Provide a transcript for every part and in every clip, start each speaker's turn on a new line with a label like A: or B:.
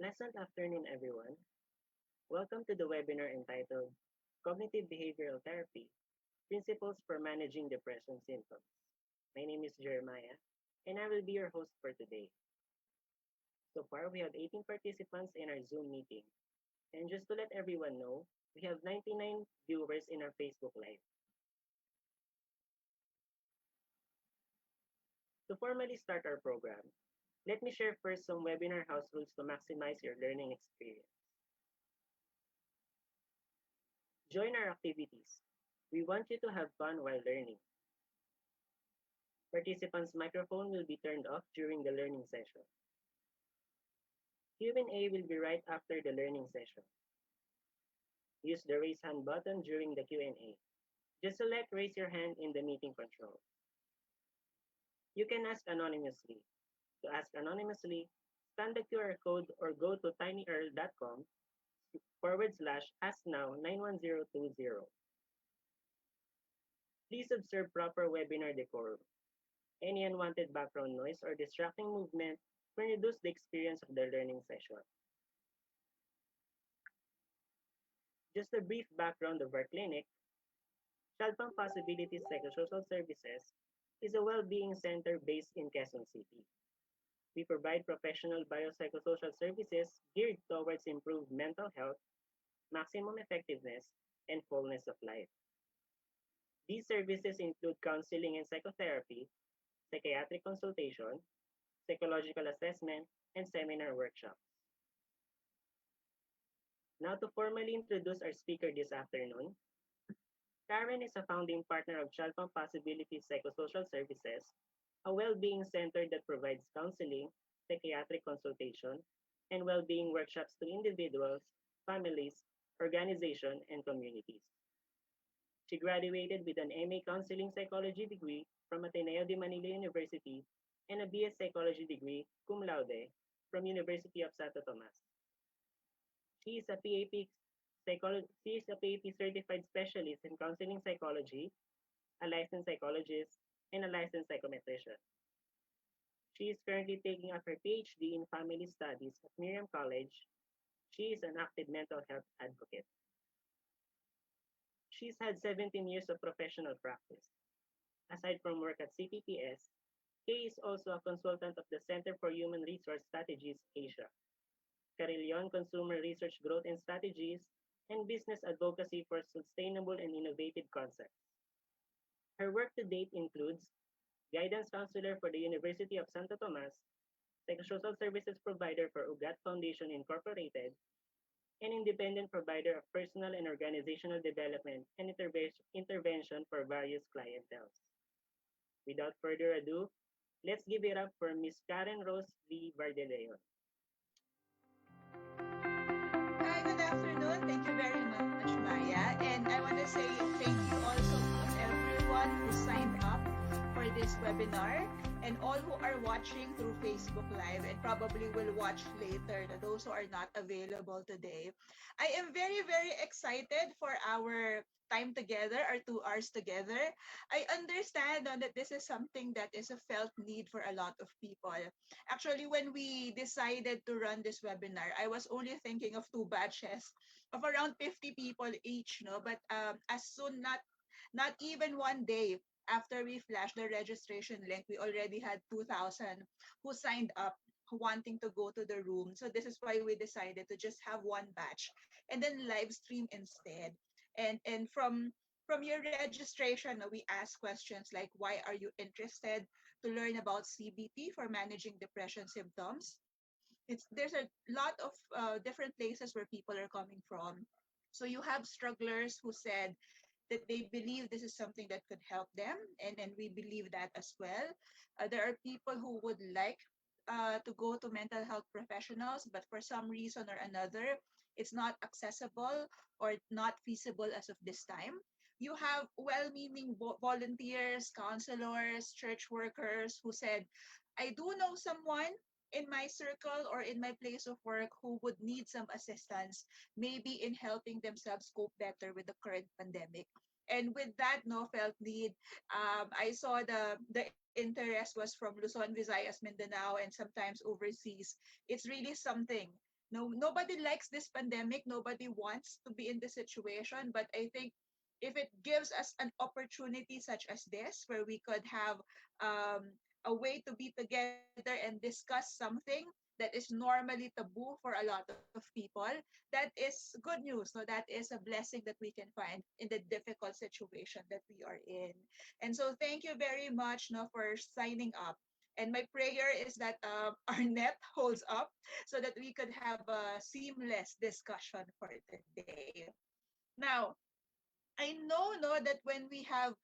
A: Pleasant afternoon, everyone. Welcome to the webinar entitled Cognitive Behavioral Therapy Principles for Managing Depression Symptoms. My name is Jeremiah, and I will be your host for today. So far, we have 18 participants in our Zoom meeting. And just to let everyone know, we have 99 viewers in our Facebook Live. To formally start our program, let me share first some webinar house rules to maximize your learning experience. Join our activities. We want you to have fun while learning. Participants' microphone will be turned off during the learning session. Q&A will be right after the learning session. Use the raise hand button during the Q&A. Just select raise your hand in the meeting control. You can ask anonymously. To ask anonymously, scan the QR code or go to tinyurl.com/asknow91020. Please observe proper webinar decorum. Any unwanted background noise or distracting movement will reduce the experience of the learning session. Just a brief background of our clinic, Chalpang Possibilities Psychosocial Services is a well-being center based in Quezon City. We provide professional biopsychosocial services geared towards improved mental health, maximum effectiveness, and fullness of life. These services include counseling and psychotherapy, psychiatric consultation, psychological assessment, and seminar workshops. Now to formally introduce our speaker this afternoon, Karen is a founding partner of Chalpang Possibilities Psychosocial Services, a well-being center that provides counseling, psychiatric consultation, and well-being workshops to individuals, families, organizations, and communities. She graduated with an MA Counseling Psychology degree from Ateneo de Manila University and a BS Psychology degree cum laude from University of Santo Tomas. She is a PAP certified specialist in counseling psychology, a licensed psychologist, and a licensed psychometrician. She is currently taking up her PhD in family studies at Miriam College. She is an active mental health advocate. She's had 17 years of professional practice. Aside from work at CPPS, Kay is also a consultant of the Center for Human Resource Strategies Asia, Carillon Consumer Research Growth and Strategies, and business advocacy for sustainable and innovative concepts. Her work to date includes guidance counselor for the University of Santo Tomas, psychosocial services provider for UGAT Foundation Incorporated, and independent provider of personal and organizational development and intervention for various clienteles. Without further ado, let's give it up for Ms. Karen Rose V. Vardeleon.
B: Hi, good afternoon. Thank you very much, Maya. And I want to say thank you also to everyone who signed up for this webinar and all who are watching through Facebook Live and probably will watch later, those who are not available today. I am very, very excited for our time together, our 2 hours together. I understand that this is something that is a felt need for a lot of people. Actually, when we decided to run this webinar, I was only thinking of 2 batches of around 50 people each, no? But as soon not even one day after we flashed the registration link, we already had 2,000 who signed up wanting to go to the room. So this is why we decided to just have one batch and then live stream instead. And from your registration, we ask questions like, why are you interested to learn about CBT for managing depression symptoms? There's a lot of different places where people are coming from. So you have strugglers who said that they believe this is something that could help them, and we believe that as well. There are people who would like to go to mental health professionals, but for some reason or another, it's not accessible or not feasible as of this time. You have well-meaning volunteers, counselors, church workers who said, I do know someone in my circle or in my place of work who would need some assistance, maybe in helping themselves cope better with the current pandemic. And with that no felt need, I saw the interest was from Luzon, Visayas, Mindanao, and sometimes overseas. It's really something No, nobody likes this pandemic. Nobody wants to be in this situation. But I think if it gives us an opportunity such as this, where we could have a way to be together and discuss something that is normally taboo for a lot of people, that is good news. No, that is a blessing that we can find in the difficult situation that we are in. And so, thank you very much, no, for signing up. And my prayer is that our net holds up so that we could have a seamless discussion for today. Now, I know, no, that when we have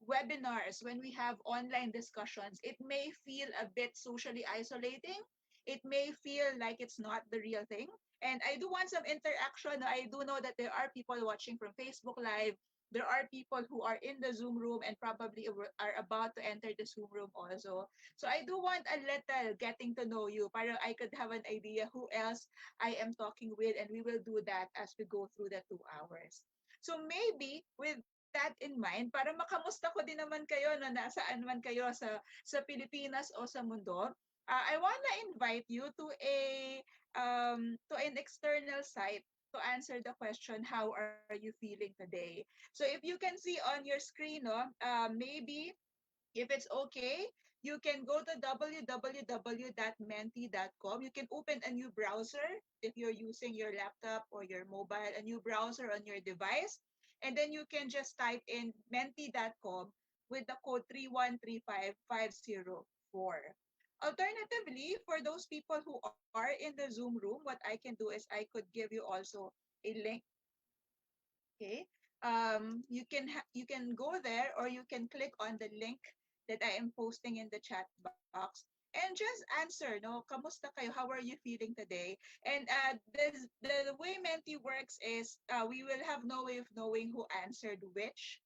B: webinars, when we have online discussions, it may feel a bit socially isolating. It may feel like it's not the real thing. And I do want some interaction. I do know that there are people watching from Facebook Live. There are people who are in the Zoom room and probably are about to enter the Zoom room also. So I do want a little getting to know you para I could have an idea who else I am talking with, and we will do that as we go through the 2 hours. So maybe with that in mind, para makamusta ko din naman kayo na nasaan man kayo sa Pilipinas o sa mundo, I wanna invite you to an external site to answer the question, how are you feeling today? So if you can see on your screen, no, maybe if it's okay, you can go to www.menti.com. You can open a new browser if you're using your laptop or your mobile, a new browser on your device. And then you can just type in menti.com with the code 3135504. Alternatively, for those people who are in the Zoom room, what I can do is I could give you also a link. Okay. You can go there, or you can click on the link that I am posting in the chat box and just answer, no, kamusta kayo? How are you feeling today? And the way Menti works is we will have no way of knowing who answered which.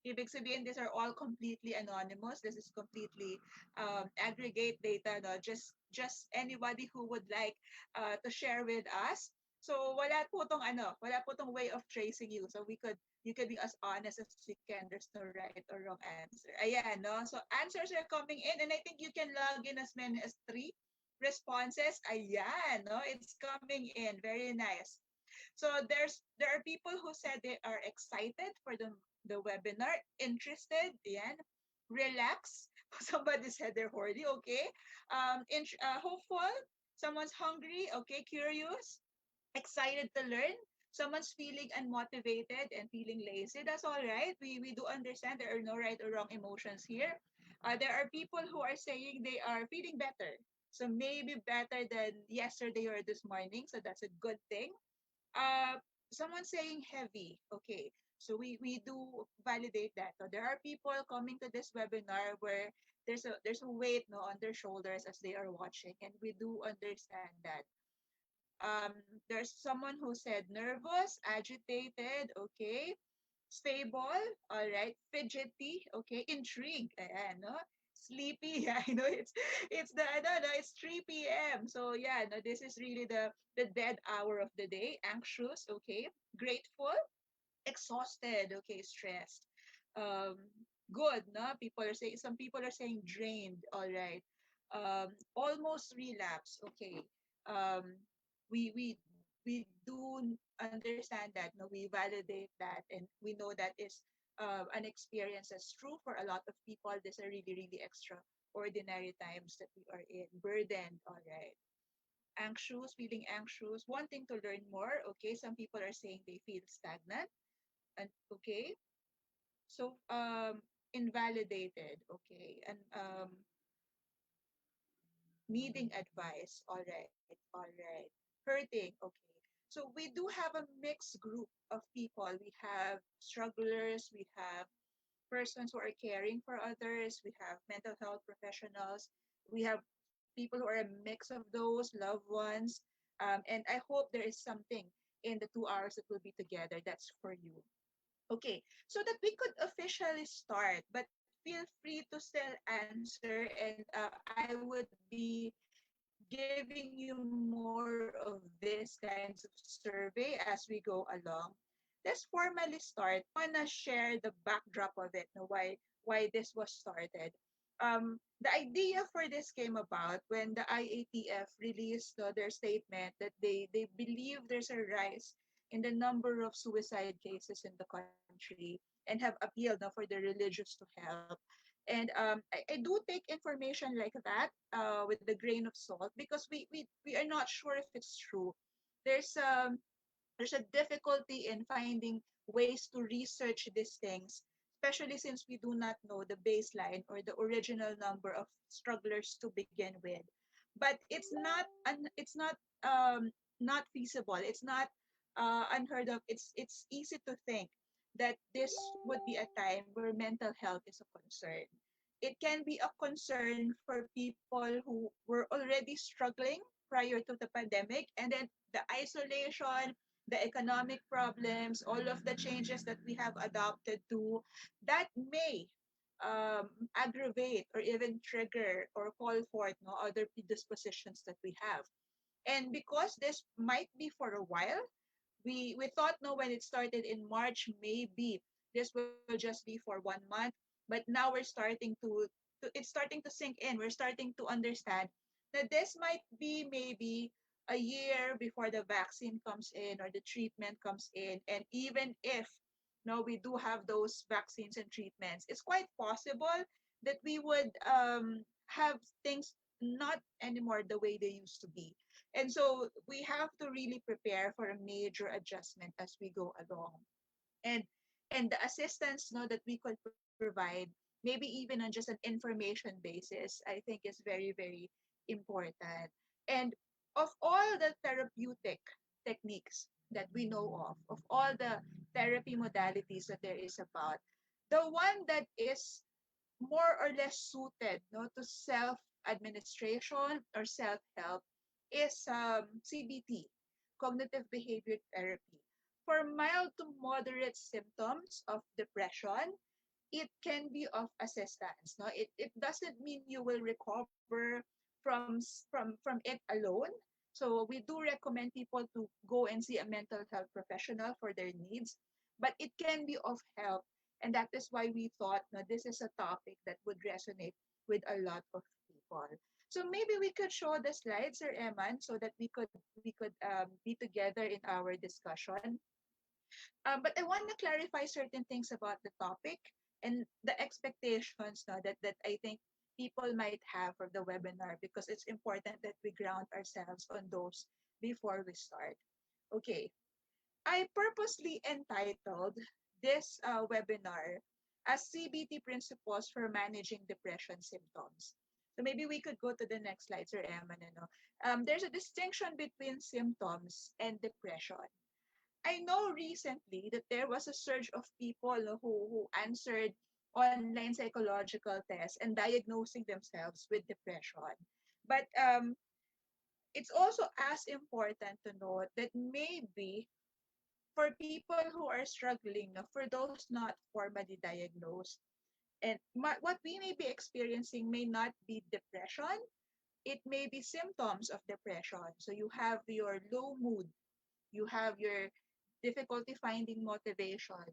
B: Ibig sabihin, these are all completely anonymous. This is completely aggregate data, no? Just anybody who would like to share with us. So wala po tong way of tracing you. So you could be as honest as you can. There's no right or wrong answer. Ayan, no? So answers are coming in, and I think you can log in as many as 3 responses. Ayan, no? It's coming in. Very nice. So there are people who said they are excited for the webinar, interested, yan, relax. Somebody said they're horny, okay. Hopeful, someone's hungry, okay, curious, excited to learn. Someone's feeling unmotivated and feeling lazy. That's all right. We do understand there are no right or wrong emotions here. There are people who are saying they are feeling better. So maybe better than yesterday or this morning. So that's a good thing. uh Someone saying heavy. Okay, so we do validate that. So there are people coming to this webinar where there's a weight, no, on their shoulders as they are watching, and we do understand that. There's someone who said nervous, agitated, okay, stable, all right, fidgety, okay, intrigued, ayan, no? Sleepy, yeah, I know it's the I don't know, it's 3 p.m. So yeah, no, this is really the dead hour of the day. Anxious, okay, grateful, exhausted, okay, stressed. Um, good, no? Some people are saying drained, all right. Almost relapse, okay. Um, we do understand that, no, we validate that, and we know that is an experience that's true for a lot of people. These are really, really extraordinary times that we are in, burdened, all right. Anxious, feeling anxious, wanting to learn more, okay. Some people are saying they feel stagnant, and okay. So invalidated, okay, and needing advice, all right, all right. Hurting, okay. So we do have a mixed group of people. We have strugglers, we have persons who are caring for others, we have mental health professionals, we have people who are a mix of those, loved ones. And I hope there is something in the 2 hours that we'll be together that's for you. Okay, so that we could officially start, but feel free to still answer, and I would be giving you more of these kinds of survey as we go along. Let's formally start. I wanna share the backdrop of it, no, why this was started. The idea for this came about when the IATF released their statement that they believe there's a rise in the number of suicide cases in the country and have appealed for the religious to help. And I do take information like that with a grain of salt because we are not sure if it's true. There's um, there's a difficulty in finding ways to research these things, especially since we do not know the baseline or the original number of strugglers to begin with. But it's not not feasible. It's not unheard of. It's easy to think that this would be a time where mental health is a concern. It can be a concern for people who were already struggling prior to the pandemic, and then the isolation, the economic problems, all of the changes that we have adopted to, that may aggravate or even trigger or call forth no other predispositions that we have. And because this might be for a while, we thought no when it started in March, maybe this will just be for 1 month, but now we're starting to it's starting to sink in. We're starting to understand that this might be maybe a year before the vaccine comes in or the treatment comes in. And even if no, we do have those vaccines and treatments, it's quite possible that we would have things not anymore the way they used to be. And so we have to really prepare for a major adjustment as we go along. And and the assistance no that we could provide, maybe even on just an information basis, I think is very, very important. And of all the therapeutic techniques that we know of all the therapy modalities that there is about, the one that is more or less suited no to self administration or self help is CBT, cognitive behavior therapy. For mild to moderate symptoms of depression, it can be of assistance. No, it doesn't mean you will recover from it alone. So we do recommend people to go and see a mental health professional for their needs, but it can be of help, and that is why we thought no, this is a topic that would resonate with a lot of people. So maybe we could show the slides, Sir Eman, so that we could be together in our discussion. But I want to clarify certain things about the topic and the expectations no, that I think people might have from the webinar, because it's important that we ground ourselves on those before we start. Okay, I purposely entitled this webinar as CBT Principles for Managing Depression Symptoms. So maybe we could go to the next slide, Sir Eman. There's a distinction between symptoms and depression. I know recently that there was a surge of people who answered online psychological tests and diagnosing themselves with depression. But it's also as important to note that maybe for people who are struggling, no, for those not formally diagnosed, and what we may be experiencing may not be depression, it may be symptoms of depression. So you have your low mood, you have your difficulty finding motivation,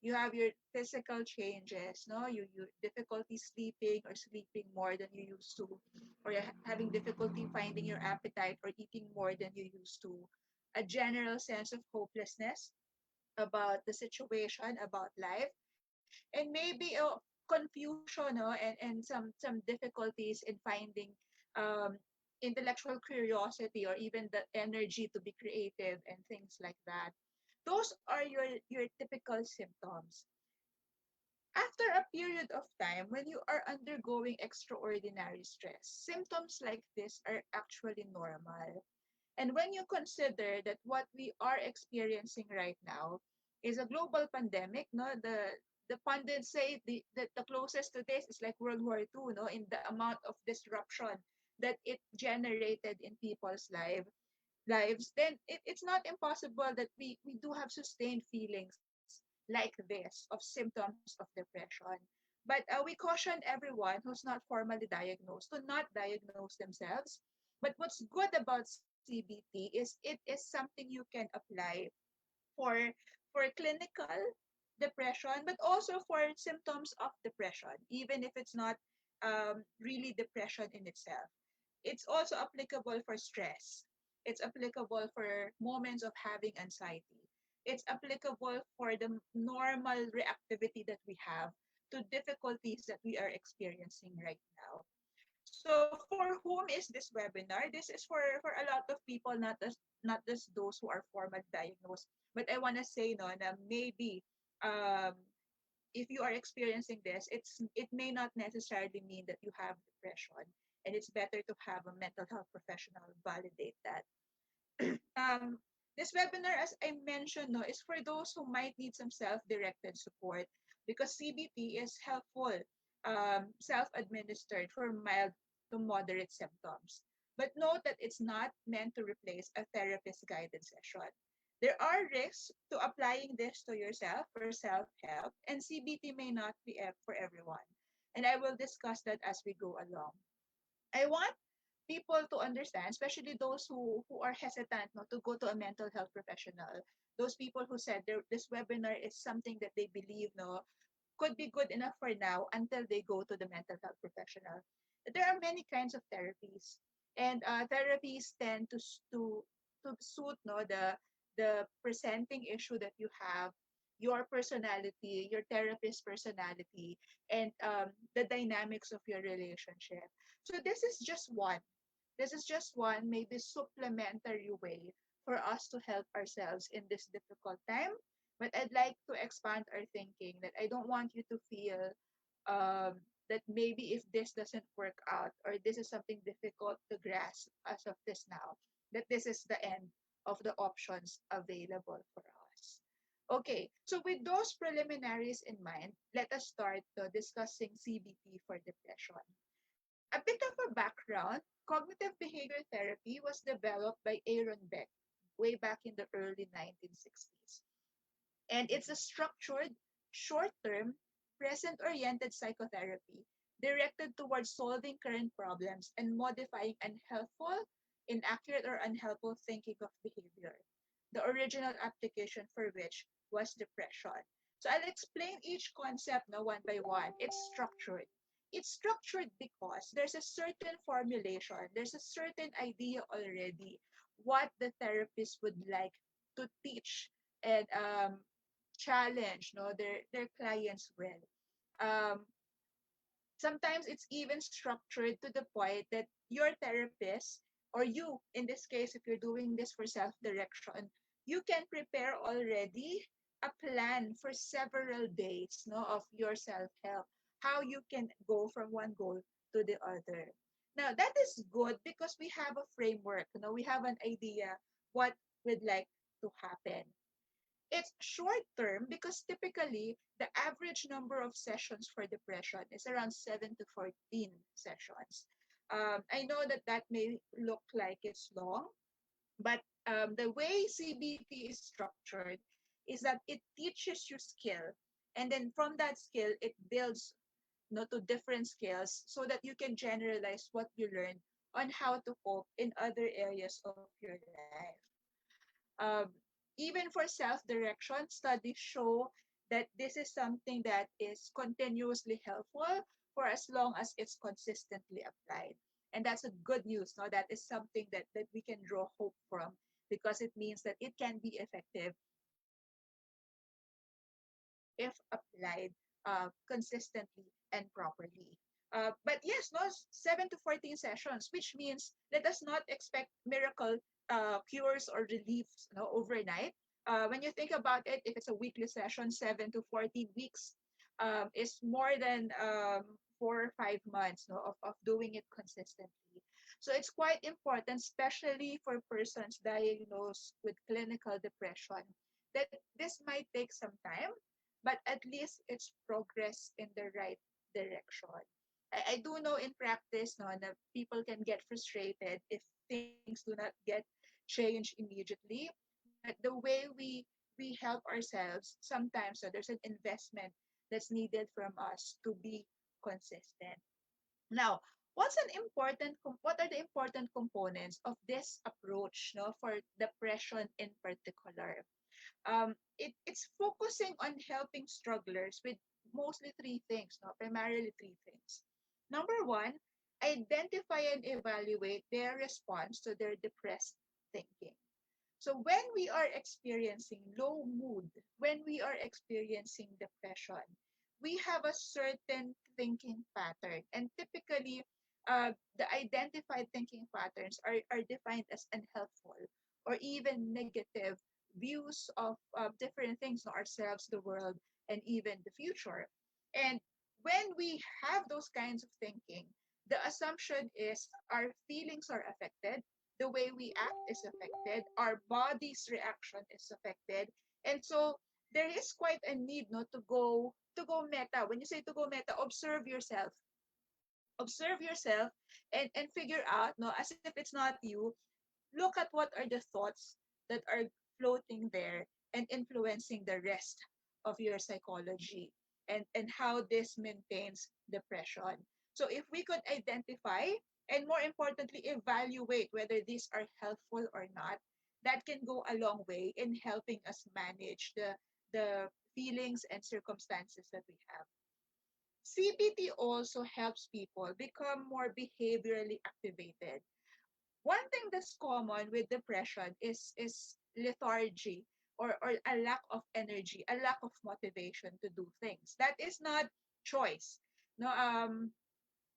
B: you have your physical changes, no, you difficulty sleeping or sleeping more than you used to, or you're having difficulty finding your appetite or eating more than you used to, a general sense of hopelessness about the situation, about life, and maybe confusion, no, and some difficulties in finding um, intellectual curiosity or even the energy to be creative and things like that. Those are your typical symptoms. After a period of time when you are undergoing extraordinary stress, symptoms like this are actually normal. And when you consider that what we are experiencing right now is a global pandemic, no, the pundits say that the closest to this is like World War II, no, in the amount of disruption that it generated in people's lives, then it's not impossible that we do have sustained feelings like this of symptoms of depression. But we caution everyone who's not formally diagnosed to not diagnose themselves. But what's good about CBT is it is something you can apply for clinical depression, but also for symptoms of depression, even if it's not really depression in itself. It's also applicable for stress. It's applicable for moments of having anxiety. It's applicable for the normal reactivity that we have to difficulties that we are experiencing right now. So for whom is this webinar? This is for a lot of people, not just those who are formal diagnosed. But I want to say no, na maybe um, if you are experiencing this, it may not necessarily mean that you have depression, and it's better to have a mental health professional validate that. um, this webinar, as I mentioned, no, is for those who might need some self-directed support because CBT is helpful, self-administered for mild to moderate symptoms. But note that it's not meant to replace a therapist guided session. There are risks to applying this to yourself for self-help, and CBT may not be for everyone. And I will discuss that as we go along. I want people to understand, especially those who are hesitant not to go to a mental health professional. Those people who said this webinar is something that they believe no could be good enough for now until they go to the mental health professional. There are many kinds of therapies, and therapies tend to suit no the presenting issue that you have, your personality, your therapist personality, and the dynamics of your relationship. So this is just one. This is just one maybe supplementary way for us to help ourselves in this difficult time. But I'd like to expand our thinking that I don't want you to feel that maybe if this doesn't work out or this is something difficult to grasp as of this now, that this is the end of the options available for us. Okay, so with those preliminaries in mind, let us start discussing CBT for depression. A bit of a background, cognitive behavior therapy was developed by Aaron Beck way back in the early 1960s. And it's a structured, short term, present oriented psychotherapy directed towards solving current problems and modifying unhelpful, inaccurate, or unhelpful thinking of behavior. The original application for which was depression. So I'll explain each concept now one by one. It's structured. It's structured because there's a certain formulation, there's a certain idea already what the therapist would like to teach and challenge no their clients with. Um, Sometimes it's even structured to the point that your therapist or you, in this case, if you're doing this for self-direction, you can prepare already a plan for several days no of your self-help, how you can go from one goal to the other. Now that is good because we have a framework, we have an idea what we'd like to happen. It's short term because typically the average number of sessions for depression is around 7 to 14 sessions. I know that that may look like it's long, but the way CBT is structured is that it teaches you skill. And then from that skill, it builds to different skills so that you can generalize what you learn on how to cope in other areas of your life. Um, Even for self-direction, studies show that this is something that is continuously helpful for as long as it's consistently applied. And that's a good news. No? That is something that we can draw hope from because it means that it can be effective if applied consistently and properly. But yes, no, 7 to 14 sessions, which means let us not expect miracle cures or reliefs overnight. When you think about it, if it's a weekly session, 7 to 14 weeks is more than 4 or 5 months of doing it consistently. So it's quite important, especially for persons diagnosed with clinical depression, that this might take some time, but at least it's progress in the right direction. I do know in practice no, that people can get frustrated if things do not get changed immediately. But the way we help ourselves, sometimes so there's an investment that's needed from us to be consistent. Now, what are the important components of this approach for depression in particular? It's focusing on helping strugglers with mostly three things, no? Primarily three things. Number one, identify and evaluate their response to their depressed thinking. So when we are experiencing low mood, when we are experiencing depression, we have a certain thinking pattern. And typically, the identified thinking patterns are defined as unhelpful or even negative views of different things, ourselves, the world, and even the future. And when we have those kinds of thinking, the assumption is our feelings are affected, the way we act is affected, our body's reaction is affected, and so there is quite a need, no, to go meta. When you say to go meta, observe yourself, and figure out, no, as if it's not you, look at what are the thoughts that are floating there and influencing the rest of your psychology, and how this maintains depression. So if we could identify and more importantly evaluate whether these are helpful or not, that can go a long way in helping us manage the feelings and circumstances that we have. CBT also helps people become more behaviorally activated. One thing that's common with depression is lethargy, or a lack of energy, a lack of motivation to do things. That is not choice. No,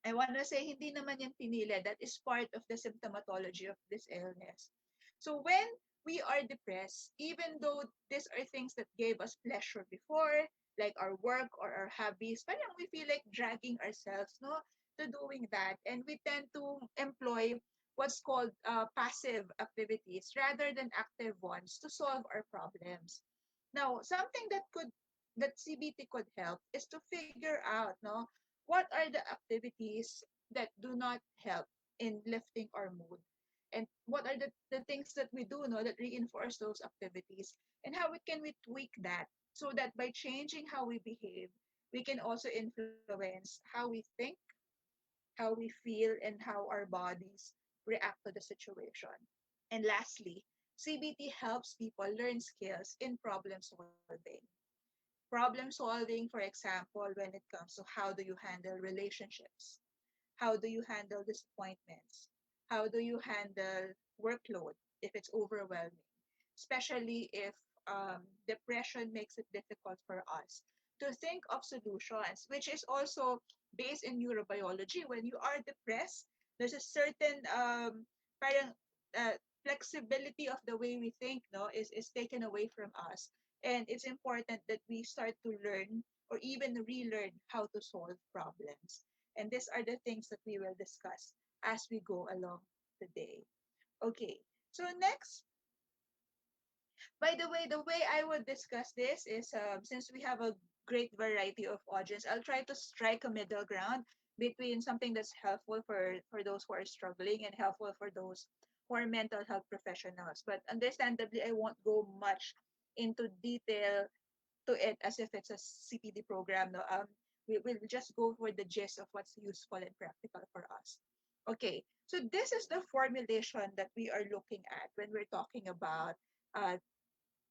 B: I want to say hindi naman yan pinili. That is part of the symptomatology of this illness. So when we are depressed, even though these are things that gave us pleasure before, like our work or our hobbies, parang we feel like dragging ourselves, no, to doing that. And we tend to employ what's called passive activities rather than active ones to solve our problems. Now, something that CBT could help is to figure out, no, what are the activities that do not help in lifting our mood, and what are the things that we do, no, that reinforce those activities, and how can we tweak that so that by changing how we behave, we can also influence how we think, how we feel, and how our bodies react to the situation. And lastly, CBT helps people learn skills in problem solving. Problem solving, for example, when it comes to how do you handle relationships, how do you handle disappointments, how do you handle workload if it's overwhelming, especially if depression makes it difficult for us to think of solutions, which is also based in neurobiology. When you are depressed, there's a certain parang, flexibility of the way we think, no, is taken away from us. And it's important that we start to learn or even relearn how to solve problems. And these are the things that we will discuss as we go along today. Okay, so next, by the way I would discuss this is, since we have a great variety of audience, I'll try to strike a middle ground between something that's helpful for those who are struggling and helpful for those who are mental health professionals. But understandably, I won't go much into detail to it as if it's a CPD program. No, we will just go for the gist of what's useful and practical for us. Okay, so this is the formulation that we are looking at when we're talking about uh,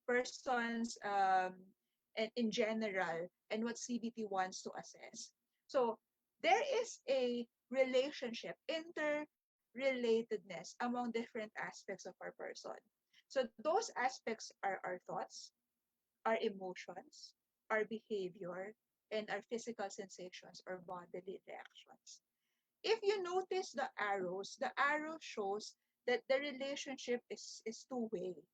B: persons, and in general, and what CBT wants to assess. So there is a relationship, interrelatedness among different aspects of our person. So those aspects are our thoughts, our emotions, our behavior, and our physical sensations or bodily reactions. If you notice the arrow shows that the relationship is two-way.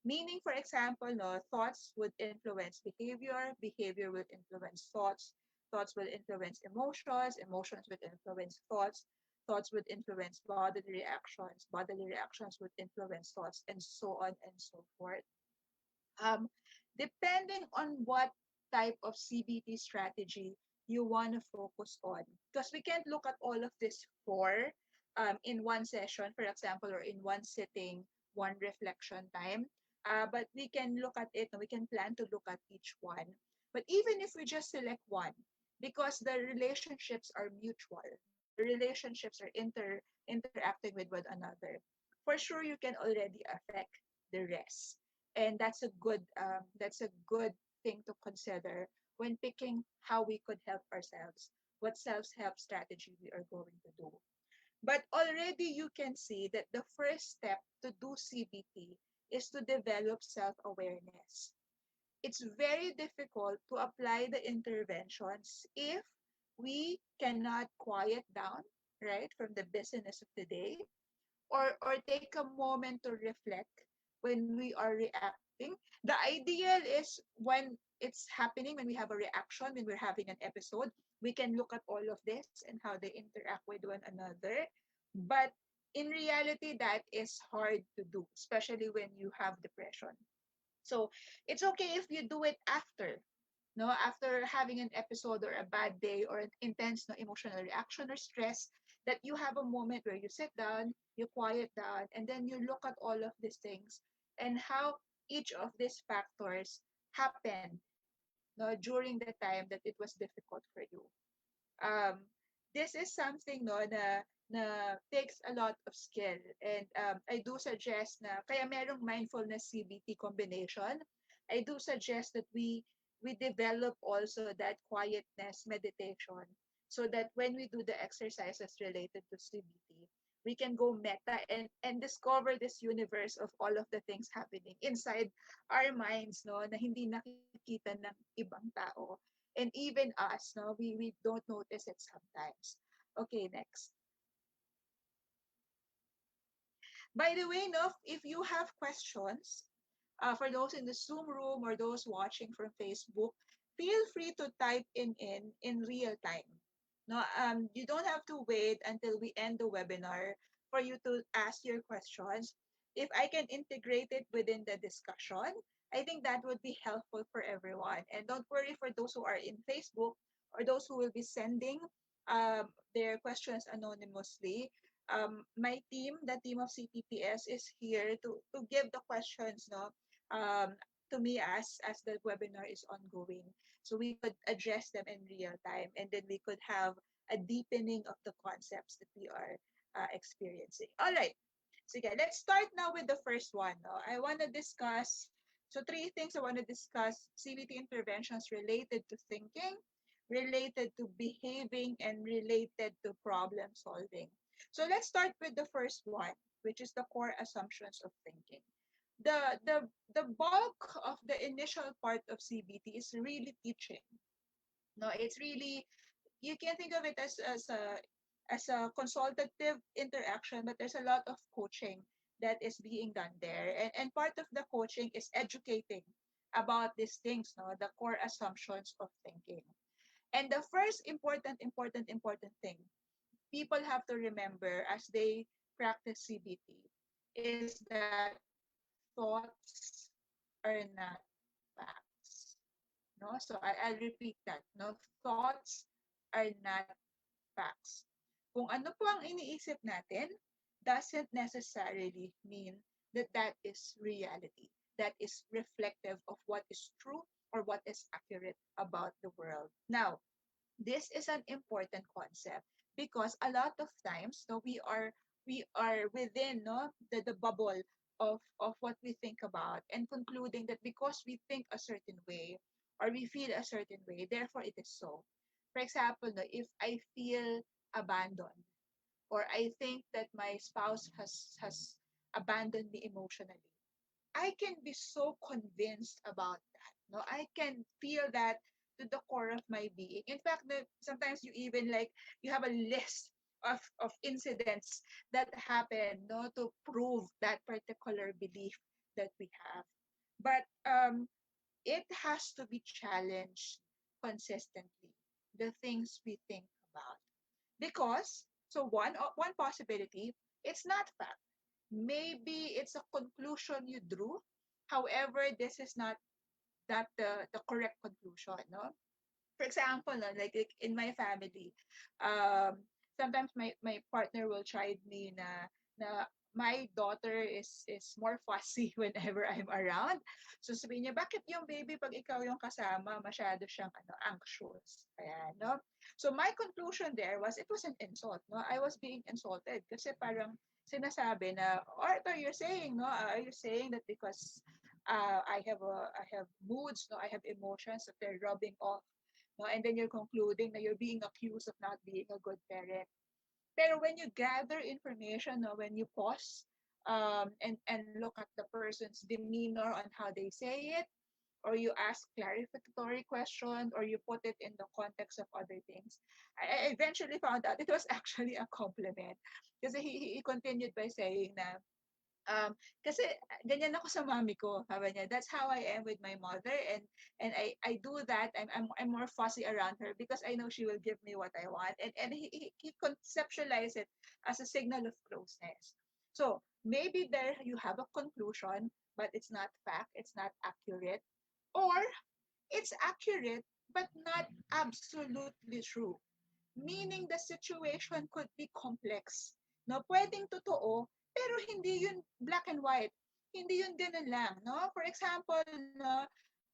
B: Meaning, for example, no, thoughts would influence behavior, behavior will influence thoughts, thoughts will influence emotions, emotions would influence thoughts, thoughts would influence bodily reactions would influence thoughts, and so on and so forth. um, Depending on what type of CBT strategy you want to focus on. Because we can't look at all of this four in one session, for example, or in one sitting, one reflection time. But we can look at it, and we can plan to look at each one. But even if we just select one, because the relationships are mutual, the relationships are interacting with one another, for sure you can already affect the rest. And that's a good thing to consider when picking how we could help ourselves what self-help strategy we are going to do. But already you can see that the first step to do CBT is to develop self-awareness. It's very difficult to apply the interventions if we cannot quiet down, right, from the busyness of the day, or take a moment to reflect when we are reacting. The ideal is when it's happening, when we have a reaction, when we're having an episode, we can look at all of this and how they interact with one another. But in reality, that is hard to do, especially when you have depression. So it's okay if you do it after, no, after having an episode or a bad day or an intense no emotional reaction or stress, that you have a moment where you sit down, you quiet down, and then you look at all of these things and how each of these factors happened, no, during the time that it was difficult for you. um, this is something no na takes a lot of skill, and I do suggest na kaya merong mindfulness CBT combination. I do suggest that we develop also that quietness meditation, so that when we do the exercises related to CBT, we can go meta and discover this universe of all of the things happening inside our minds, no, na hindi nakikita ng ibang tao. And even us, no, we don't notice it sometimes. Okay, next. By the way, no, if you have questions, for those in the Zoom room or those watching from Facebook, feel free to type in real time. No, you don't have to wait until we end the webinar for you to ask your questions. If I can integrate it within the discussion, I think that would be helpful for everyone. And don't worry for those who are in Facebook or those who will be sending their questions anonymously. My team, the team of CPPS, is here to give the questions, no, um, to me as the webinar is ongoing. So we could address them in real time, and then we could have a deepening of the concepts that we are experiencing. All right. So yeah, let's start now with the first one. No? I want to discuss, so three things I want to discuss: CBT interventions related to thinking, related to behaving, and related to problem solving. So let's start with the first one, which is the core assumptions of thinking. The bulk of the initial part of CBT is really teaching. No, it's really, you can think of it as a consultative interaction, but there's a lot of coaching that is being done there. And part of the coaching is educating about these things, no, the core assumptions of thinking. And the first important thing people have to remember as they practice CBT is that thoughts are not facts. No, so I'll repeat that. No, thoughts are not facts. Kung ano po ang iniisip natin doesn't necessarily mean that that is reality. That is reflective of what is true or what is accurate about the world. Now, this is an important concept because a lot of times no we are within no the bubble of what we think about and concluding that because we think a certain way or we feel a certain way, therefore it is so. For example, no, if I feel abandoned or I think that my spouse has abandoned me emotionally, I can be so convinced about that. No, I can feel that to the core of my being. In fact, sometimes you even like you have a list of incidents that happen, no, to prove that particular belief that we have. But it has to be challenged consistently. The things we think about, because so one possibility, it's not fact. Maybe it's a conclusion you drew. However, this is not that the correct conclusion, no? For example, no, like in my family, sometimes my partner will chide me na my daughter is more fussy whenever I'm around. So sabihin niya, bakit yung baby pag ikaw yung kasama, masyado siyang anxious. Ayan, no? So my conclusion there was it was an insult, no? I was being insulted kasi parang sinasabi na, Arthur, you're saying, no? Are you saying that because I have moods, no? I have emotions that they're rubbing off no? And then you're concluding that you're being accused of not being a good parent. Pero when you gather information, no, when you pause and look at the person's demeanor on how they say it, or you ask clarificatory questions, or you put it in the context of other things, I eventually found out it was actually a compliment. Kasi he continued by saying na, kasi ganyan ako sa mami ko, sabi niya, that's how I am with my mother, and I do that. I'm more fussy around her because I know she will give me what I want, and he conceptualized it as a signal of closeness. So maybe there you have a conclusion, but it's not fact, it's not accurate, or it's accurate but not absolutely true. Meaning the situation could be complex. No, pwedeng totoo, pero hindi yun black and white. Hindi yun ganun lang, no? For example, no,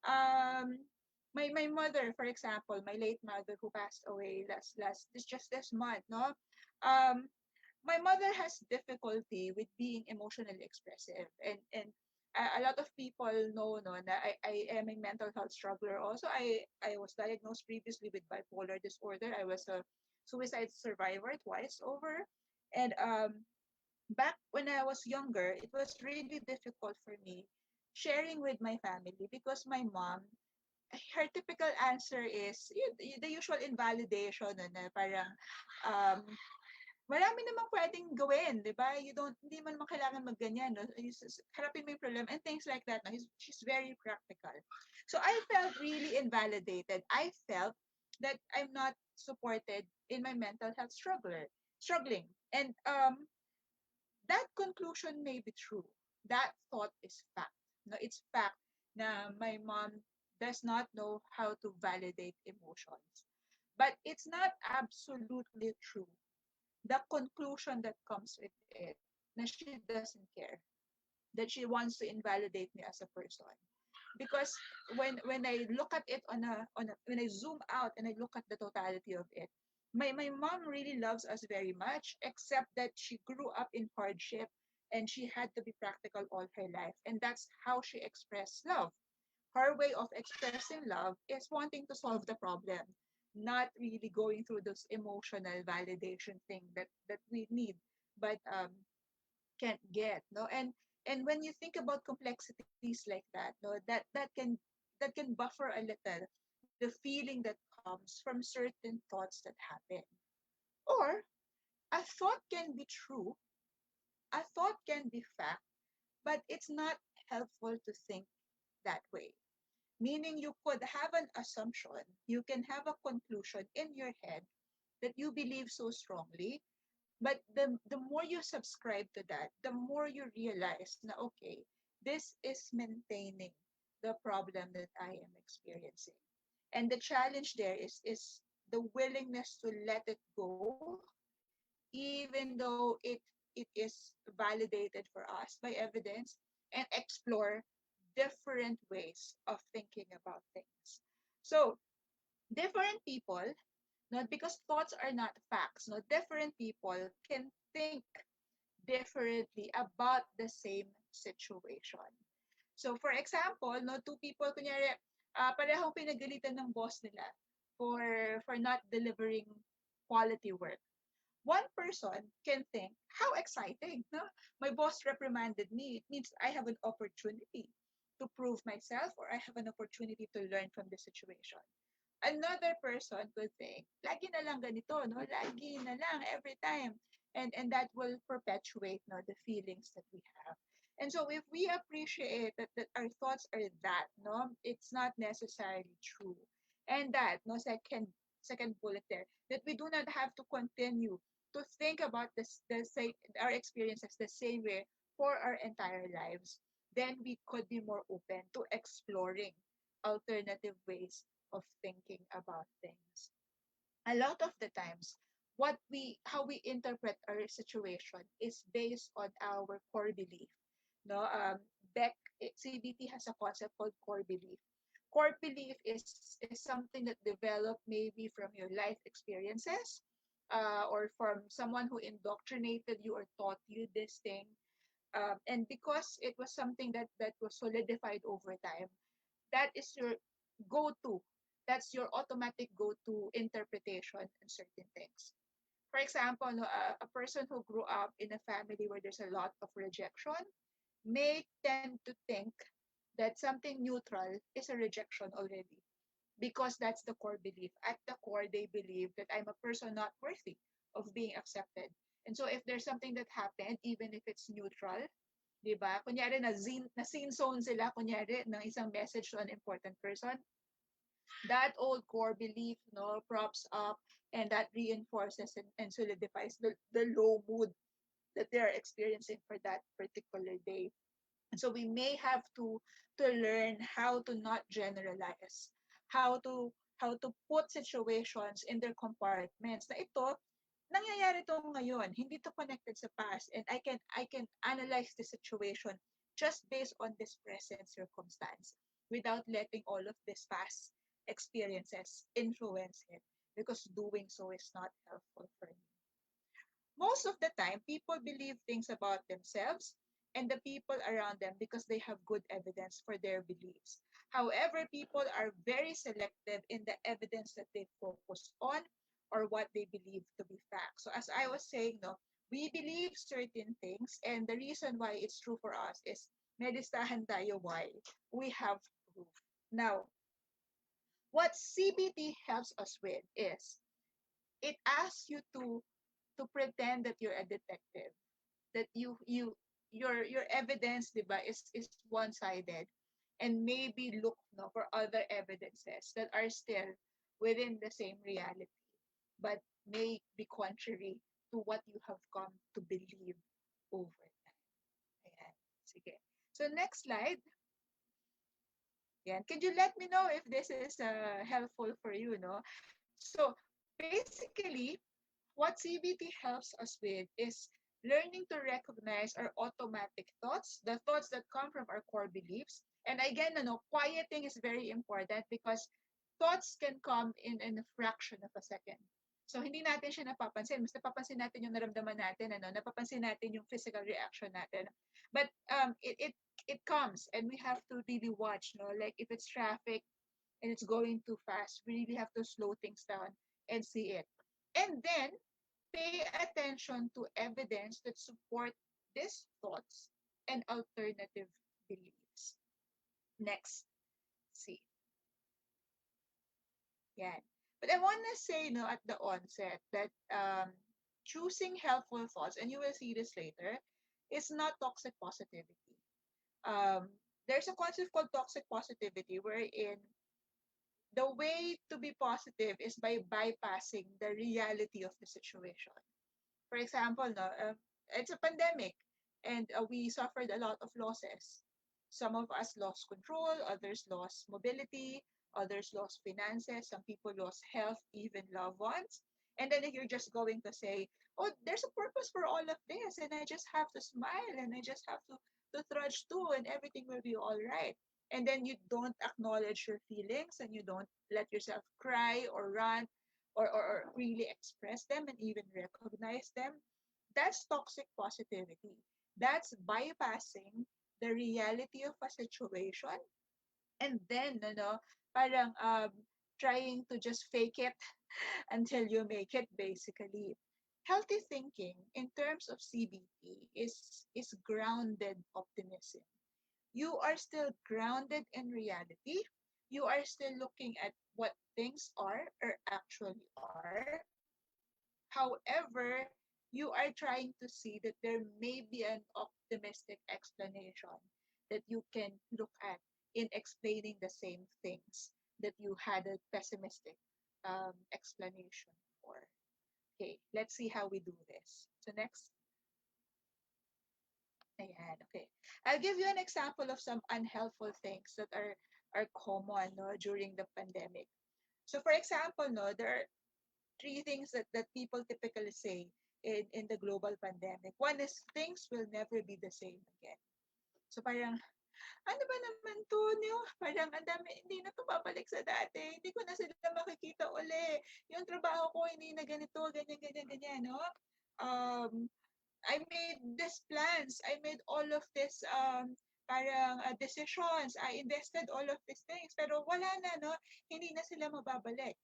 B: um, my mother, for example, my late mother who passed away this month, no? Um, my mother has difficulty with being emotionally expressive, and a lot of people know, no, that I am a mental health struggler also. I was diagnosed previously with bipolar disorder. I was a suicide survivor twice over, and back when I was younger, it was really difficult for me sharing with my family because my mom, her typical answer is the usual invalidation na parang um, marami namang pwedeng gawin, 'di ba? Hindi mo naman kailangan magganyan, no? Harapin mo yung problem and things like that. No? She's very practical. So I felt really invalidated. I felt that I'm not supported in my mental health struggling. And that conclusion may be true. That thought is fact. No, it's fact na my mom does not know how to validate emotions. But it's not absolutely true the conclusion that comes with it na she doesn't care, that she wants to invalidate me as a person. Because when I look at it when I zoom out and I look at the totality of it, my mom really loves us very much, except that she grew up in hardship and she had to be practical all her life. And that's how she expressed love. Her way of expressing love is wanting to solve the problem, not really going through those emotional validation thing that we need, but can't get. No, and when you think about complexities like that, no, that can buffer a little the feeling that comes from certain thoughts that happen. Or a thought can be true, a thought can be fact, but it's not helpful to think that way. Meaning you could have an assumption, you can have a conclusion in your head that you believe so strongly, but the more you subscribe to that, the more you realize na okay, this is maintaining the problem that I am experiencing. And the challenge there is the willingness to let it go, even though it is validated for us by evidence, and explore different ways of thinking about things. So different people, not because thoughts are not facts, no, different people can think differently about the same situation. So for example, no, two people kunyari parehong pinagalitan ng boss nila for not delivering quality work. One person can think, how exciting, no? My boss reprimanded me. It means I have an opportunity to prove myself, or I have an opportunity to learn from the situation. Another person could think, lagi na lang ganito, no? Lagi na lang, every time. And that will perpetuate, no, the feelings that we have. And so if we appreciate that our thoughts are that, no, it's not necessarily true. And that, no, second bullet there, that we do not have to continue to think about the same our experiences the same way for our entire lives, then we could be more open to exploring alternative ways of thinking about things. A lot of the times, what we how we interpret our situation is based on our core belief. No, Beck CBT has a concept called core belief. Core belief is something that developed maybe from your life experiences, or from someone who indoctrinated you or taught you this thing. And because it was something that was solidified over time, that is your go-to. That's your automatic go-to interpretation in certain things. For example, no, a person who grew up in a family where there's a lot of rejection may tend to think that something neutral is a rejection already because that's the core belief. At the core, they believe that I'm a person not worthy of being accepted. And so if there's something that happened, even if it's neutral, di ba? Kunyari na scene zone sila, kunyari, ng isang message to an important person, that old core belief no props up and that reinforces and solidifies the low mood that they are experiencing for that particular day. And so we may have to learn how to not generalize, how to put situations in their compartments. Na ito, nangyayari to ngayon, hindi to connected sa past, and I can analyze the situation just based on this present circumstance without letting all of this past experiences influence it because doing so is not helpful for me. Most of the time, people believe things about themselves and the people around them because they have good evidence for their beliefs. However, people are very selective in the evidence that they focus on or what they believe to be fact. So, as I was saying, no, we believe certain things, and the reason why it's true for us is may listahan tayo why. We have proof. Now, what CBT helps us with is it asks you to pretend that you're a detective, that your evidence, diba, is one-sided, and maybe look no for other evidences that are still within the same reality, but may be contrary to what you have come to believe over time. Ayan. Sige. So next slide. Yan. Could you let me know if this is helpful for you, no? So basically, what CBT helps us with is learning to recognize our automatic thoughts, the thoughts that come from our core beliefs. And again, quieting is very important because thoughts can come in a fraction of a second. So hindi natin siya napapansin. Mas napapansin natin yung naramdaman natin, napapansin natin yung physical reaction natin. But it comes and we have to really watch, no? Like if it's traffic and it's going too fast, we really have to slow things down and see it. And then pay attention to evidence that support these thoughts and alternative beliefs. Next, see. Yan. But I want to say no at the onset that choosing helpful thoughts, and you will see this later, is not toxic positivity. Um, there's a concept called toxic positivity wherein the way to be positive is by bypassing the reality of the situation. For example, no, it's a pandemic and we suffered a lot of losses. Some of us lost control, others lost mobility, others lost finances, some people lost health, even loved ones. And then you're just going to say, oh, there's a purpose for all of this, and I just have to smile and I just have to trudge through and everything will be all right. And then you don't acknowledge your feelings and you don't let yourself cry or run or really express them and even recognize them. That's toxic positivity. That's bypassing the reality of a situation and then, parang trying to just fake it until you make it, basically. Healthy thinking in terms of CBT is grounded optimism. You are still grounded in reality. You are still looking at what things are or actually are. However, you are trying to see that there may be an optimistic explanation that you can look at in explaining the same things that you had a pessimistic explanation for. Okay, let's see how we do this. So next. Ayan, okay. I'll give you an example of some unhelpful things that are common no, during the pandemic. So for example, no, there are three things that people typically say in the global pandemic. One is things will never be the same again. So parang, ano ba naman to? Parang ang dami, hindi na to babalik sa dati. Hindi ko na sila makikita uli. Yung trabaho ko, hindi na ganito, ganyan, ganyan, ganyan, no? I made these plans. I made all of this parang decisions. I invested all of these things, pero wala na, no? Hindi na sila mababalik.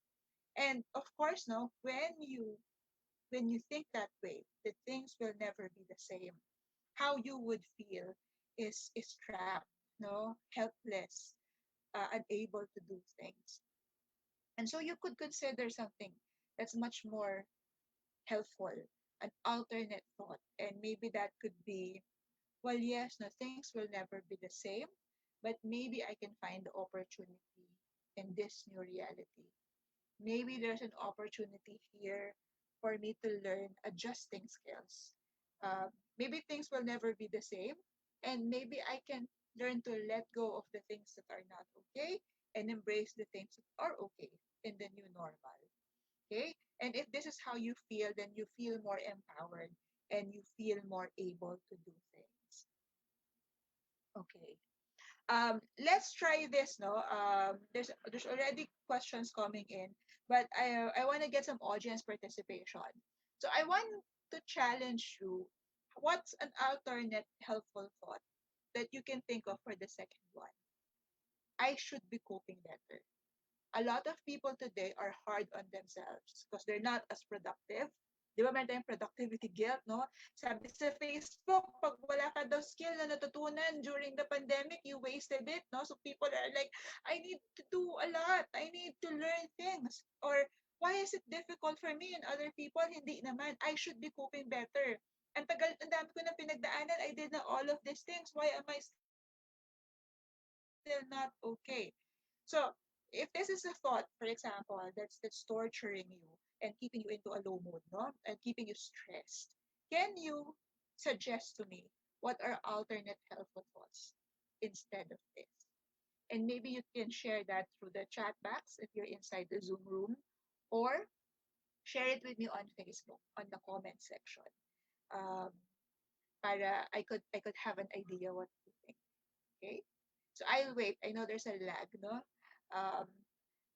B: And of course, no, when you think that way, the things will never be the same. How you would feel is trapped, no, helpless, unable to do things. And so you could consider something that's much more helpful, an alternate thought. And maybe that could be, well, yes, no, things will never be the same, but maybe I can find the opportunity in this new reality. Maybe there's an opportunity here for me to learn adjusting skills. Maybe things will never be the same, and maybe I can learn to let go of the things that are not okay and embrace the things that are okay in the new normal. Okay? And if this is how you feel, then you feel more empowered and you feel more able to do things. Okay. Let's try this. No, there's already questions coming in, but I want to get some audience participation. So I want to challenge you. What's an alternate helpful thought that you can think of for the second one? I should be coping better. A lot of people today are hard on themselves because they're not as productive. Di ba meron tayong productivity guilt, no? Sabi sa Facebook, pag wala ka daw skill na natutunan during the pandemic, you wasted it, no? So people are like, I need to do a lot. I need to learn things. Or, why is it difficult for me and other people? Hindi naman. I should be coping better. Ang dami ko na pinagdaanan. I did na all of these things. Why am I still not okay? So, if this is a thought, for example, that's torturing you and keeping you into a low mood, no? And keeping you stressed, can you suggest to me what are alternate helpful thoughts instead of this? And maybe you can share that through the chat box if you're inside the Zoom room, or share it with me on Facebook on the comment section. Um, para I could have an idea what you think. Okay? So I'll wait. I know there's a lag, no? Um,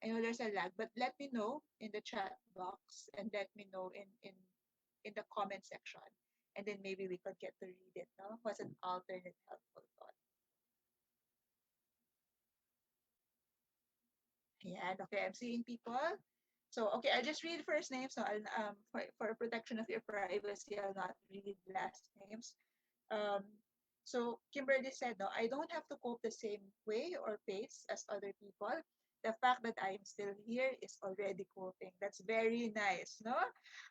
B: I know there's a lag, but let me know in the chat box and let me know in the comment section. And then maybe we could get to read it, no? What's an alternate helpful thought? Yeah, okay, I'm seeing people. So okay, I'll just read first names. So I'll for protection of your privacy, I'll not read last names. Um, so Kimberly said, no, I don't have to cope the same way or pace as other people. The fact that I'm still here is already coping. That's very nice, no?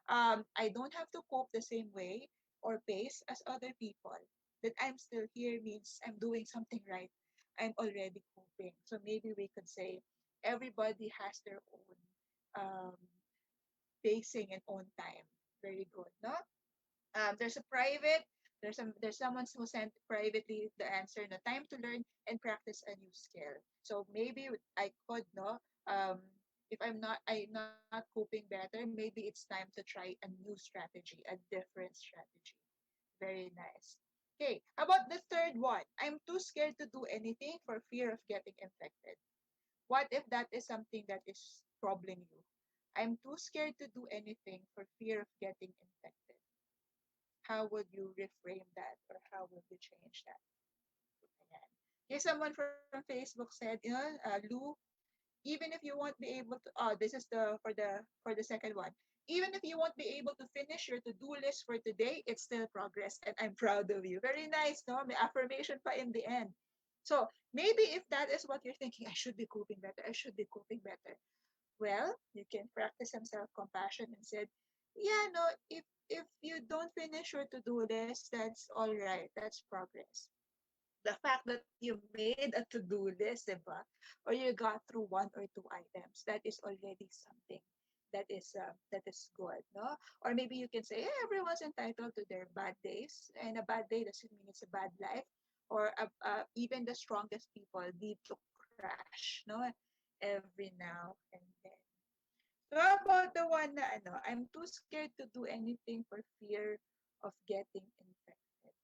B: I don't have to cope the same way or pace as other people. That I'm still here means I'm doing something right. I'm already coping. So maybe we could say everybody has their own pacing and own time. Very good, no? There's a private, there's someone who sent privately the answer, no, time to learn and practice a new skill. So maybe I could, no, um, if I'm not coping better, maybe it's time to try a new strategy, a different strategy. Very nice. Okay, how about the third one? I'm too scared to do anything for fear of getting infected. What if that is something that is troubling you? I'm too scared to do anything for fear of getting infected. How would you reframe that, or how would you change that? Ayan. Okay, someone from Facebook said, Lou, even if you won't be able to, this is for the second one. Even if you won't be able to finish your to-do list for today, it's still progress, and I'm proud of you. Very nice, no? May affirmation pa in the end. So maybe if that is what you're thinking, I should be coping better. I should be coping better. Well, you can practice some self-compassion and said, yeah, no, if you don't finish your to-do list, that's all right. That's progress. The fact that you made a to-do list, diba? Or you got through one or two items, that is already something that is good, no? Or maybe you can say, yeah, everyone's entitled to their bad days, and a bad day doesn't mean it's a bad life. Or even the strongest people need to crash, no? Every now and then. So how about the one na ano, I'm too scared to do anything for fear of getting infected.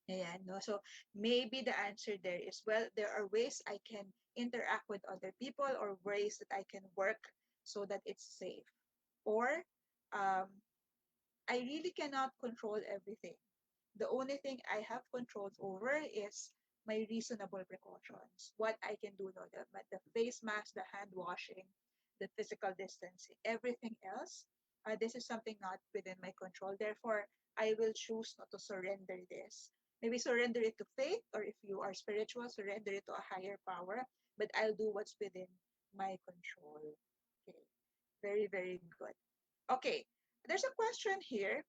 B: Ayan, no? So maybe the answer there is, well, there are ways I can interact with other people, or ways that I can work so that it's safe. Or um, I really cannot control everything. The only thing I have control over is my reasonable precautions. What I can do, no, the face mask, the hand washing, the physical distancing, everything else. This is something not within my control. Therefore, I will choose not to surrender this. Maybe surrender it to faith, or if you are spiritual, surrender it to a higher power. But I'll do what's within my control. Okay, very, very good. Okay, there's a question here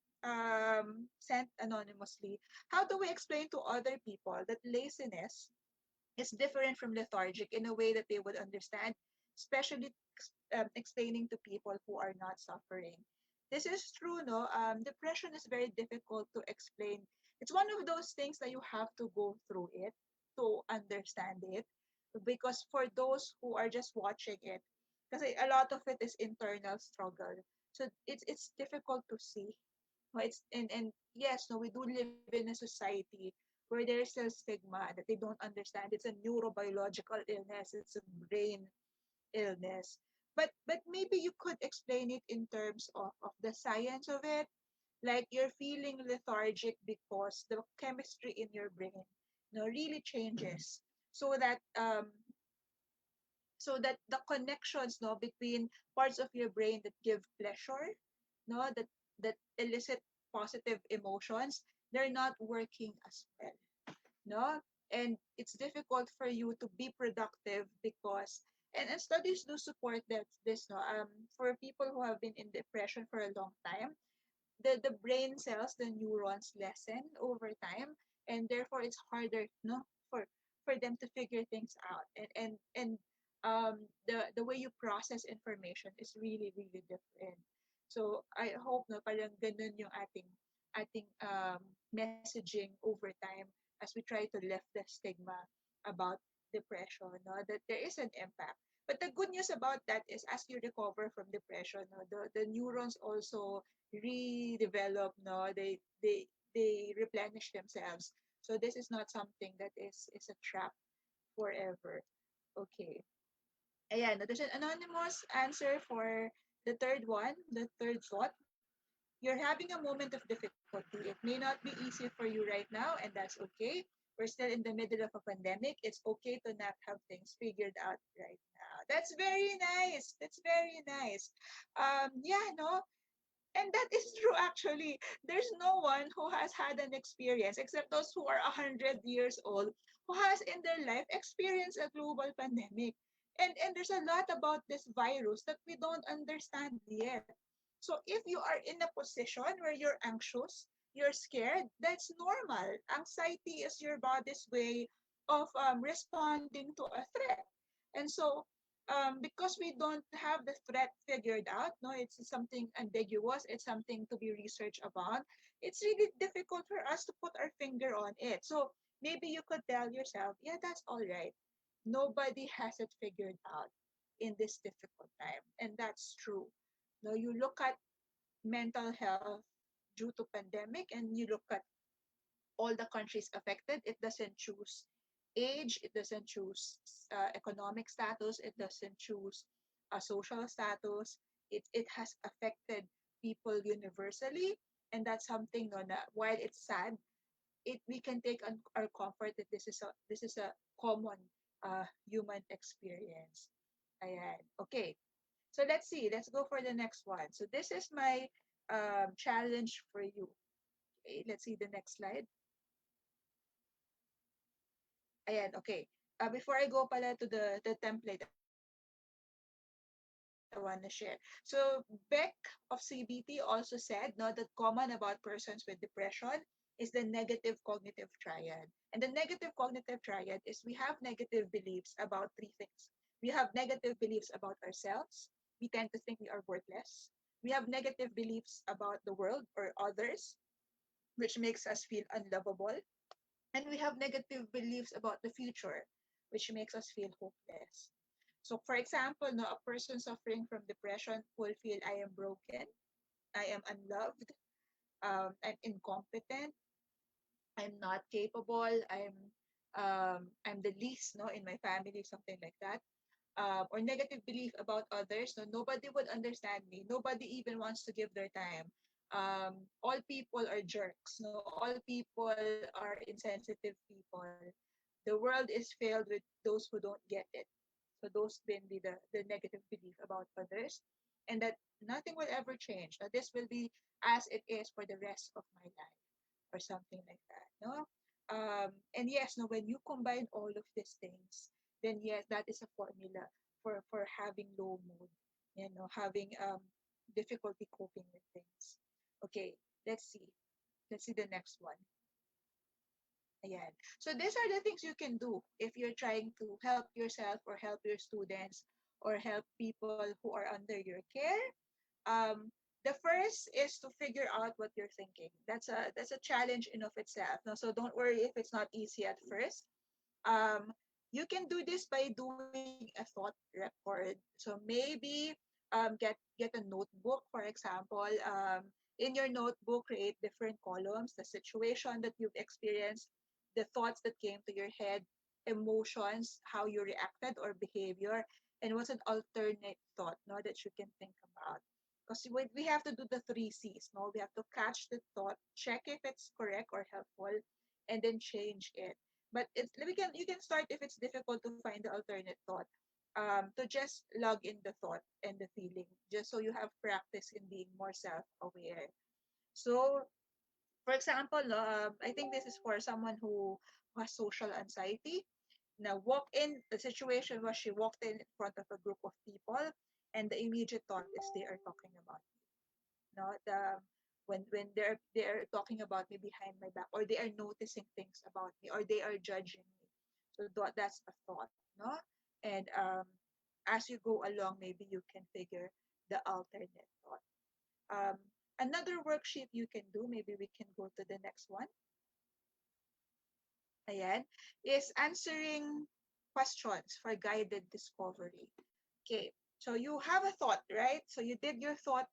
B: sent anonymously. How do we explain to other people that laziness is different from lethargic in a way that they would understand, especially explaining to people who are not suffering? This is true, no? Depression is very difficult to explain. It's one of those things that you have to go through it to understand it. Because for those who are just watching it, because a lot of it is internal struggle. So it's difficult to see. No, it's and yes, no, we do live in a society where there's a stigma that they don't understand. It's a neurobiological illness. It's a brain illness. But maybe you could explain it in terms of the science of it. Like you're feeling lethargic because the chemistry in your brain, really changes. So that the connections, between parts of your brain that give pleasure, that elicit positive emotions, they're not working as well, no. And it's difficult for you to be productive because, and studies do support that this, no, for people who have been in depression for a long time, the brain cells, the neurons lessen over time, and therefore it's harder, no, for them to figure things out, and the way you process information is really, really different. So I hope, no, parang ganun yung ating messaging over time as we try to lift the stigma about depression, no, that there is an impact. But the good news about that is, as you recover from depression, no, the neurons also redevelop, no, they replenish themselves. So this is not something that is a trap forever. Okay. Ayan, there's an anonymous answer for the third one, the third thought. You're having a moment of difficulty. It may not be easy for you right now, and that's okay. We're still in the middle of a pandemic. It's okay to not have things figured out right now. That's very nice. That's very nice. Yeah, no, and that is true actually. There's no one who has had an experience except those who are 100 years old who has in their life experienced a global pandemic. And there's a lot about this virus that we don't understand yet. So if you are in a position where you're anxious, you're scared, that's normal. Anxiety is your body's way of responding to a threat. And so because we don't have the threat figured out, no, it's something ambiguous, it's something to be researched about. It's really difficult for us to put our finger on it. So maybe you could tell yourself, yeah, that's all right. Nobody has it figured out in this difficult time, and that's true. No, you look at mental health due to pandemic, and you look at all the countries affected. It doesn't choose age, it doesn't choose economic status, it doesn't choose a social status. It has affected people universally, and that's something, no, na while it's sad, we can take our comfort that this is a common human experience. Ayan. Okay. So let's see. Let's go for the next one. So this is my challenge for you. Okay, let's see the next slide. Ayan, okay. Before I go pala to the template, I want to share. So Beck of CBT also said, no, that common about persons with depression is the negative cognitive triad. And the negative cognitive triad is we have negative beliefs about three things. We have negative beliefs about ourselves. We tend to think we are worthless. We have negative beliefs about the world or others, which makes us feel unlovable. And we have negative beliefs about the future, which makes us feel hopeless. So, for example, no, a person suffering from depression will feel, I am broken, I am unloved, I'm incompetent, I'm not capable, I'm the least, no, in my family, something like that. Or negative belief about others. No, nobody would understand me. Nobody even wants to give their time. All people are jerks. No, all people are insensitive people. The world is filled with those who don't get it. So those can be the negative belief about others, and that nothing will ever change. That this will be as it is for the rest of my life, or something like that. No, and yes, no, when you combine all of these things, then yes, that is a formula for having low mood, having difficulty coping with things. Okay, let's see. Let's see the next one. Ayan. So these are the things you can do if you're trying to help yourself or help your students or help people who are under your care. Um, the first is to figure out what you're thinking. That's a challenge in of itself. No? So don't worry if it's not easy at first. Um, you can do this by doing a thought record. So maybe get a notebook, for example. In your notebook, create different columns: the situation that you've experienced, the thoughts that came to your head, emotions, how you reacted or behavior, and what's an alternate thought, no, that you can think about. Because we have to do the three C's, no? We have to catch the thought, check if it's correct or helpful, and then change it. But it's you can start if it's difficult to find the alternate thought. To just log in the thought and the feeling, just so you have practice in being more self-aware. So, for example, I think this is for someone who has social anxiety. Now, the situation was she walked in front of a group of people, and the immediate thought is they are talking about me. No, when they're talking about me behind my back, or they are noticing things about me, or they are judging me. So that's a thought, no? And as you go along, maybe you can figure the alternate thought. Um, Another worksheet you can do, maybe we can go to the next one. Ayan, is answering questions for guided discovery. Okay, so you have a thought, right? So you did your thought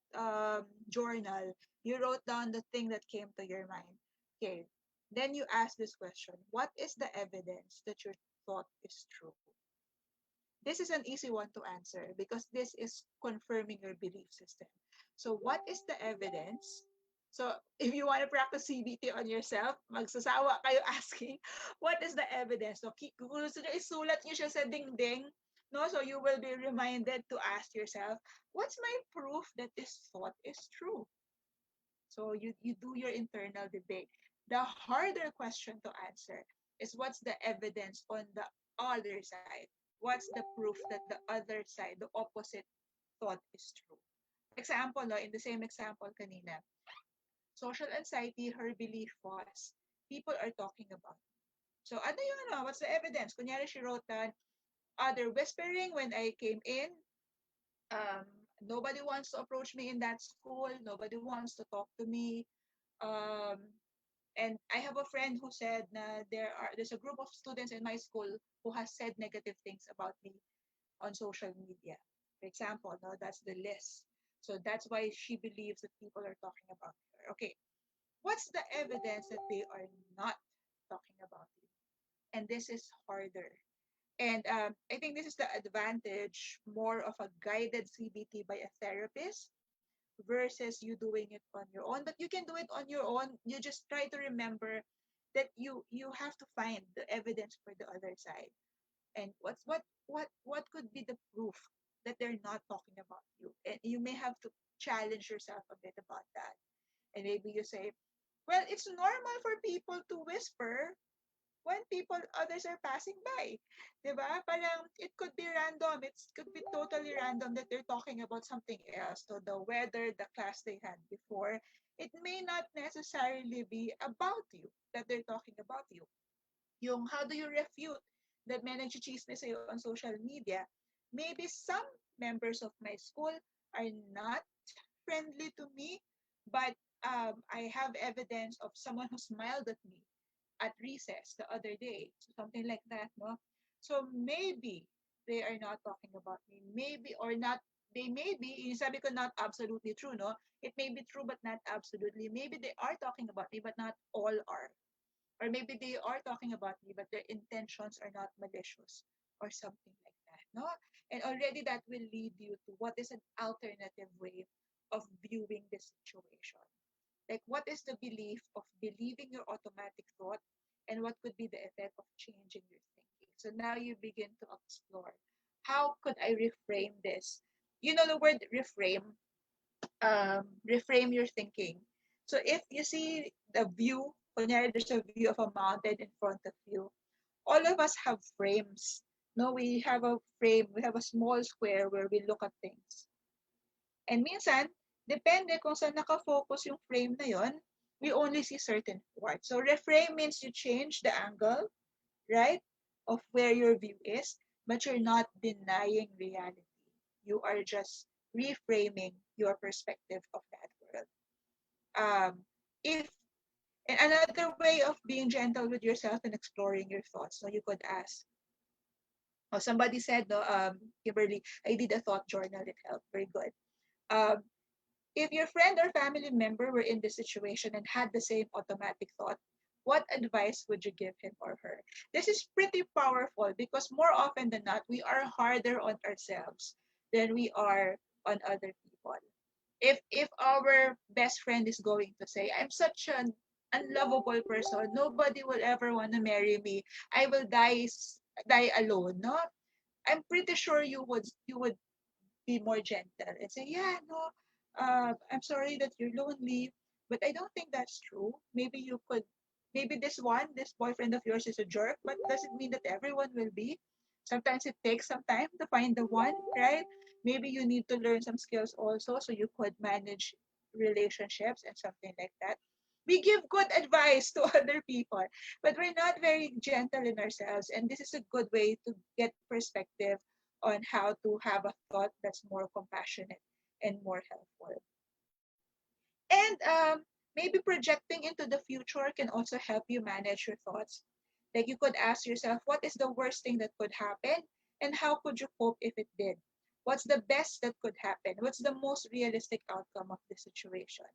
B: journal. You wrote down the thing that came to your mind. Okay, then you ask this question: what is the evidence that your thought is true? This is an easy one to answer because this is confirming your belief system. So what is the evidence? So if you want to practice CBT on yourself, magsasawa kayo asking, what is the evidence? So kung gusto nyo isulat nyo siya sa dingding, no? So you will be reminded to ask yourself, what's my proof that this thought is true? So you do your internal debate. The harder question to answer is what's the evidence on the other side? What's the proof that the other side, the opposite thought is true? For example, no, in the same example kanina, social anxiety, her belief was people are talking about me. So ano yung ano, what's the evidence? Kunyari she wrote that they're whispering when I came in. Um, Nobody wants to approach me in that school. Nobody wants to talk to me. Um, and I have a friend who said na there's a group of students in my school who has said negative things about me on social media. For example, no, that's the list. So that's why she believes that people are talking about her. Okay, what's the evidence that they are not talking about you? And this is harder. And I think this is the advantage more of a guided CBT by a therapist versus you doing it on your own. But you can do it on your own. You just try to remember that you have to find the evidence for the other side. And what could be the proof that they're not talking about you? And you may have to challenge yourself a bit about that. And maybe you say, well, it's normal for people to whisper when people others are passing by. 'Di ba? Parang it could be random. It could be totally random that they're talking about something else. So the weather, the class they had before, it may not necessarily be about you that they're talking about you. Yung how do you refute that may nagchichismis sa'yo on social media? Maybe some members of my school are not friendly to me, but I have evidence of someone who smiled at me at recess the other day. So something like that, no? So maybe they are not talking about me. Maybe or not, they may be, yung sabi ko not absolutely true, no? It may be true but not absolutely. Maybe they are talking about me but not all are. Or maybe they are talking about me but their intentions are not malicious or something like that, no? And already that will lead you to what is an alternative way of viewing the situation. Like, what is the belief of believing your automatic thought, and what could be the effect of changing your thinking? So now you begin to explore. How could I reframe this? You know the word reframe, reframe your thinking. So if you see the view, kunyari there's a view of a mountain in front of you, all of us have frames. No, we have a frame, we have a small square where we look at things. And minsan, depende kung saan nakafocus yung frame na yon, we only see certain parts. So reframe means you change the angle, right, of where your view is, but you're not denying reality. You are just reframing your perspective of that world. If and another way of being gentle with yourself and exploring your thoughts, so you could ask. Oh, somebody said, no, Kimberly, I did a thought journal. It helped. Very good. Um, if your friend or family member were in this situation and had the same automatic thought, what advice would you give him or her? This is pretty powerful because more often than not, we are harder on ourselves than we are on other people. If our best friend is going to say, I'm such an unlovable person, nobody will ever want to marry me, I will die alone, no? I'm pretty sure you would be more gentle and say, yeah, no, I'm sorry that you're lonely, but I don't think that's true. Maybe you could, maybe this boyfriend of yours is a jerk, but doesn't mean that everyone will be. Sometimes it takes some time to find the one, right? Maybe you need to learn some skills also so you could manage relationships and something like that. We give good advice to other people, but we're not very gentle in ourselves. And this is a good way to get perspective on how to have a thought that's more compassionate and more helpful. And maybe projecting into the future can also help you manage your thoughts. Like you could ask yourself, what is the worst thing that could happen? And how could you cope if it did? What's the best that could happen? What's the most realistic outcome of the situation?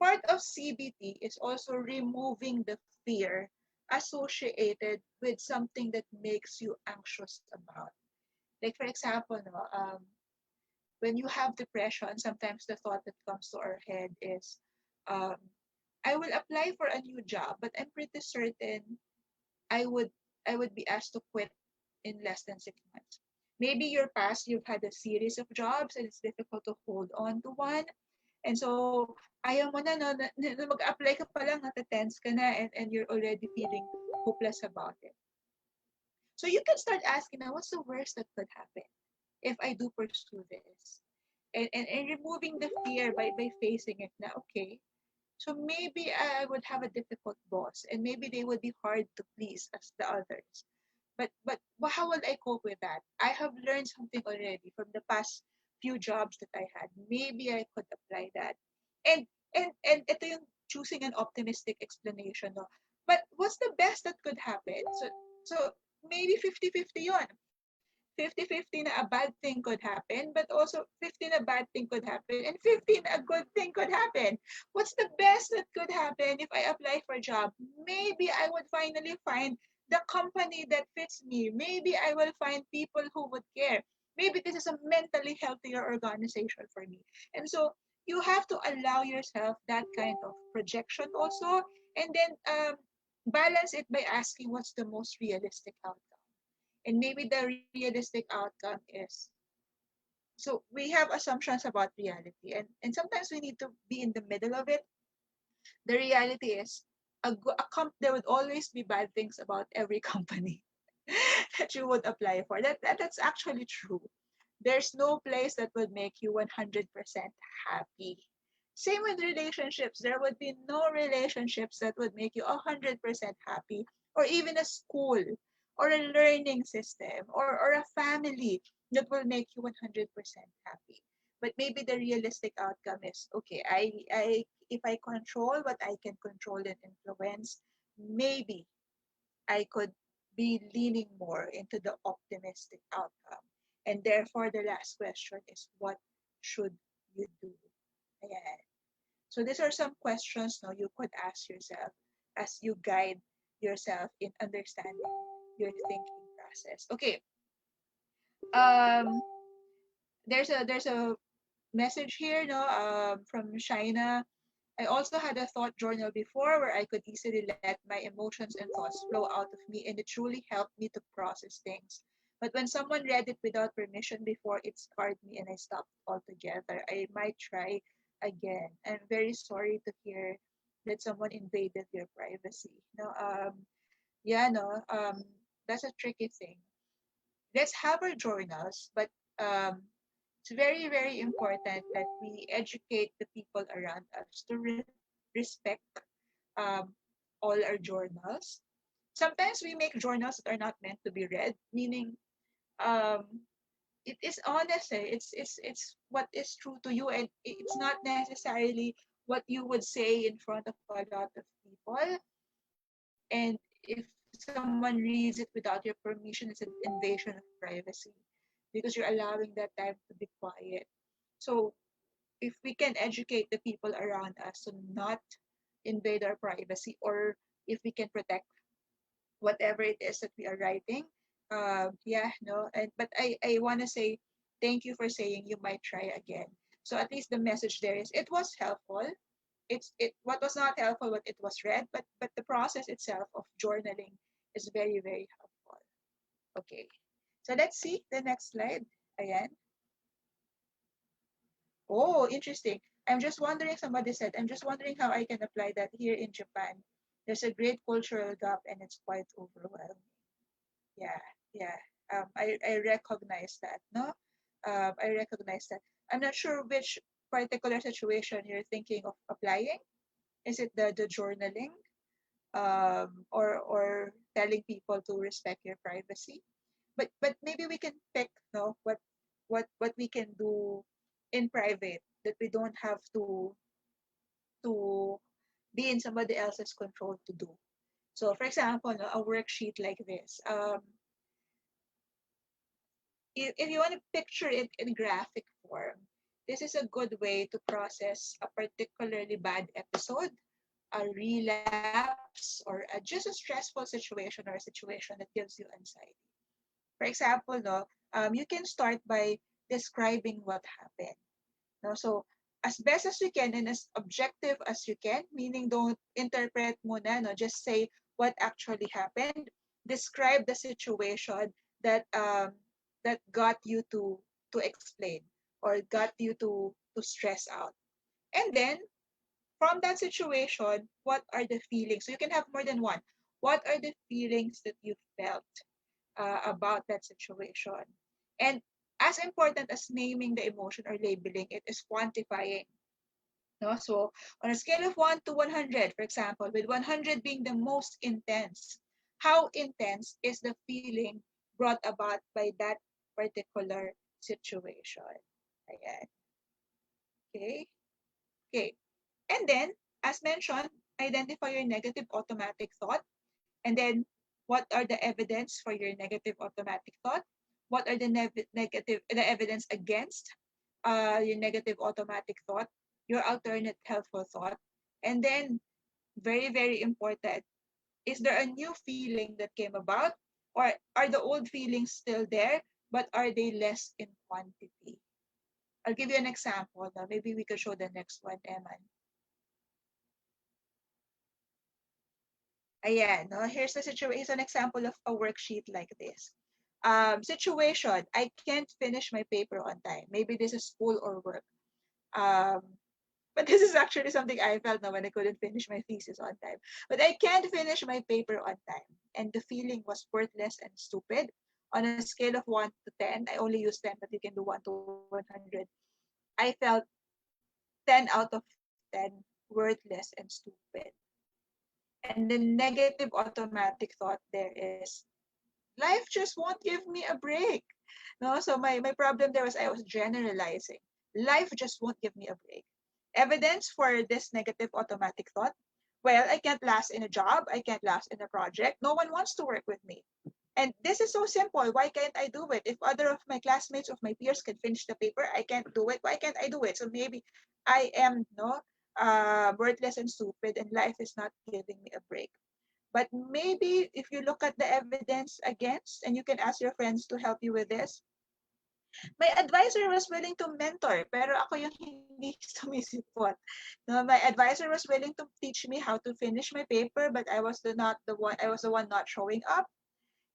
B: Part of CBT is also removing the fear associated with something that makes you anxious about. Like, for example, no, when you have depression, sometimes the thought that comes to our head is, um, I will apply for a new job, but I'm pretty certain I would I would be asked to quit in less than 6 months. Maybe your past, you've had a series of jobs and it's difficult to hold on to one. And so, ayaw mo na, no, na mag-apply ka pa lang, natatense ka na, and you're already feeling hopeless about it. So you can start asking now, what's the worst that could happen if I do pursue this? And removing the fear by facing it now, okay, so maybe I would have a difficult boss and maybe they would be hard to please as the others. But how would I cope with that? I have learned something already from the past few jobs that I had. Maybe I could apply that. And ito yung choosing an optimistic explanation, no. But what's the best that could happen? So maybe 50-50 yon. 50-50 na a bad thing could happen, but also 50 na bad thing could happen, and 50 na a good thing could happen. What's the best that could happen if I apply for a job? Maybe I would finally find the company that fits me. Maybe I will find people who would care. Maybe this is a mentally healthier organization for me. And so you have to allow yourself that kind of projection also, and then balance it by asking what's the most realistic outcome. And maybe the realistic outcome is, so we have assumptions about reality, and sometimes we need to be in the middle of it. The reality is there would always be bad things about every company that you would apply for. That's actually true. There's no place that would make you 100% happy. Same with relationships. There would be no relationships that would make you 100% happy, or even a school, or a learning system, or a family that will make you 100% happy. But maybe the realistic outcome is, okay, I if I control what I can control and influence, maybe I could be leaning more into the optimistic outcome. And therefore, the last question is, what should you do? Ayan. So these are some questions now you could ask yourself as you guide yourself in understanding your thinking process. Okay. Um, there's a message here, no, from Shaina. I also had a thought journal before where I could easily let my emotions and thoughts flow out of me, and it truly helped me to process things. But when someone read it without permission before, it scarred me and I stopped altogether. I might try again. I'm very sorry to hear that someone invaded your privacy. No, yeah, no, that's a tricky thing. Let's have our journals, but um, it's very, very important that we educate the people around us to respect um, all our journals. Sometimes we make journals that are not meant to be read, meaning um, it is honest. It's what is true to you, and it's not necessarily what you would say in front of a lot of people. And if someone reads it without your permission, it's an invasion of privacy because you're allowing that time to be quiet. So if we can educate the people around us to not invade our privacy, or if we can protect whatever it is that we are writing, yeah, no, and but I want to say thank you for saying you might try again. So at least the message there is it was helpful. It what was not helpful what it was read, but the process itself of journaling is very, very helpful. Okay, so let's see the next slide. Ayan. Oh, interesting. I'm just wondering, somebody said, I'm just wondering how I can apply that here in Japan. There's a great cultural gap and it's quite overwhelming. Yeah, yeah. I recognize that, no? I recognize that. I'm not sure which particular situation you're thinking of applying. Is it the journaling, or telling people to respect your privacy? But maybe we can pick, no, what we can do in private that we don't have to be in somebody else's control to do. So for example, no, a worksheet like this. If you want to picture it in graphic form, this is a good way to process a particularly bad episode, a relapse, or just a stressful situation or a situation that gives you anxiety. For example, no, you can start by describing what happened. No, so as best as you can and as objective as you can, meaning don't interpret muna, no, just say what actually happened. Describe the situation that that got you to explain or got you to stress out. And then from that situation, what are the feelings? So you can have more than one. What are the feelings that you felt about that situation? And as important as naming the emotion or labeling it is quantifying. No? So on a scale of 1 to 100, for example, with 100 being the most intense, how intense is the feeling brought about by that particular situation? Ayan. Okay. Okay. And then, as mentioned, identify your negative automatic thought. And then, what are the evidence for your negative automatic thought? What are the the evidence against your negative automatic thought? Your alternate helpful thought. And then, very, very important, is there a new feeling that came about? Or are the old feelings still there, but are they less in quantity? I'll give you an example. Now, maybe we could show the next one, Eman. Ayan, no? Here's the situation. Here's an example of a worksheet like this. Situation, I can't finish my paper on time. Maybe this is school or work. Um, but this is actually something I felt now when I couldn't finish my thesis on time. But I can't finish my paper on time. And the feeling was worthless and stupid. On a scale of 1 to 10, I only use 10, but you can do 1 to 100. I felt 10 out of 10 worthless and stupid. And the negative automatic thought there is life just won't give me a break. No, so my problem there was I was generalizing. Life just won't give me a break. Evidence for this negative automatic thought. Well, I can't last in a job. I can't last in a project. No one wants to work with me. And this is so simple. Why can't I do it? If other of my classmates, of my peers can finish the paper, I can't do it. Why can't I do it? So maybe I am no worthless and stupid, and life is not giving me a break. But maybe if you look at the evidence against, and you can ask your friends to help you with this, My advisor was willing to mentor, pero ako yung hindi sumisipot. No, my advisor was willing to teach me how to finish my paper, but I was the one not showing up.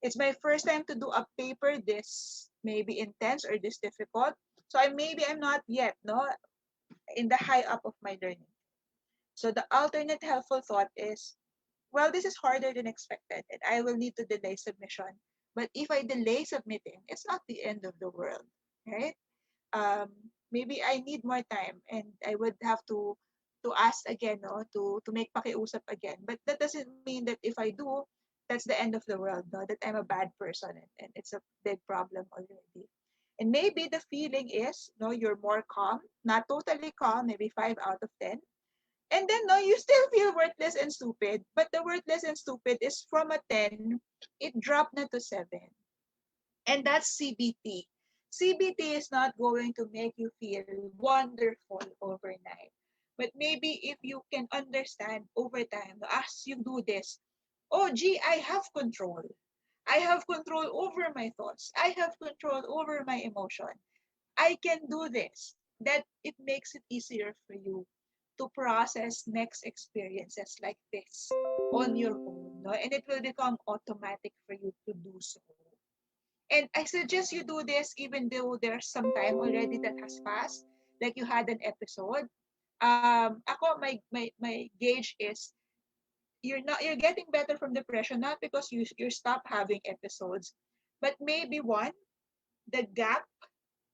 B: It's my first time to do a paper this maybe intense or this difficult. So I'm not yet no in the high up of my learning. So the alternate helpful thought is, well, this is harder than expected, and I will need to delay submission. But if I delay submitting, it's not the end of the world, right? um, Maybe I need more time and I would have to ask again, no, to make pakiusap again. But that doesn't mean that if I do, that's the end of the world, no, that I'm a bad person and it's a big problem already. And maybe the feeling is, no, you're more calm, not totally calm, maybe 5 out of 10. And then, no, you still feel worthless and stupid, but the worthless and stupid is from a 10, it dropped na to 7. And that's CBT. CBT is not going to make you feel wonderful overnight. But maybe if you can understand over time, as you do this, oh, gee, I have control. I have control over my thoughts. I have control over my emotion. I can do this. That it makes it easier for you to process next experiences like this on your own. No? And it will become automatic for you to do so. And I suggest you do this even though there's some time already that has passed, like you had an episode. Ako, my gauge is you're getting better from depression not because you stop having episodes, but maybe one, the gap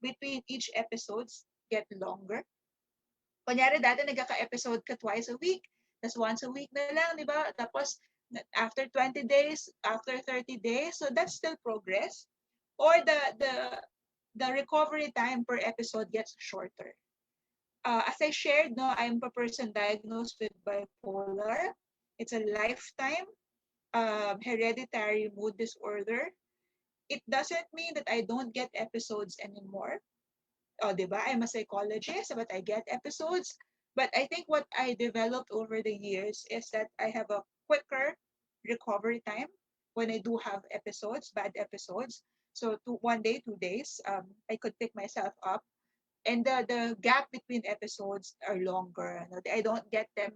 B: between each episodes get longer. Kunyari dati nagkaka-episode ka twice a week, tas once a week na lang, di ba? Tapos after 20 days, after 30 days, so that's still progress. Or the recovery time per episode gets shorter. As I shared, no, I'm a person diagnosed with bipolar. It's a lifetime hereditary mood disorder. It doesn't mean that I don't get episodes anymore. Oh, di ba? I'm a psychologist, but I get episodes. But I think what I developed over the years is that I have a quicker recovery time when I do have episodes, bad episodes. So 1 day, 2 days, I could pick myself up, and the gap between episodes are longer. I don't get them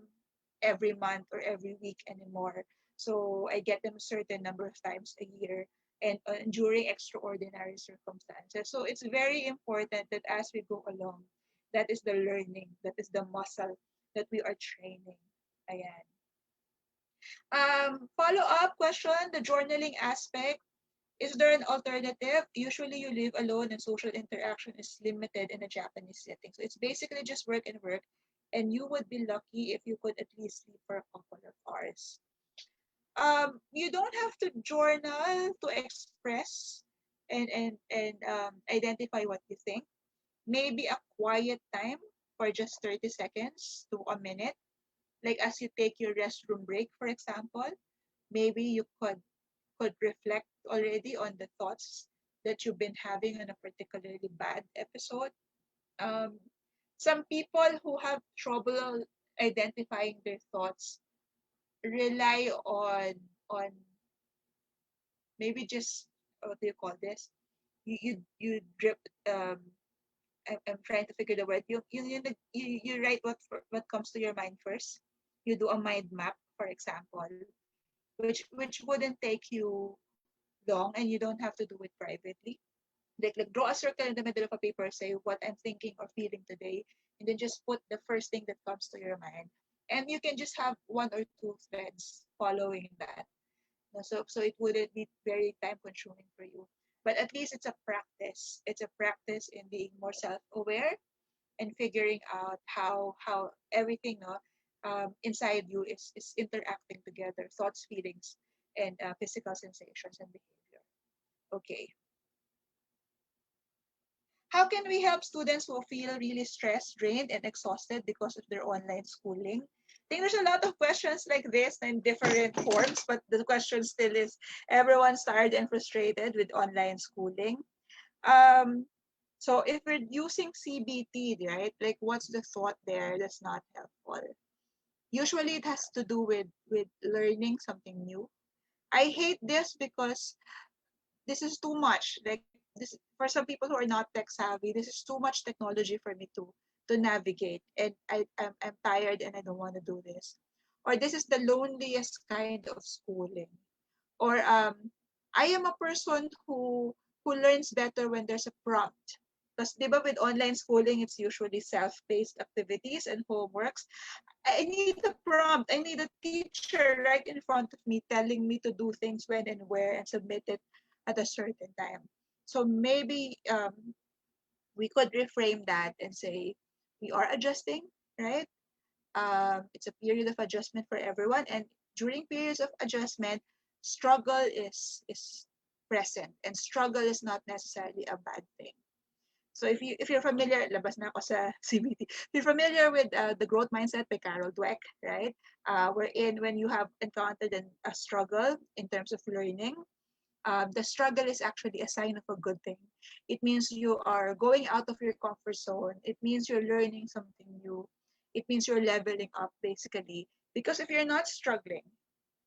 B: every month or every week anymore. So I get them a certain number of times a year and during extraordinary circumstances. So it's very important that as we go along, that is the learning, that is the muscle that we are training. Ayan. Follow-up question, the journaling aspect. Is there an alternative? Usually you live alone and social interaction is limited in a Japanese setting. So it's basically just work and work. And you would be lucky if you could at least sleep for a couple of hours. You don't have to journal to express and identify what you think. Maybe a quiet time for just 30 seconds to a minute. Like as you take your restroom break, for example, maybe you could reflect already on the thoughts that you've been having on a particularly bad episode. Um, some people who have trouble identifying their thoughts rely on maybe just what do you call this? You drip. I'm trying to figure the word. You write what comes to your mind first. You do a mind map, for example, which wouldn't take you long, and you don't have to do it privately. Like draw a circle in the middle of a paper, say what I'm thinking or feeling today, and then just put the first thing that comes to your mind. And you can just have one or two threads following that. So it wouldn't be very time consuming for you. But at least it's a practice. It's a practice in being more self-aware and figuring out how everything inside you is interacting together, thoughts, feelings, and physical sensations and behavior. Okay. How can we help students who feel really stressed, drained, and exhausted because of their online schooling? I think there's a lot of questions like this in different forms, but the question still is everyone's tired and frustrated with online schooling. Um, so if we're using CBT, right, like what's the thought there that's not helpful? Usually it has to do with learning something new. I hate this because this is too much. Like this for some people who are not tech savvy, this is too much technology for me to navigate, and I'm tired and I don't want to do this. Or this is the loneliest kind of schooling. Or I am a person who learns better when there's a prompt. Because diba with online schooling, it's usually self-paced activities and homeworks. I need a prompt. I need a teacher right in front of me telling me to do things when and where and submit it at a certain time. So maybe we could reframe that and say we are adjusting, right? It's a period of adjustment for everyone, and during periods of adjustment, struggle is present, and struggle is not necessarily a bad thing. So if you're familiar, labas na ako sa CBT. If you're familiar with the growth mindset by Carol Dweck, right? Wherein when you have encountered a struggle in terms of learning, the struggle is actually a sign of a good thing. It means you are going out of your comfort zone. It means you're learning something new. It means you're leveling up basically. Because if you're not struggling,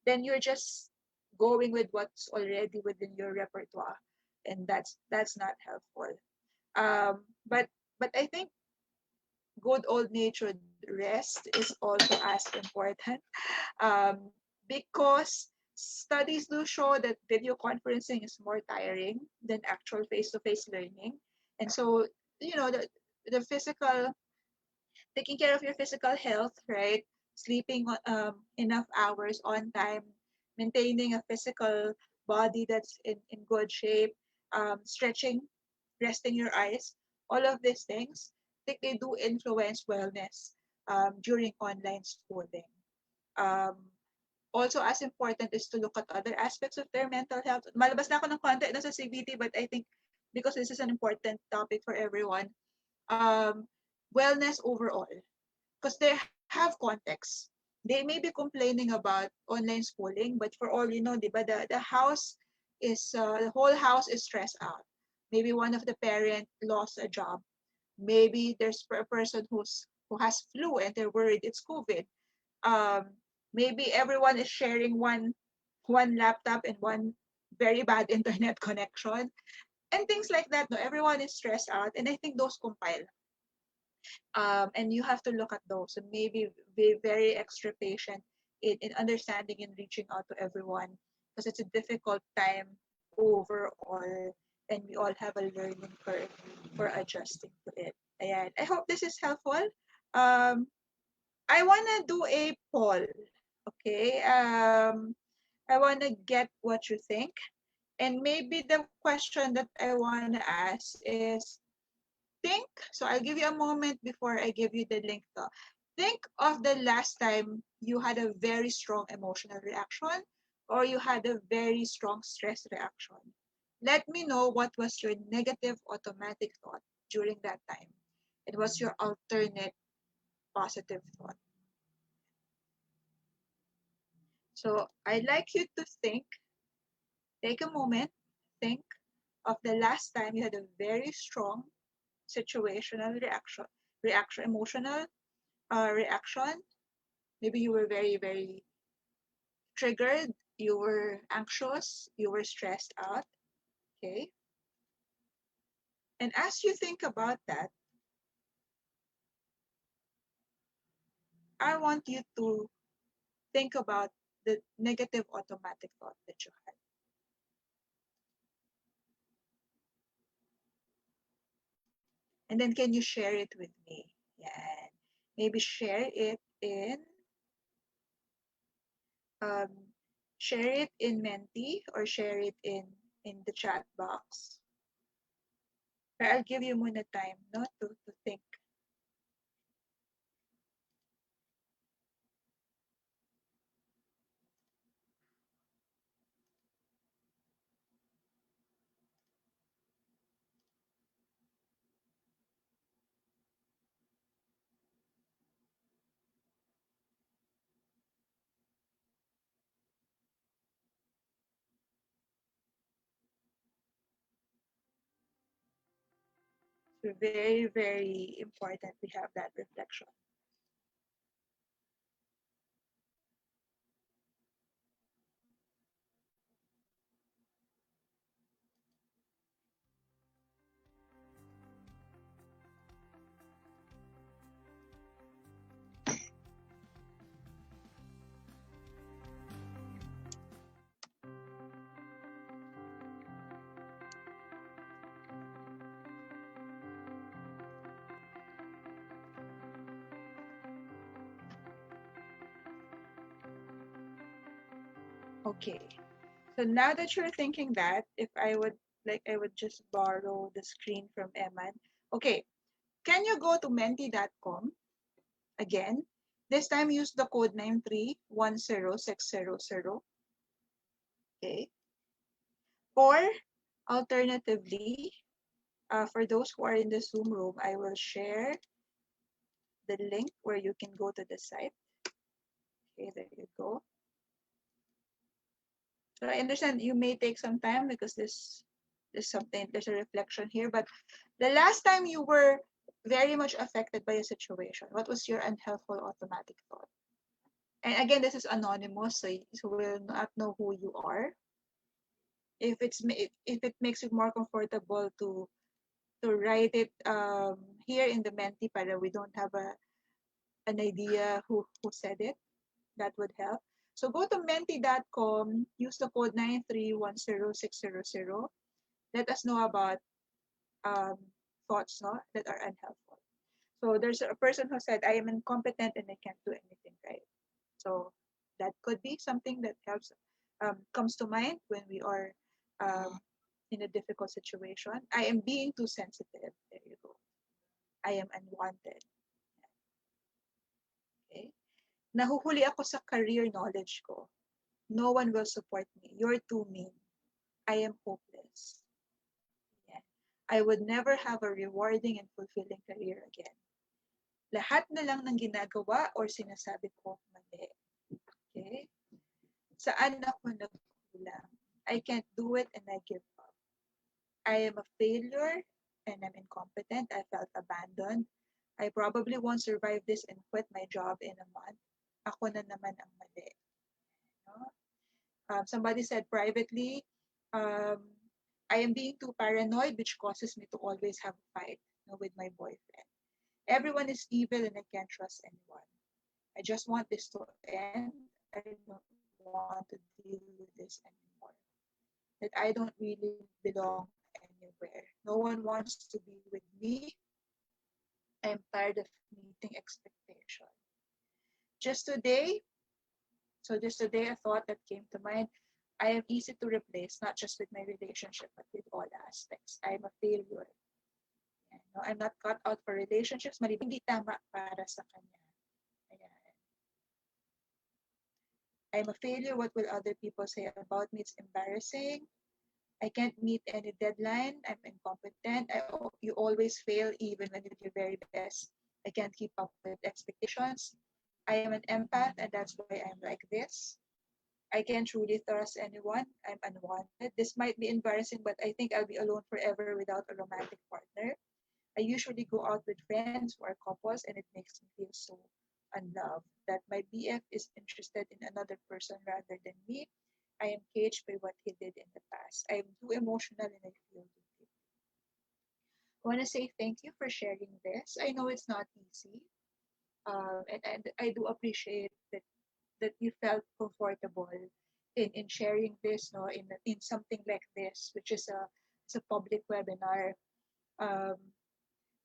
B: then you're just going with what's already within your repertoire, and that's not helpful. But I think good old natured rest is also as important, um, because studies do show that video conferencing is more tiring than actual face-to-face learning. And so, the physical, taking care of your physical health, right? Sleeping enough hours on time, maintaining a physical body that's in good shape, stretching, resting your eyes, all of these things, I think they do influence wellness during online schooling. Um, Also, as important is to look at other aspects of their mental health. Malabas na ako ng konti na sa CBT, but I think because this is an important topic for everyone, um, wellness overall, because they have context. They may be complaining about online schooling, but for all you know, di ba, the house is, the whole house is stressed out. Maybe one of the parent lost a job. Maybe there's a person who has flu and they're worried it's COVID. um, Maybe everyone is sharing one laptop and one very bad internet connection and things like that. No, everyone is stressed out, and I think those compile. And you have to look at those and maybe be very extra patient in understanding and reaching out to everyone, because it's a difficult time overall, and we all have a learning curve for adjusting to it. Ayan. I hope this is helpful. Um, I wanna do a poll. Okay. I wanna get what you think. And maybe the question that I wanna ask is think. So I'll give you a moment before I give you the link to. Think of the last time you had a very strong emotional reaction or you had a very strong stress reaction. Let me know what was your negative automatic thought during that time. It was your alternate positive thought. So I'd like you to think, take a moment, think of the last time you had a very strong situational emotional reaction. Maybe you were very, very triggered, you were anxious, you were stressed out. Okay. And as you think about that, I want you to think about the negative automatic thought that you had. And then can you share it with me? Yeah. Maybe um, share it in Menti or share it in the chat box. Or I'll give you muna time, no, to think. So very, very important we have that reflection. Okay. So now that you're thinking that, if I would I would just borrow the screen from Eman. Okay. Can you go to menti.com again? This time use the code 9310600. Okay. Or alternatively, for those who are in the Zoom room, I will share the link where you can go to the site. Okay, there you go. So I understand you may take some time because there's a reflection here. But the last time you were very much affected by a situation, what was your unhelpful automatic thought? And again, this is anonymous, so we'll not know who you are. If it makes you more comfortable to write it here in the Menti para we don't have an idea who said it, that would help. So go to menti.com, use the code 9310600. Let us know about um, thoughts no, that are unhelpful. So there's a person who said, I am incompetent and I can't do anything right. So that could be something that helps, comes to mind when we are um, in a difficult situation. I am being too sensitive. There you go. I am unwanted. Okay. Nahuhuli ako sa career knowledge ko. No one will support me. You're too mean. I am hopeless. Yeah. I would never have a rewarding and fulfilling career again. Lahat na lang ng ginagawa or sinasabi ko mali. Okay? Saan ako nagkulang? I can't do it and I give up. I am a failure and I'm incompetent. I felt abandoned. I probably won't survive this and quit my job in a month. Ako na naman ang mali. No? Somebody said privately, um, I am being too paranoid, which causes me to always have a fight with my boyfriend. Everyone is evil and I can't trust anyone. I just want this to end. I don't want to deal with this anymore. That I don't really belong anywhere. No one wants to be with me. I am tired of meeting expectation. Just today, a thought that came to mind, I am easy to replace, not just with my relationship, but with all aspects. I am a failure. No, I'm not cut out for relationships. Hindi tama para sa kanya. Ayan. I'm a failure. What will other people say about me? It's embarrassing. I can't meet any deadline. I'm incompetent. You always fail even when you do your very best. I can't keep up with expectations. I am an empath and that's why I'm like this. I can't truly trust anyone. I'm unwanted. This might be embarrassing, but I think I'll be alone forever without a romantic partner. I usually go out with friends who are couples and it makes me feel so unloved. That my BF is interested in another person rather than me. I am caged by what he did in the past. I am too emotional and I feel guilty. I want to say thank you for sharing this. I know it's not easy. And I do appreciate that you felt comfortable in sharing this in something like this, which is it's a public webinar. Um,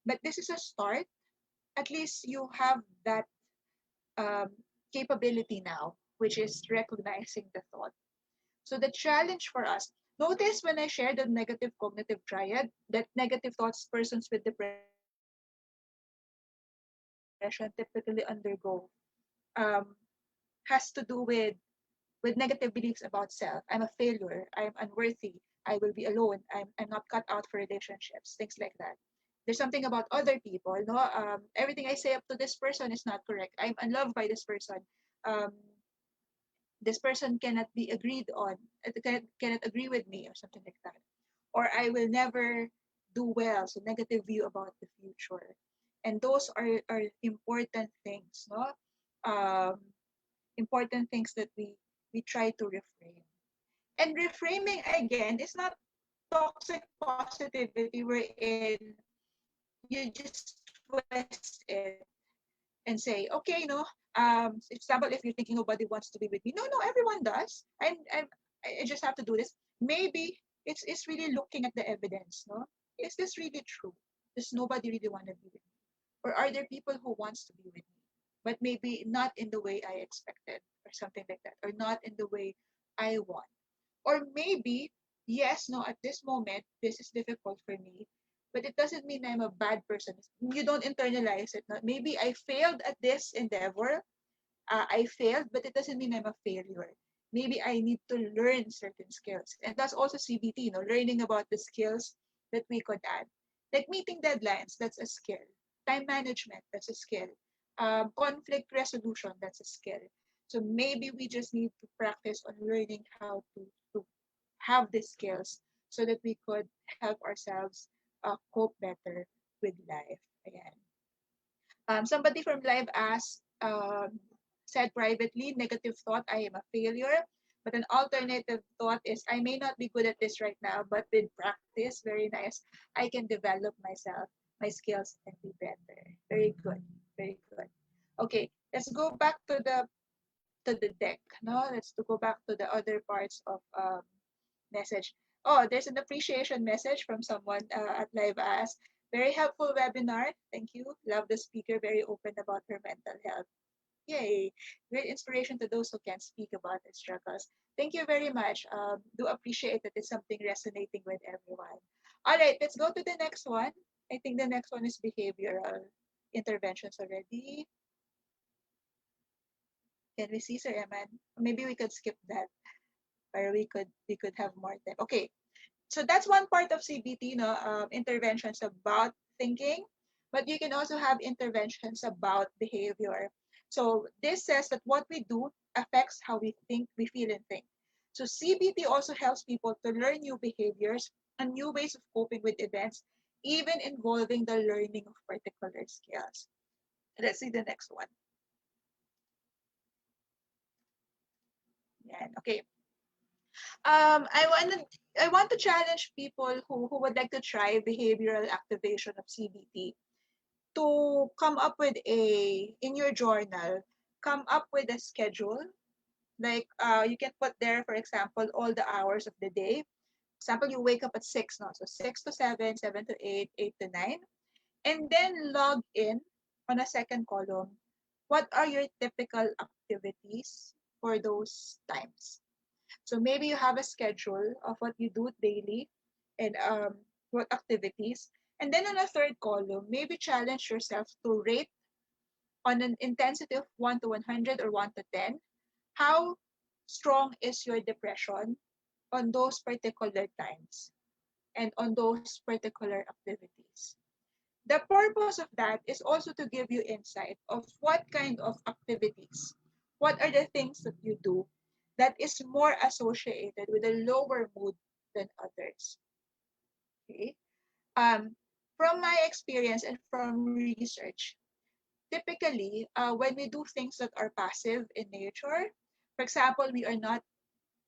B: but this is a start. At least you have that um, capability now, which is recognizing the thought. So the challenge for us, notice when I share the negative cognitive triad, that negative thoughts persons with depression typically undergo has to do with negative beliefs about self. I'm a failure. I'm unworthy. I will be alone. I'm not cut out for relationships. Things like that. There's something about other people. No, everything I say up to this person is not correct. I'm unloved by this person. Um, this person cannot be agreed on. Cannot agree with me or something like that. Or I will never do well. So negative view about the future. And those are important things. No, um, important things that we try to reframe. And reframing again is not toxic positivity wherein you just twist it and say, okay, example, if you're thinking nobody wants to be with me, no, everyone does. I just have to do this. Maybe it's really looking at the evidence, no? Is this really true? Does nobody really want to be with me? Or are there people who wants to be with me, but maybe not in the way I expected, or something like that, or not in the way I want. Or maybe, yes, no, at this moment, this is difficult for me, but it doesn't mean I'm a bad person. You don't internalize it. No? Maybe I failed at this endeavor. I failed, but it doesn't mean I'm a failure. Maybe I need to learn certain skills. And that's also CBT, learning about the skills that we could add. Like meeting deadlines, that's a skill. Time management, that's a skill. Conflict resolution, that's a skill. So maybe we just need to practice on learning how to have these skills so that we could help ourselves cope better with life. Ayan. Somebody from live asked, said privately, negative thought, I am a failure. But an alternative thought is, I may not be good at this right now, but with practice, very nice, I can develop myself, my skills, and be better. Very good, very good. Okay, let's go back to the deck. No, let's to go back to the other parts of message. Oh, there's an appreciation message from someone at Live Ask. Very helpful webinar. Thank you. Love the speaker. Very open about her mental health. Yay. Great inspiration to those who can speak about their struggles. Thank you very much. Do appreciate that it's something resonating with everyone. All right, let's go to the next one. I think the next one is behavioral interventions already. Can we see, Sir Eman? Maybe we could skip that, or we could have more time. Okay, so that's one part of CBT, no, interventions about thinking, but you can also have interventions about behavior. So this says that what we do affects how we think, we feel, and think. So CBT also helps people to learn new behaviors and new ways of coping with events, even involving the learning of particular skills. Let's see the next one. Yeah, okay. I want to challenge people who would like to try behavioral activation of CBT to come up with in your journal, come up with a schedule. Like you can put there, for example, all the hours of the day. Example, you wake up at 6, no? So 6 to 7, 7 to 8, 8 to 9. And then log in on a second column. What are your typical activities for those times? So maybe you have a schedule of what you do daily and what activities. And then on a third column, maybe challenge yourself to rate on an intensity of 1 to 100 or 1 to 10. How strong is your depression on those particular times and on those particular activities? The purpose of that is also to give you insight of what kind of activities, what are the things that you do that is more associated with a lower mood than others. Okay. Um, from my experience and from research, typically when we do things that are passive in nature, for example, we are not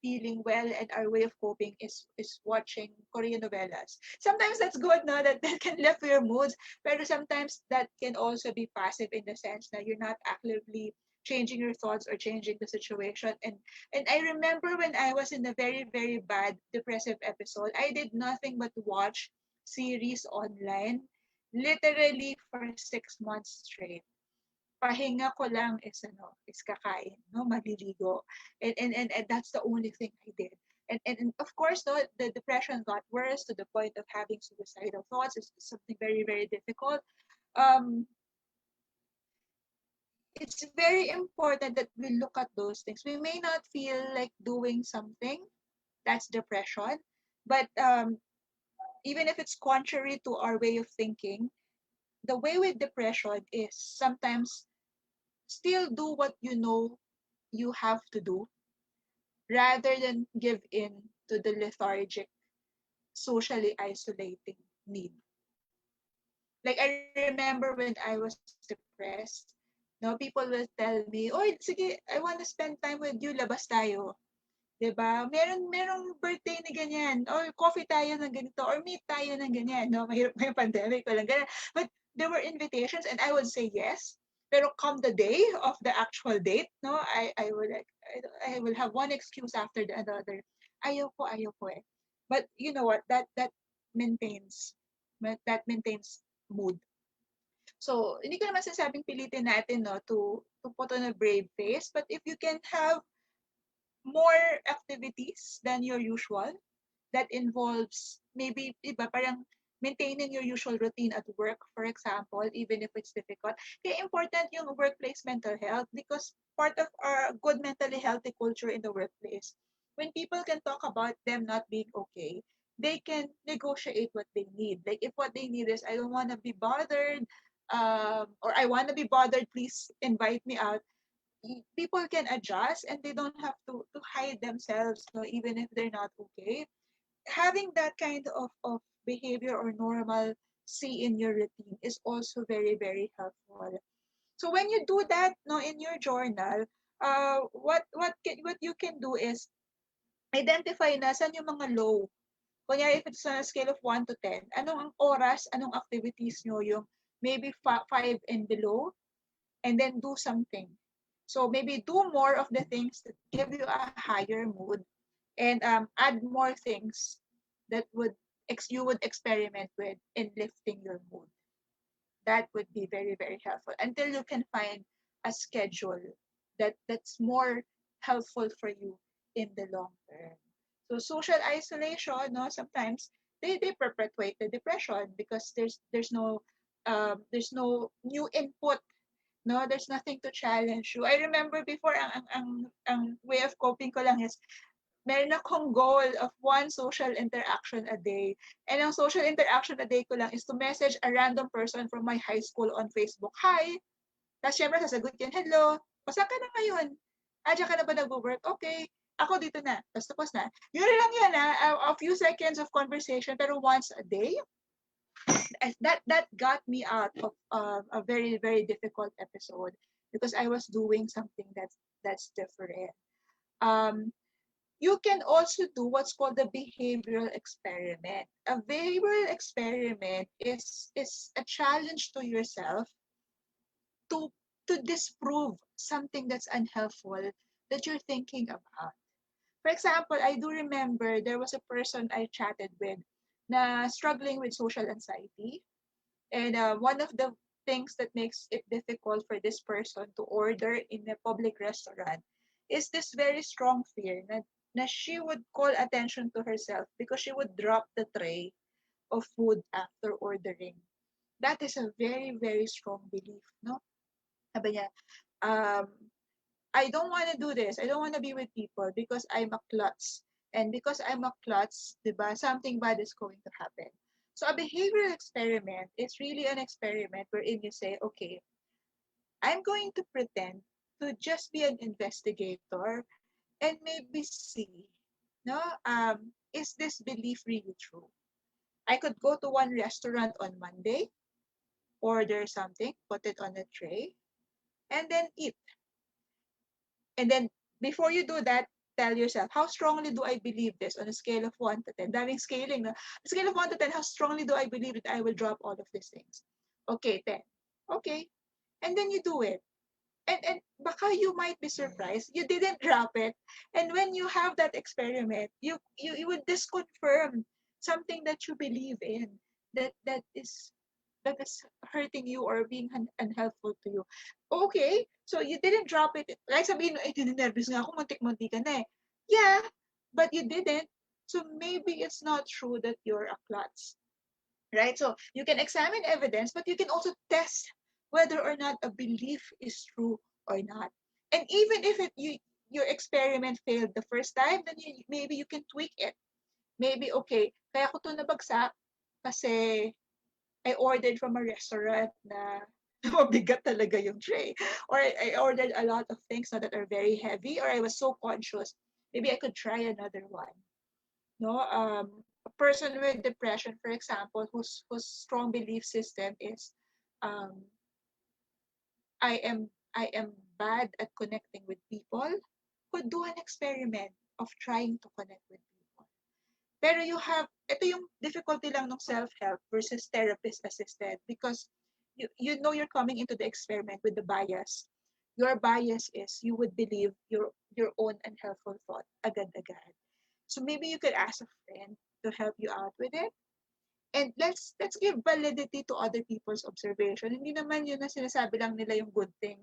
B: feeling well and our way of coping is watching Korean novelas. Sometimes that's good, no, that can lift your moods, but sometimes that can also be passive in the sense that you're not actively changing your thoughts or changing the situation. And I remember when I was in a very, very bad depressive episode, I did nothing but watch series online literally for 6 months straight. Pahinga ko lang is kakain, no, maliligo. And that's the only thing I did. And of course, no, the depression got worse to the point of having suicidal thoughts. It's something very, very difficult. Um, it's very important that we look at those things. We may not feel like doing something, that's depression, but even if it's contrary to our way of thinking, the way with depression is sometimes still do what you know you have to do rather than give in to the lethargic, socially isolating need. Like I remember when I was depressed, no, people will tell me, "Oh, sige, I want to spend time with you, labas tayo." 'Di ba? Merong birthday ni ganyan, or coffee tayo ng ganito, or meet tayo ng ganyan, no? Mahirap ngayong pandemic, walang ganyan. But there were invitations and I would say yes. Pero come the day of the actual date, no, I will like I will have one excuse after the other. Ayaw ko eh. But you know what? That maintains that maintains mood. So, hindi ko naman sasabing pilitin natin, no, to put on a brave face, but if you can have more activities than your usual that involves maybe, iba, parang maintaining your usual routine at work, for example, even if it's difficult. Kaya important yung workplace mental health because part of our good mentally healthy culture in the workplace, when people can talk about them not being okay, they can negotiate what they need. Like if what they need is, I don't want to be bothered, or I want to be bothered, please invite me out. People can adjust and they don't have to hide themselves, no, even if they're not okay. Having that kind of behavior or normal see in your routine is also very, very helpful. So when you do that, no, in your journal, what you can do is identify na saan yung mga low. Kunyari, if it's on a scale of 1 to 10, anong ang oras, anong activities nyo yung maybe 5 and below, and then do something. So maybe do more of the things that give you a higher mood, and add more things that you would experiment with in lifting your mood. That would be very, very helpful until you can find a schedule that's more helpful for you in the long term. So social isolation, no, sometimes they perpetuate the depression because there's no new input, no, there's nothing to challenge you. I remember before ang way of coping ko lang is meron akong goal of one social interaction a day. And ang social interaction a day ko lang is to message a random person from my high school on Facebook. Hi! Tapos syempre sasagot yun, hello, pasan ka na ngayon? Diyan ka na ba nag-work? Okay, ako dito na. Tapos tapos na. Yun lang yan, a few seconds of conversation, pero once a day, that got me out of a very, very difficult episode because I was doing something that's different. Um, you can also do what's called the behavioral experiment. A behavioral experiment is a challenge to yourself to to disprove something that's unhelpful that you're thinking about. For example, I do remember there was a person I chatted with na struggling with social anxiety. And one of the things that makes it difficult for this person to order in a public restaurant is this very strong fear na she would call attention to herself because she would drop the tray of food after ordering. That is a very, very strong belief, no? Sabi niya, um, I don't want to do this. I don't want to be with people because I'm a klutz. And because I'm a klutz, diba, something bad is going to happen. So a behavioral experiment is really an experiment wherein you say, okay, I'm going to pretend to just be an investigator and maybe see, no, is this belief really true? I could go to one restaurant on Monday, order something, put it on a tray, and then eat. And then before you do that, tell yourself, how strongly do I believe this on a scale of 1 to 10? Daming scaling. No? On a scale of 1 to 10, how strongly do I believe that I will drop all of these things? Okay, 10. Okay. And then you do it. And baka you might be surprised. You didn't drop it. And when you have that experiment, you would disconfirm something that you believe in that is hurting you or being unhelpful to you. Okay, so you didn't drop it. Like sabihin, eh, nervous nga ako, muntik-muntik ka na eh. Yeah, but you didn't. So maybe it's not true that you're a klutz, right? So you can examine evidence, but you can also test whether or not a belief is true or not. And even if your experiment failed the first time, then maybe you can tweak it. Maybe, okay, kaya ko to nabagsak kasi I ordered from a restaurant na mabigat talaga yung tray. Or I ordered a lot of things na that are very heavy, or I was so conscious. Maybe I could try another one. No, a person with depression, for example, whose strong belief system is, um, I am bad at connecting with people, could do an experiment of trying to connect with people. Pero ito yung difficulty lang ng self-help versus therapist-assisted because you know you're coming into the experiment with the bias. Your bias is you would believe your own unhelpful thought agad-agad. So maybe you could ask a friend to help you out with it. And let's give validity to other people's observation. Hindi naman yun na sinasabi lang nila yung good thing.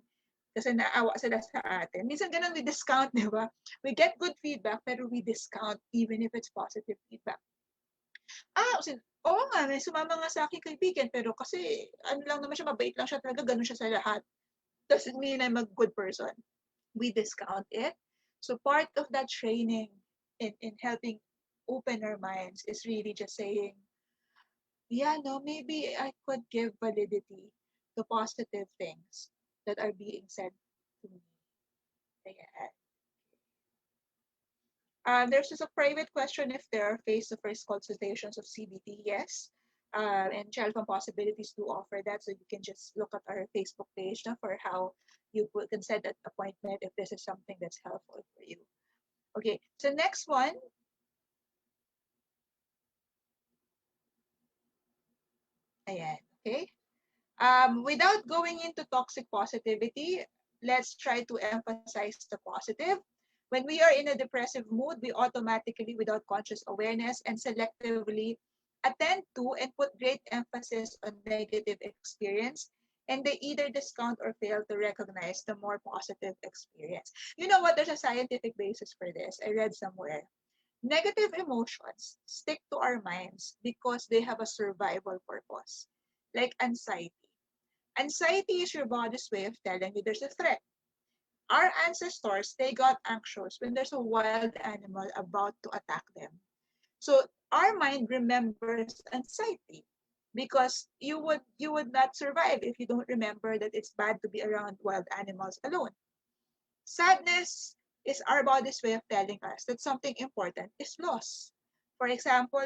B: kasi naawa sila sa atin. Minsan ganun we discount, di ba? We get good feedback, pero we discount even if it's positive feedback. Oo nga, may sumama nga sa akin kaibigan, pero kasi ano lang naman siya, mabait lang siya talaga, ganun siya sa lahat. Doesn't mean I'm a good person. We discount it. So part of that training in helping open our minds is really just saying, yeah, no, maybe I could give validity to positive things that are being said to me. Ayan. There's just a private question if there are face-to-face consultations of CBT. Yes. And Child Fund Possibilities do offer that. So you can just look at our Facebook page for how you can set an appointment if this is something that's helpful for you. Okay, so next one. Ayan, okay. Without going into toxic positivity, let's try to emphasize the positive. When we are in a depressive mood, we automatically, without conscious awareness and selectively, attend to and put great emphasis on negative experience, and they either discount or fail to recognize the more positive experience. You know what? There's a scientific basis for this. I read somewhere. Negative emotions stick to our minds because they have a survival purpose, like anxiety. Anxiety is your body's way of telling you there's a threat. Our ancestors, they got anxious when there's a wild animal about to attack them. So our mind remembers anxiety because you would not survive if you don't remember that it's bad to be around wild animals alone. Sadness is our body's way of telling us that something important is lost. For example,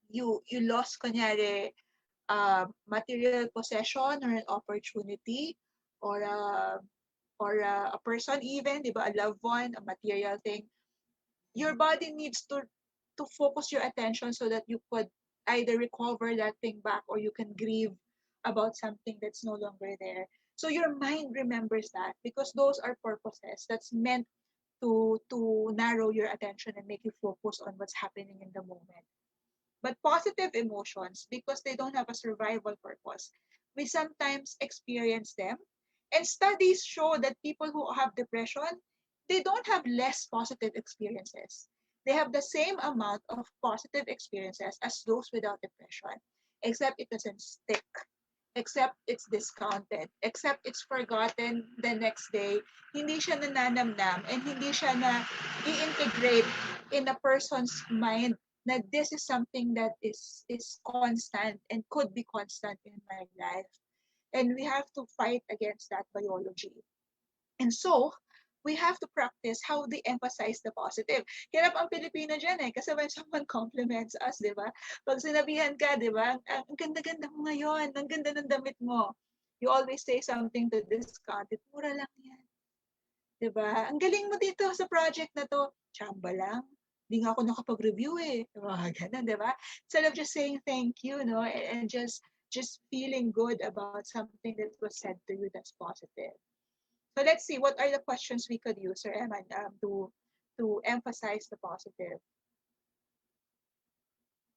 B: you lost kunyari material possession or an opportunity or a person even, di ba, a loved one, a material thing. Your body needs to focus your attention so that you could either recover that thing back or you can grieve about something that's no longer there. So your mind remembers that because those are purposes that's meant to narrow your attention and make you focus on what's happening in the moment. But positive emotions, because they don't have a survival purpose, we sometimes experience them. And studies show that people who have depression, they don't have less positive experiences. They have the same amount of positive experiences as those without depression, except it doesn't stick, except it's discounted, except it's forgotten the next day, hindi siya nananamnam, and hindi siya na i-integrate in a person's mind na this is something that is constant and could be constant in my life. And we have to fight against that biology. And so, we have to practice how they emphasize the positive. Hirap ang Pilipino dyan kasi when someone compliments us, di ba? Pag sinabihan ka, di ba? Ang ganda-ganda mo ngayon, ang ganda ng damit mo. You always say something to discount it. Mura lang yan. Di ba? Ang galing mo dito sa project na to. Chamba lang. Di nga ako nakapag-review eh. Mga ganun, di ba? Instead of just saying thank you, no? And just feeling good about something that was said to you that's positive. So let's see, what are the questions we could use, Sir Eman, to emphasize the positive?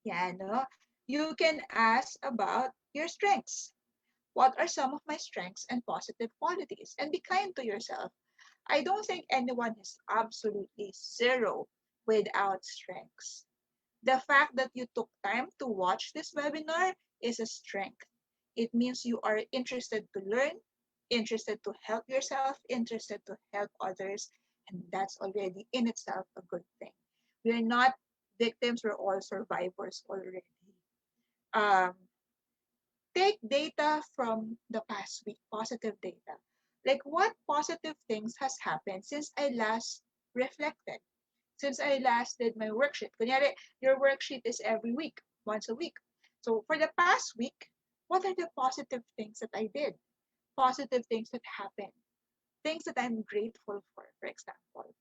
B: Yeah, no? You can ask about your strengths. What are some of my strengths and positive qualities? And be kind to yourself. I don't think anyone is absolutely zero without strengths. The fact that you took time to watch this webinar is a strength. It means you are interested to learn, interested to help yourself, interested to help others, and that's already in itself a good thing. We're not victims, we're all survivors already. Um, Take data from the past week, positive data. Like what positive things has happened since I last reflected, since I last did my worksheet. Kunyari, your worksheet is every week, once a week. So for the past week, what are the positive things that I did? Positive things that happened, things that I'm grateful for example.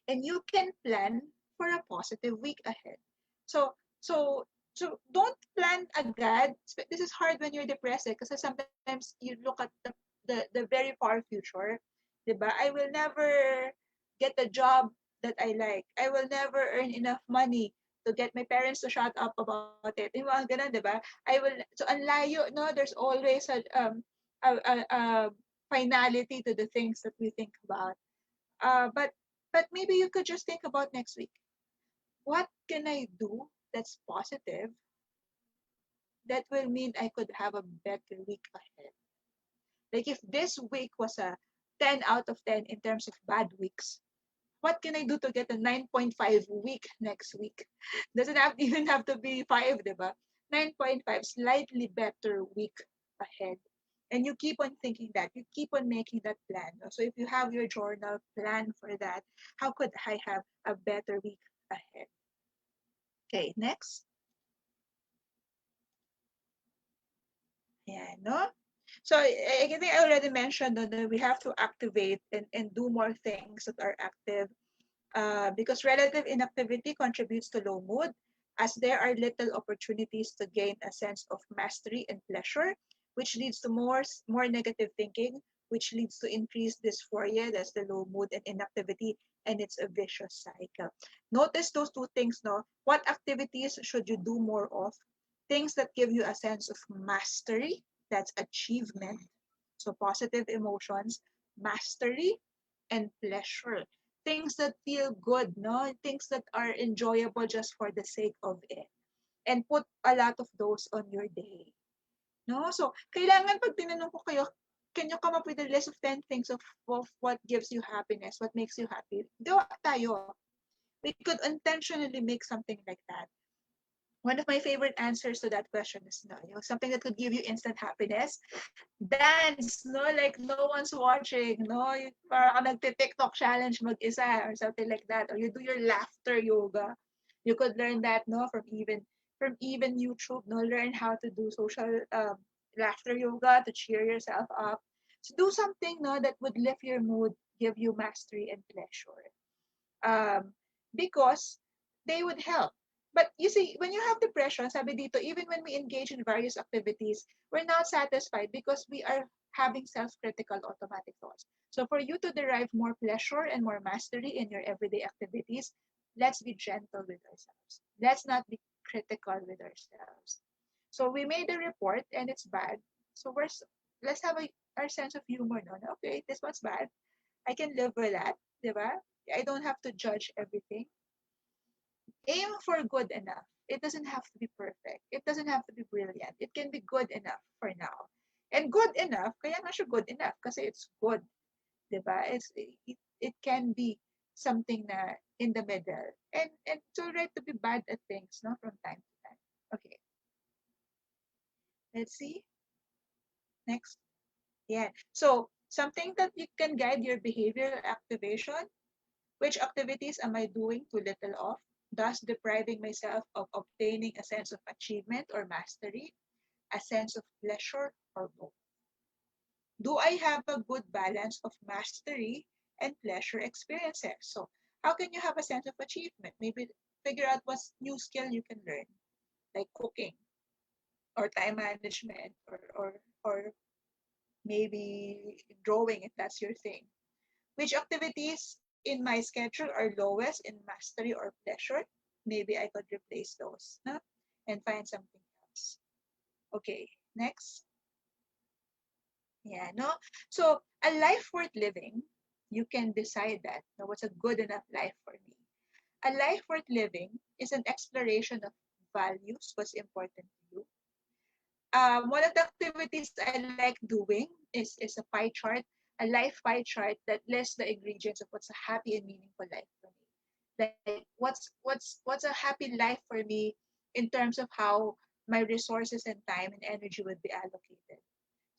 B: And you can plan for a positive week ahead. So, so, so don't plan agad. This is hard when you're depressed because sometimes you look at the very far future. Diba? I will never get a job that I like. I will never earn enough money to get my parents to shut up about it. Yung mga ganun, diba? I will, so ang layo, no? There's always a finality to the things that we think about. But maybe you could just think about next week. What can I do that's positive that will mean I could have a better week ahead? Like if this week was a 10 out of 10 in terms of bad weeks, what can I do to get a 9.5 week next week? Doesn't have even have to be 5, diba? 9.5, slightly better week ahead. And you keep on thinking that. You keep on making that plan. No? So if you have your journal, plan for that. How could I have a better week ahead? Okay, next. Yeah, no? So I think I already mentioned that we have to activate and do more things that are active because relative inactivity contributes to low mood, as there are little opportunities to gain a sense of mastery and pleasure, which leads to more negative thinking, which leads to increased dysphoria, that's the low mood and inactivity, and it's a vicious cycle. Notice those two things, no? What activities should you do more of? Things that give you a sense of mastery, that's achievement. So positive emotions, mastery, and pleasure, things that feel good, no? Things that are enjoyable just for the sake of it. And put a lot of those on your day. No? So, kailangan pag tinanong ko kayo, can you come up with a list of 10 things of what gives you happiness, what makes you happy? Gawa tayo. We could intentionally make something like that. One of my favorite answers to that question is no, something that could give you instant happiness. Dance, no, like no one's watching, no, parang nagti-TikTok challenge mag-isa or something like that, or you do your laughter yoga. You could learn that, no, from even YouTube, no, learn how to do social laughter yoga to cheer yourself up. So do something, no, that would lift your mood, give you mastery and pleasure. Um, because they would help. But you see, when you have depression, sabi dito, even when we engage in various activities, we're not satisfied because we are having self-critical automatic thoughts. So for you to derive more pleasure and more mastery in your everyday activities, let's be gentle with ourselves. Let's not be critical with ourselves. So we made a report and it's bad. So let's have our sense of humor. No? Okay, this one's bad. I can live with that. Diba? I don't have to judge everything. Aim for good enough. It doesn't have to be perfect. It doesn't have to be brilliant. It can be good enough for now. And good enough, kaya nga siya good enough kasi it's good, 'di ba? It can be something na in the middle. And it's alright to be bad at things, no, from time to time. Okay. Let's see. Next. Yeah. So, something that you can guide your behavioral activation. Which activities am I doing too little of, thus depriving myself of obtaining a sense of achievement or mastery, a sense of pleasure, or both? Do I have a good balance of mastery and pleasure experiences? So, how can you have a sense of achievement? Maybe figure out what new skill you can learn, like cooking or time management or maybe drawing if that's your thing. Which activities in my schedule are lowest in mastery or pleasure? Maybe I could replace those, no? And find something else. Okay, next. Yeah, no? So, a life worth living, you can decide that. No, what's a good enough life for me? A life worth living is an exploration of values, what's important to you. One of the activities I like doing is a pie chart, a life pie chart that lists the ingredients of what's a happy and meaningful life for me. Like what's a happy life for me in terms of how my resources and time and energy would be allocated.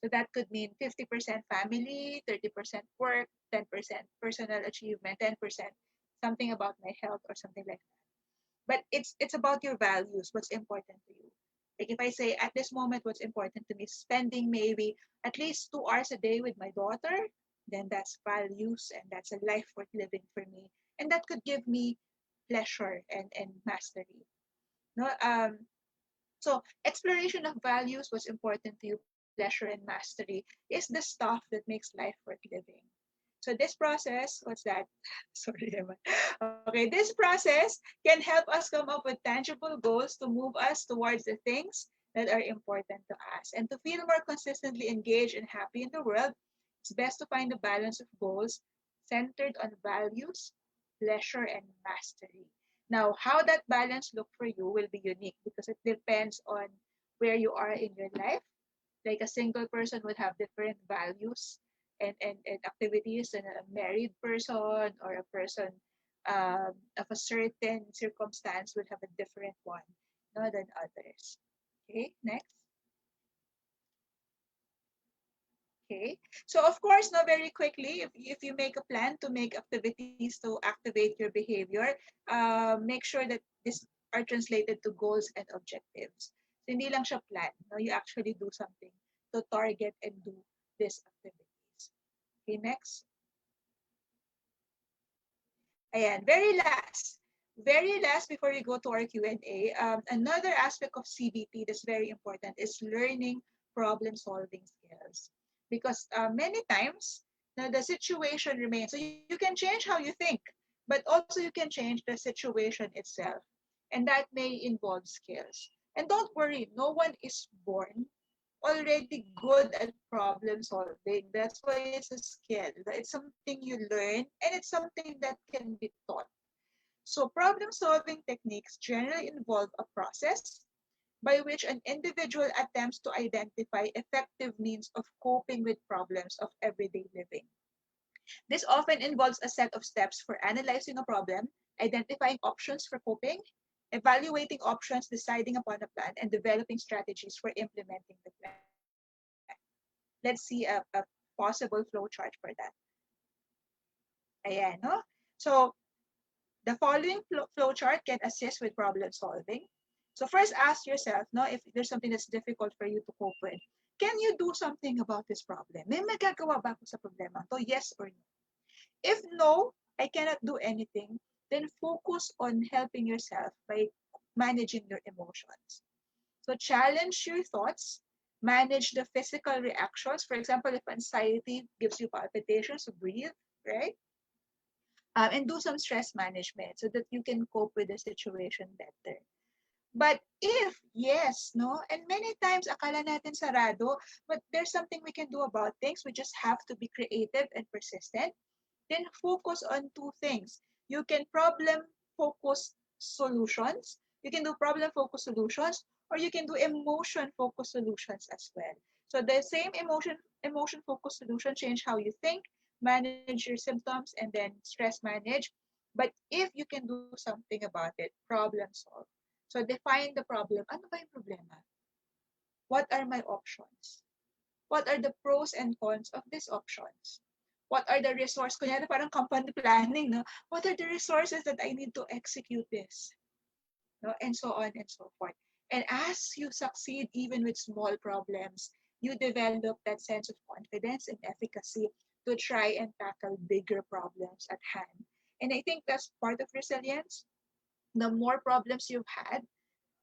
B: So that could mean 50% family, 30% work, 10% personal achievement, 10% something about my health or something like that. But it's about your values, what's important to you. Like if I say at this moment what's important to me, spending maybe at least 2 hours a day with my daughter, then that's values and that's a life worth living for me. And that could give me pleasure and mastery. No, so exploration of values, what's important to you, pleasure and mastery, is the stuff that makes life worth living. So this process, what's that? Sorry, Emma. Okay, this process can help us come up with tangible goals to move us towards the things that are important to us and to feel more consistently engaged and happy in the world. It's best to find a balance of goals centered on values, pleasure, and mastery. Now, how that balance look for you will be unique because it depends on where you are in your life. Like a single person would have different values and activities than a married person, or a person of a certain circumstance would have a different one, no, than others. Okay, next. Okay. So of course, now very quickly, if you make a plan to make activities to activate your behavior, make sure that these are translated to goals and objectives. So hindi lang siya plan. No? You actually do something to target and do these activities. Okay, next. Ayan, very last before we go to our Q&A, another aspect of CBT that's very important is learning problem solving skills. Because many times, the situation remains. So you can change how you think, but also you can change the situation itself. And that may involve skills. And don't worry, no one is born already good at problem solving. That's why it's a skill. It's something you learn, and it's something that can be taught. So problem solving techniques generally involve a process by which an individual attempts to identify effective means of coping with problems of everyday living. This often involves a set of steps for analyzing a problem, identifying options for coping, evaluating options, deciding upon a plan, and developing strategies for implementing the plan. Let's see a possible flow chart for that. Ayan, no? So the following flow chart can assist with problem solving. So first ask yourself, no, if there's something that's difficult for you to cope with. Can you do something about this problem? May magagawa ba ako sa problema to? Yes or no? If no, I cannot do anything, then focus on helping yourself by managing your emotions. So challenge your thoughts, manage the physical reactions. For example, if anxiety gives you palpitations, so breathe, right? And do some stress management so that you can cope with the situation better. But if yes, no, and many times akala natin sarado, but there's something we can do about things. We just have to be creative and persistent. Then focus on two things. You can problem focus solutions. You can do problem focus solutions, or you can do emotion focus solutions as well. So the same emotion focus solution change how you think, manage your symptoms, and then stress manage. But if you can do something about it, problem solve. So define the problem. Ano ba yung problema? What are my options? What are the pros and cons of these options? What are the resources? Kunyari parang company planning, no? What are the resources that I need to execute this? No? And so on and so forth. And as you succeed even with small problems, you develop that sense of confidence and efficacy to try and tackle bigger problems at hand. And I think that's part of resilience. The more problems you've had,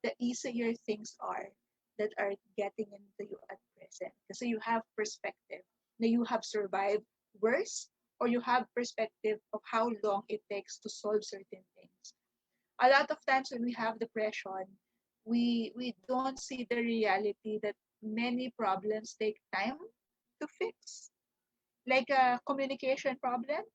B: the easier things are that are getting into you at present. Kasi you have perspective na you have survived worse, or you have perspective of how long it takes to solve certain things. A lot of times when we have depression, we don't see the reality that many problems take time to fix. Like a communication problem,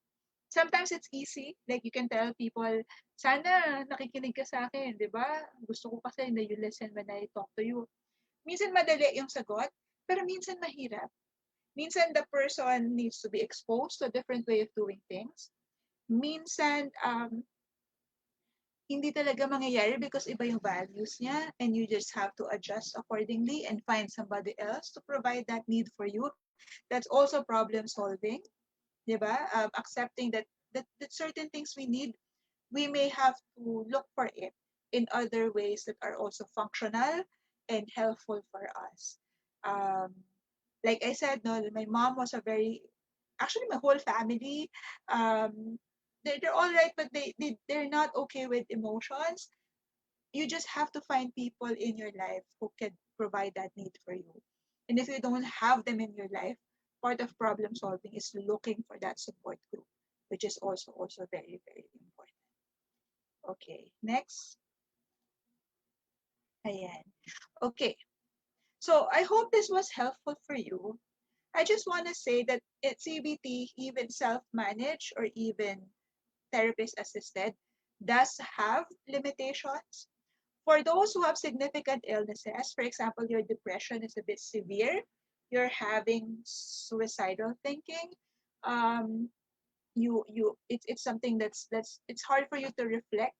B: sometimes it's easy. Like you can tell people, sana nakikinig ka sa akin, di ba? Gusto ko kasi na you listen when I talk to you. Minsan madali yung sagot, pero minsan mahirap. Minsan the person needs to be exposed to a different way of doing things. Minsan, hindi talaga mangyayari because iba yung values niya, and you just have to adjust accordingly and find somebody else to provide that need for you. That's also problem solving, di ba? Accepting that certain things we need, we may have to look for it in other ways that are also functional and helpful for us. Um, like I said, no, my mom was a very, actually my whole family, um, they're all right, but they're not okay with emotions. You just have to find people in your life who can provide that need for you. And if you don't have them in your life, part of problem solving is looking for that support group, which is also very, very important. Okay, next. Ayan. Okay. So I hope this was helpful for you. I just want to say that at CBT, even self-managed or even therapist assisted, does have limitations. For those who have significant illnesses, for example, your depression is a bit severe, you're having suicidal thinking, um, it's something that's it's hard for you to reflect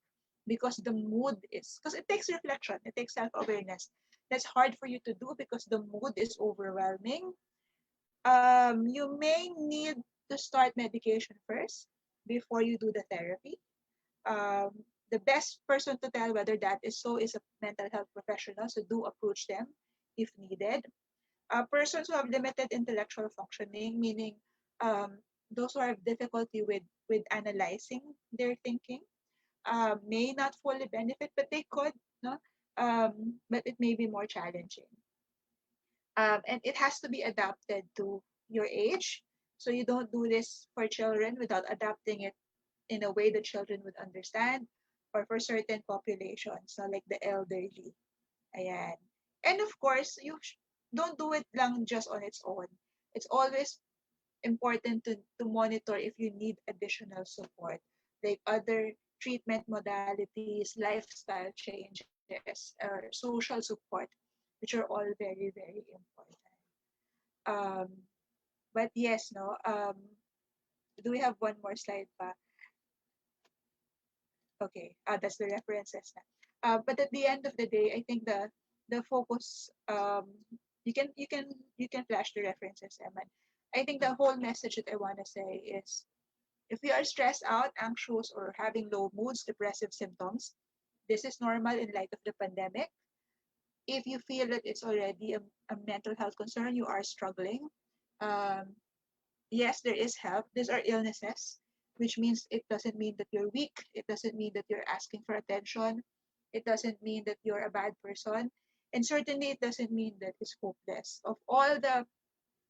B: because the mood is because it takes reflection, it takes self-awareness. That's hard for you to do because the mood is overwhelming. You may need to start medication first before you do the therapy. um, the best person to tell whether that is so is a mental health professional, so do approach them if needed. Persons who have limited intellectual functioning, meaning um, those who have difficulty with analyzing their thinking, may not fully benefit, but they could, no? But it may be more challenging. And it has to be adapted to your age. So you don't do this for children without adapting it in a way that children would understand, or for certain populations, so like the elderly. Ayan. And of course, don't do it lang just on its own. It's always important to monitor if you need additional support, like other treatment modalities, lifestyle changes, or social support, which are all very, very important. Um, but yes, no. Do we have one more slide pa? Okay, that's the references na. But at the end of the day, I think the focus, you can flash the references, Emma. I think the whole message that I want to say is if you are stressed out, anxious, or having low moods, depressive symptoms, this is normal in light of the pandemic. If you feel that it's already a mental health concern, you are struggling. Um, yes, there is help. These are illnesses, which means it doesn't mean that you're weak. It doesn't mean that you're asking for attention. It doesn't mean that you're a bad person. And certainly, it doesn't mean that it's hopeless. Of all the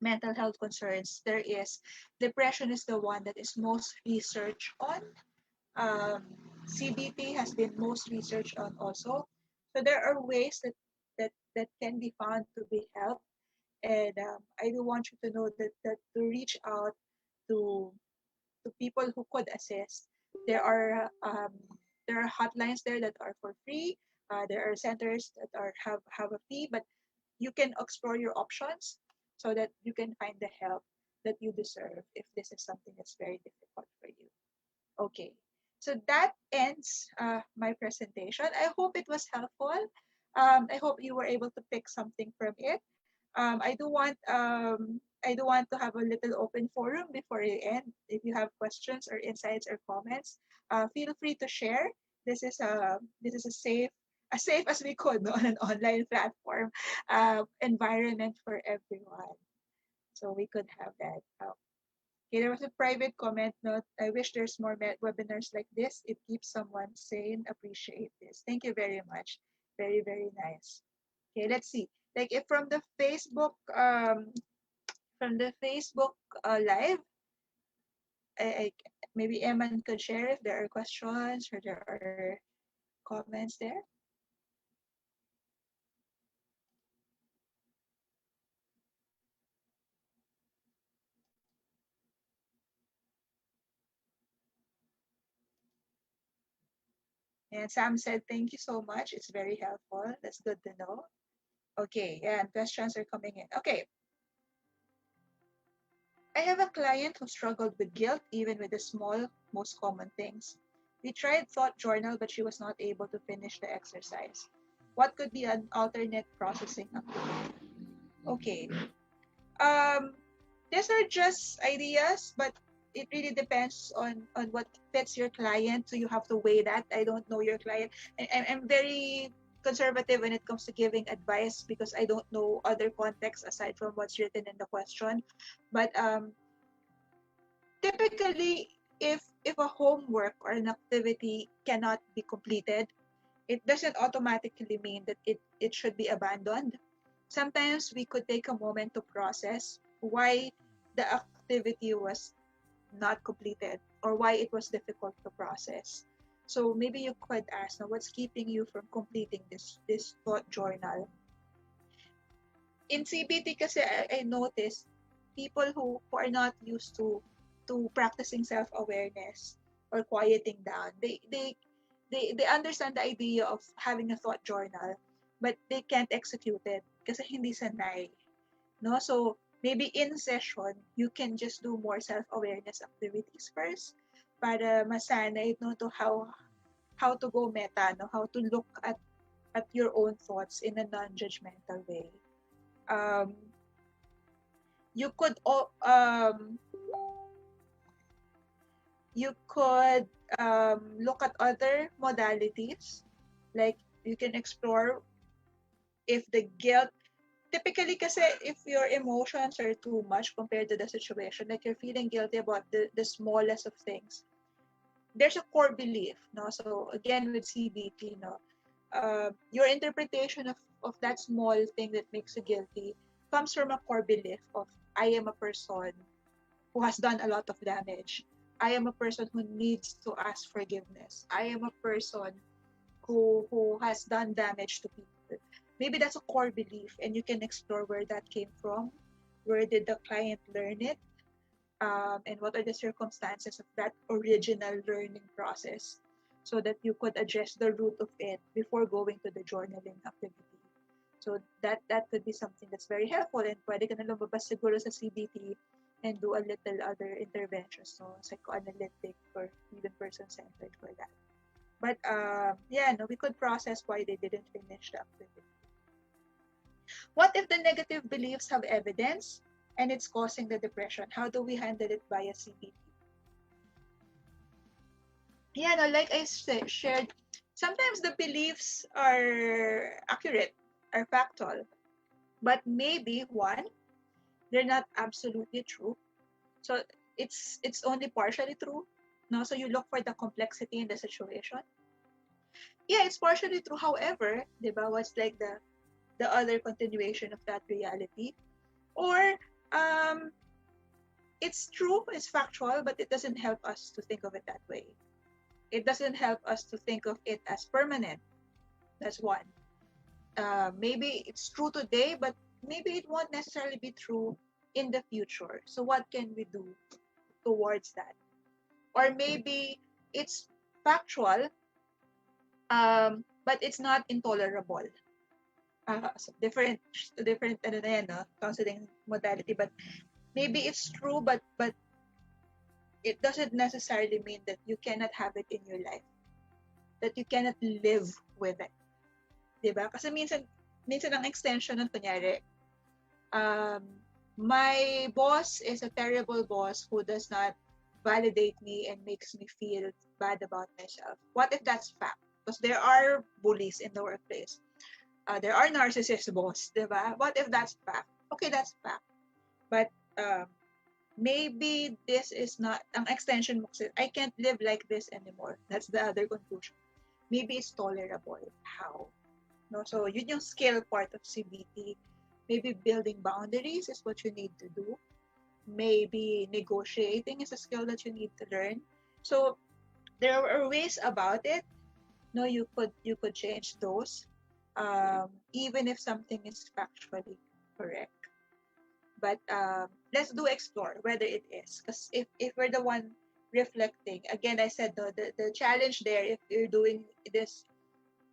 B: mental health concerns there is, depression is the one that is most researched on. Um, CBT has been most researched on also. So there are ways that can be found to be helped. And I do want you to know that to reach out to people who could assist. There are um, there are hotlines there that are for free. There are centers that have a fee, but you can explore your options so that you can find the help that you deserve if this is something that's very difficult for you. Okay, so that ends my presentation. I hope it was helpful. I hope you were able to pick something from it. I do want to have a little open forum before I end. If you have questions or insights or comments, feel free to share. This is a safe as we could, no, on an online platform environment for everyone. So we could have that. Okay, there was a private comment note. I wish there's more webinars like this. It keeps someone sane. Appreciate this. Thank you very much. Very, very nice. Okay, let's see. Like if from the Facebook live, I maybe Eman could share if there are questions or there are comments there. And Sam said, thank you so much. It's very helpful. That's good to know. Okay, yeah, and questions are coming in. Okay, I have a client who struggled with guilt even with the small, most common things. We tried thought journal, but she was not able to finish the exercise. What could be an alternate processing activity? Okay. Um, these are just ideas, but it really depends on what fits your client. So you have to weigh that. I don't know your client. I'm very conservative when it comes to giving advice because I don't know other contexts aside from what's written in the question. But typically, if a homework or an activity cannot be completed, it doesn't automatically mean that it should be abandoned. Sometimes we could take a moment to process why the activity was not completed or why it was difficult to process. So maybe you could ask, now, what's keeping you from completing this thought journal? In CBT kasi I noticed people who are not used to practicing self-awareness or quieting down, they understand the idea of having a thought journal, but they can't execute it kasi hindi sanay. No? So, maybe in session, you can just do more self-awareness activities first para masanay no, to how to go meta, no? How to look at your own thoughts in a non-judgmental way. Um, you could you could look at other modalities, like you can explore if the guilt, typically kasi if your emotions are too much compared to the situation, like you're feeling guilty about the smallest of things, there's a core belief, no? So again with CBT, no, your interpretation of that small thing that makes you guilty comes from a core belief of I am a person who has done a lot of damage. I am a person who needs to ask forgiveness. I am a person who has done damage to people. Maybe that's a core belief, and you can explore where that came from. Where did the client learn it? And what are the circumstances of that original learning process, so that you could address the root of it before going to the journaling activity. So that could be something that's very helpful, and pwede ka na lumabas siguro sa CBT and do a little other interventions, so psychoanalytic or even person-centered for that. But yeah, no, we could process why they didn't finish the activity. What if the negative beliefs have evidence and it's causing the depression? How do we handle it via CBT? Yeah, no, like I shared, sometimes the beliefs are accurate, are factual, but maybe one, they're not absolutely true. So it's only partially true. No, so you look for the complexity in the situation. Yeah, it's partially true. However, diba, what's like the other continuation of that reality? Or um, it's true, it's factual, but it doesn't help us to think of it that way. It doesn't help us to think of it as permanent. That's one. Maybe it's true today, but maybe it won't necessarily be true in the future. So what can we do towards that? Or maybe it's factual, but it's not intolerable. So different ano na yan, no? Counseling modality, but maybe it's true, but it doesn't necessarily mean that you cannot have it in your life, that you cannot live with it. Diba? Kasi minsan ang extension ng kunyari, my boss is a terrible boss who does not validate me and makes me feel bad about myself. What if that's fact? Because there are bullies in the workplace. There are narcissist boss, diba? What if that's fact? Okay, that's fact. But maybe this is not, ang extension mo kasi, I can't live like this anymore. That's the other conclusion. Maybe it's tolerable. How? No, so yun yung skill part of CBT. Maybe building boundaries is what you need to do. Maybe negotiating is a skill that you need to learn. So there are ways about it. No, you could change those, even if something is factually correct. But let's do explore whether it is. Because if we're the one reflecting, again, I said no, the challenge there, if you're doing this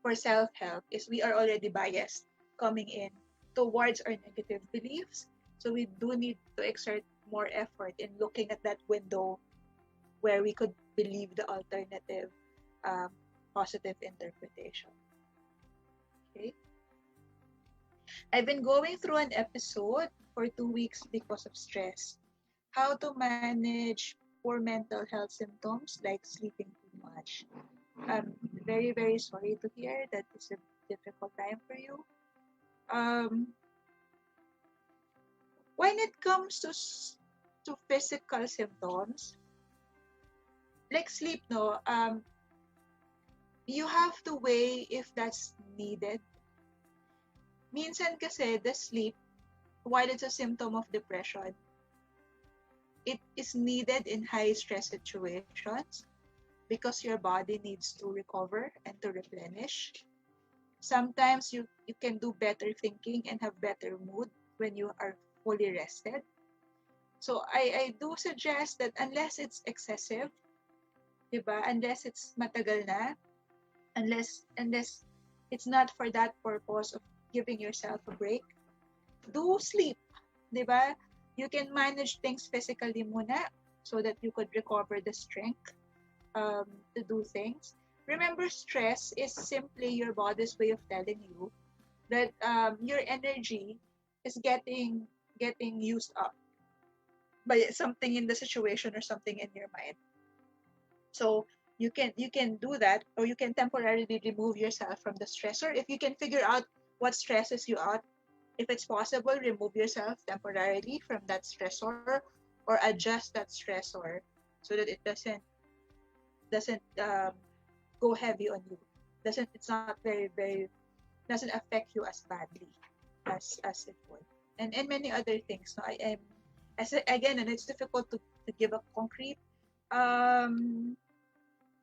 B: for self-help, is we are already biased coming in towards our negative beliefs. So we do need to exert more effort in looking at that window where we could believe the alternative positive interpretation. Okay. I've been going through an episode for 2 weeks because of stress. How to manage poor mental health symptoms like sleeping too much. I'm very, very sorry to hear that it's a difficult time for you. When it comes to physical symptoms, like sleep, no, you have to weigh if that's needed. Minsan kasi the sleep, while it's a symptom of depression, it is needed in high stress situations because your body needs to recover and to replenish. Sometimes you can do better thinking and have better mood when you are fully rested. So I do suggest that unless it's excessive, diba? Unless it's matagal na, unless it's not for that purpose of giving yourself a break, do sleep, diba? You can manage things physically muna so that you could recover the strength um, to do things. Remember, stress is simply your body's way of telling you that your energy is getting used up by something in the situation or something in your mind. So you can do that, or you can temporarily remove yourself from the stressor if you can figure out what stresses you out. If it's possible, remove yourself temporarily from that stressor or adjust that stressor so that it doesn't go heavy on you. Doesn't It's not very doesn't affect you as badly as it would. And many other things. No, I am again, and it's difficult to give a um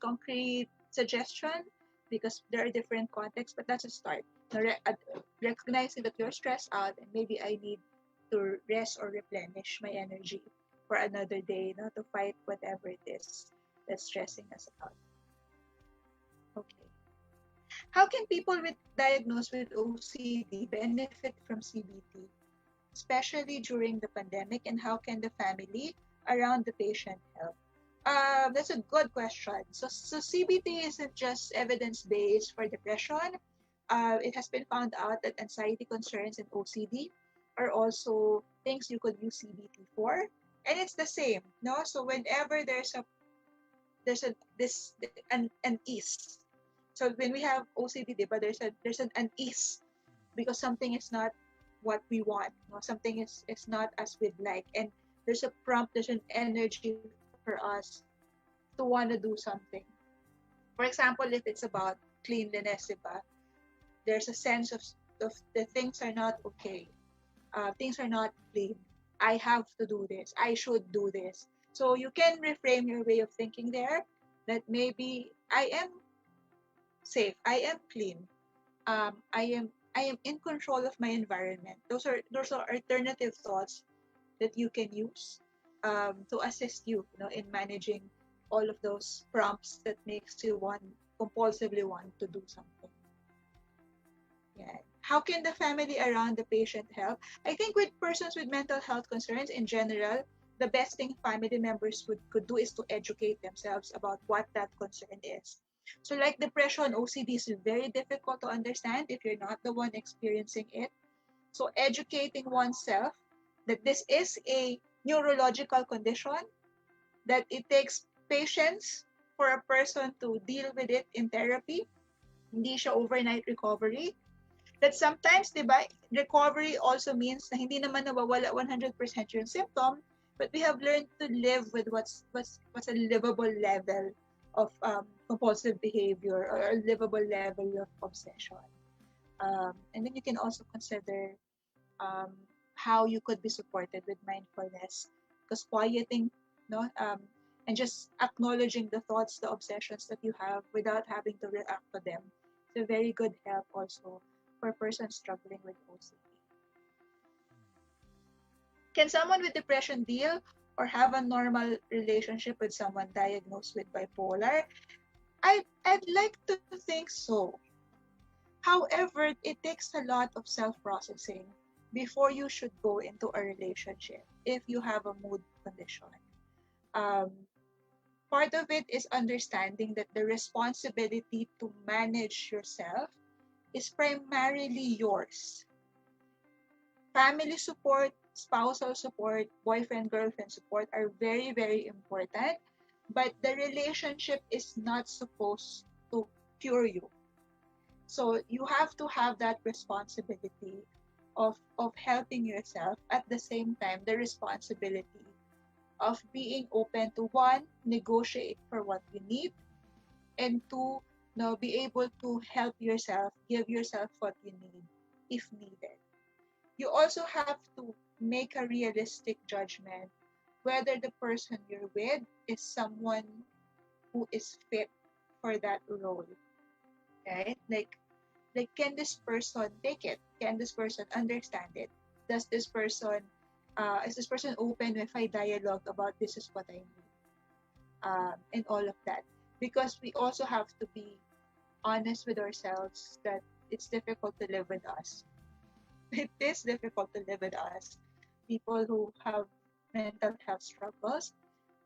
B: concrete suggestion because there are different contexts, but that's a start. Recognizing that you're stressed out and maybe I need to rest or replenish my energy for another day, not to fight whatever it is that's stressing us out. Okay. How can people diagnosed with OCD benefit from CBT, especially during the pandemic, and how can the family around the patient help? That's a good question. So CBT isn't just evidence-based for depression. It has been found out that anxiety concerns and OCD are also things you could use CBT for, and it's the same, no? So whenever there's a this an ease. So when we have OCD, but there's an unease because something is not what we want, no? Something is not as we'd like, and there's a prompt, there's an energy for us to want to do something. For example, if it's about cleanliness, diba? There's a sense of the things are not okay. Things are not clean. I have to do this. I should do this. So you can reframe your way of thinking there that maybe I am safe. I am clean. I am in control of my environment. Those are alternative thoughts that you can use to assist you, in managing all of those prompts that makes you compulsively want to do something. Yeah. How can the family around the patient help? I think with persons with mental health concerns in general, the best thing family members could do is to educate themselves about what that concern is. So like depression, OCD is very difficult to understand if you're not the one experiencing it. So educating oneself that this is a neurological condition, that it takes patience for a person to deal with it in therapy. Hindi siya overnight recovery. That sometimes, di ba, recovery also means na hindi naman nawawala 100% yung symptom, but we have learned to live with what's a livable level of compulsive behavior or a livable level of obsession. And then you can also consider um, how you could be supported with mindfulness, because quieting, no, and just acknowledging the thoughts, the obsessions that you have without having to react to them, is a very good help also for a person struggling with OCD. Can someone with depression deal or have a normal relationship with someone diagnosed with bipolar? I'd like to think so. However, it takes a lot of self-processing before you should go into a relationship if you have a mood condition. Um, Part of it is understanding that the responsibility to manage yourself is primarily yours. Family support, spousal support, boyfriend, girlfriend support are very important, but the relationship is not supposed to cure you. So you have to have that responsibility of helping yourself, at the same time the responsibility of being open to, one, negotiate for what you need, and two, be able to help yourself, give yourself what you need if needed. You also have to make a realistic judgment whether the person you're with is someone who is fit for that role, right? Like, can this person take it? Can this person understand it? Does this person Is this person open if I dialogue about this is what I need, and all of that? Because we also have to be honest with ourselves that it's difficult to live with us. It is difficult to live with us, people who have mental health struggles,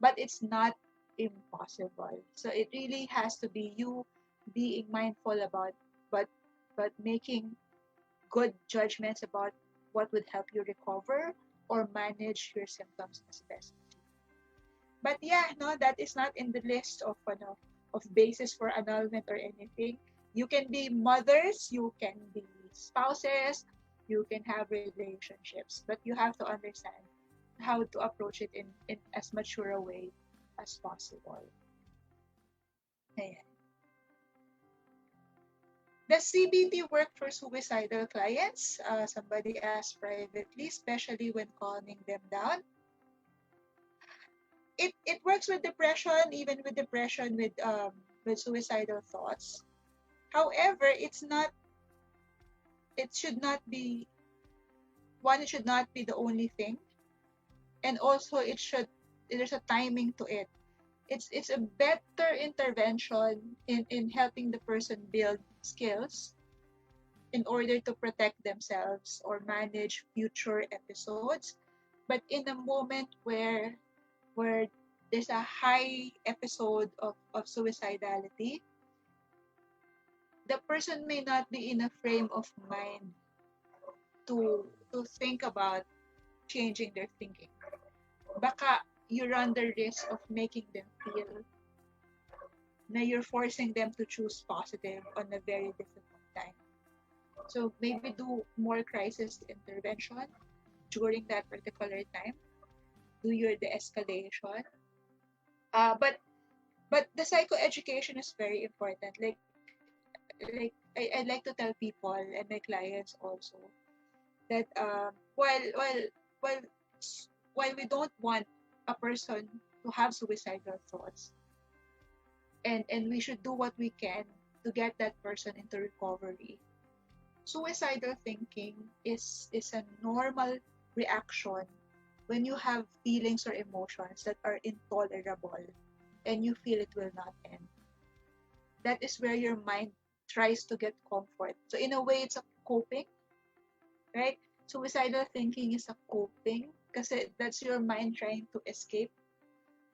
B: but it's not impossible. So it really has to be you being mindful about, but making good judgments about what would help you recover or manage your symptoms as best. But yeah, no, that is not in the list of of basis for annulment or anything. You can be mothers, you can be spouses, you can have relationships, but you have to understand how to approach it in as mature a way as possible. Ayan. Does CBT work for suicidal clients? Somebody asked privately, especially when calming them down. It works with depression, even with depression with suicidal thoughts. However, it should not be one. It should not be the only thing, and also there's a timing to it. It's a better intervention in helping the person build skills in order to protect themselves or manage future episodes. But in a moment where there's a high episode of suicidality, the person may not be in a frame of mind to think about changing their thinking. Baka you run the risk of making them feel na you're forcing them to choose positive on a very difficult time. So maybe do more crisis intervention during that particular time. Do your de-escalation. But the psychoeducation is very important. I like to tell people and my clients also that while while we don't want a person to have suicidal thoughts, and we should do what we can to get that person into recovery. Suicidal thinking is a normal reaction when you have feelings or emotions that are intolerable and you feel it will not end. That is where your mind tries to get comfort. So in a way, it's a coping, right? Suicidal thinking is a coping because that's your mind trying to escape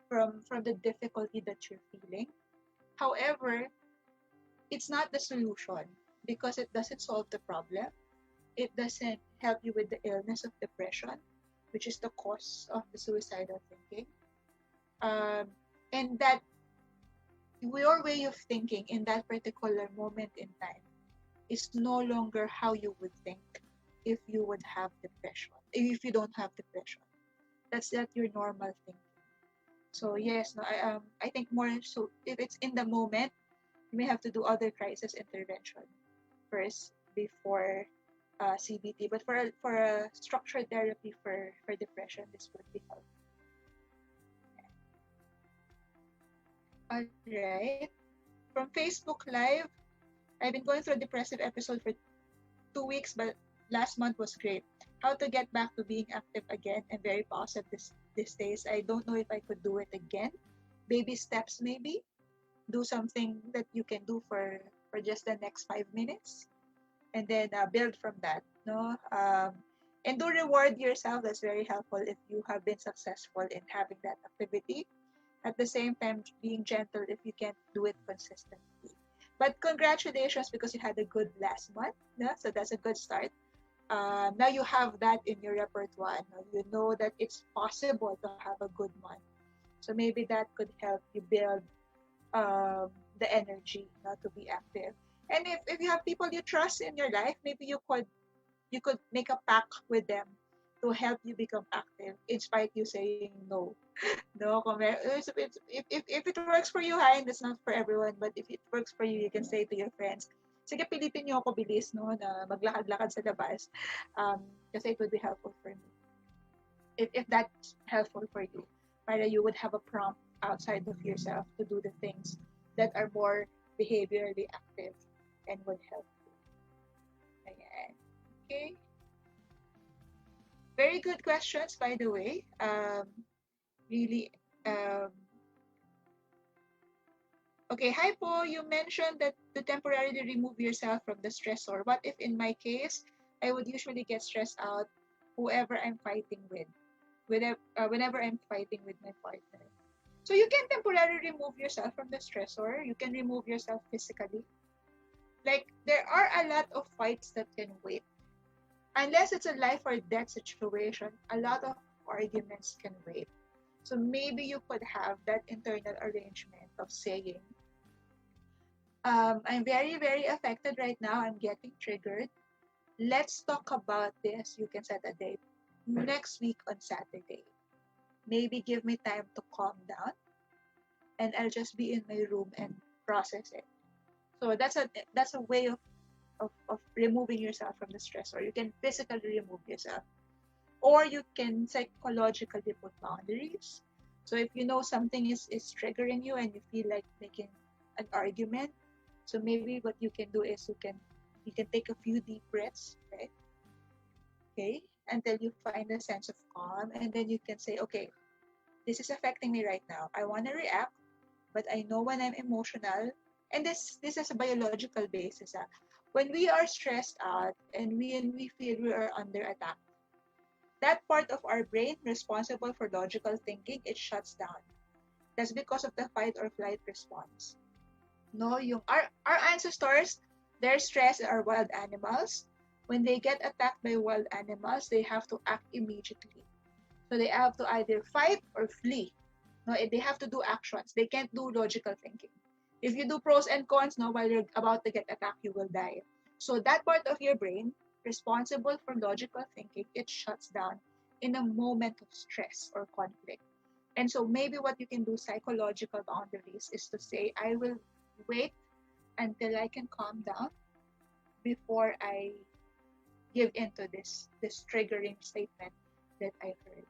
B: from the difficulty that you're feeling. However, it's not the solution because it doesn't solve the problem. It doesn't help you with the illness of depression, which is the cause of the suicidal thinking. Um, and that your way of thinking in that particular moment in time is no longer how you would think if you would have depression, if you don't have depression. That's not your normal thinking. So yes, no, I think more so if it's in the moment, you may have to do other crisis intervention first before CBT. But for a structured therapy for depression, this would be helpful. All right. From Facebook Live, I've been going through a depressive episode for 2 weeks, but last month was great. How to get back to being active again and very positive these days. I don't know if I could do it again. Baby steps maybe. Do something that you can do for just the next 5 minutes, and then build from that. No, and do reward yourself. That's very helpful if you have been successful in having that activity. At the same time, being gentle if you can't do it consistently. But congratulations because you had a good last month. No? So that's a good start. Now you have that in your repertoire. No? You know that it's possible to have a good month. So maybe that could help you build the energy to be active. And if you have people you trust in your life, maybe you could make a pact with them to help you become active in spite you saying no. No, if it works for you, hi, that's not for everyone. But if it works for you, you can say to your friends, sige, pilitin niyo ako bilis, no, na maglakad-lakad sa labas. Kasi it would be helpful for me. If that's helpful for you, para you would have a prompt outside of yourself to do the things that are more behaviorally active and would help you. Ayan. Okay. Very good questions, by the way. Really. Okay, hi po. You mentioned that to temporarily remove yourself from the stressor. What if in my case, I would usually get stressed out whoever I'm fighting with, whenever I'm fighting with my partner. So you can temporarily remove yourself from the stressor. You can remove yourself physically. Like there are a lot of fights that can wait. Unless it's a life or death situation, a lot of arguments can wait. So maybe you could have that internal arrangement of saying, I'm very, very affected right now. I'm getting triggered. Let's talk about this. You can set a date next week on Saturday. Maybe give me time to calm down and I'll just be in my room and process it. So that's a way of removing yourself from the stress, or you can physically remove yourself. Or you can psychologically put boundaries. So if you know something is triggering you and you feel like making an argument, so maybe what you can do is you can take a few deep breaths, right? Okay, until you find a sense of calm, and then you can say, okay, this is affecting me right now. I want to react, but I know when I'm emotional, and this is a biological basis. When we are stressed out and we feel we are under attack, that part of our brain responsible for logical thinking, it shuts down. That's because of the fight or flight response. No, our ancestors, their stress are wild animals. When they get attacked by wild animals, they have to act immediately. So they have to either fight or flee. No, they have to do actions. They can't do logical thinking. If you do pros and cons, no, while you're about to get attacked, you will die. So that part of your brain, responsible for logical thinking, it shuts down in a moment of stress or conflict. And so maybe what you can do, psychological boundaries, is to say, I will wait until I can calm down before I give into this triggering statement that I heard.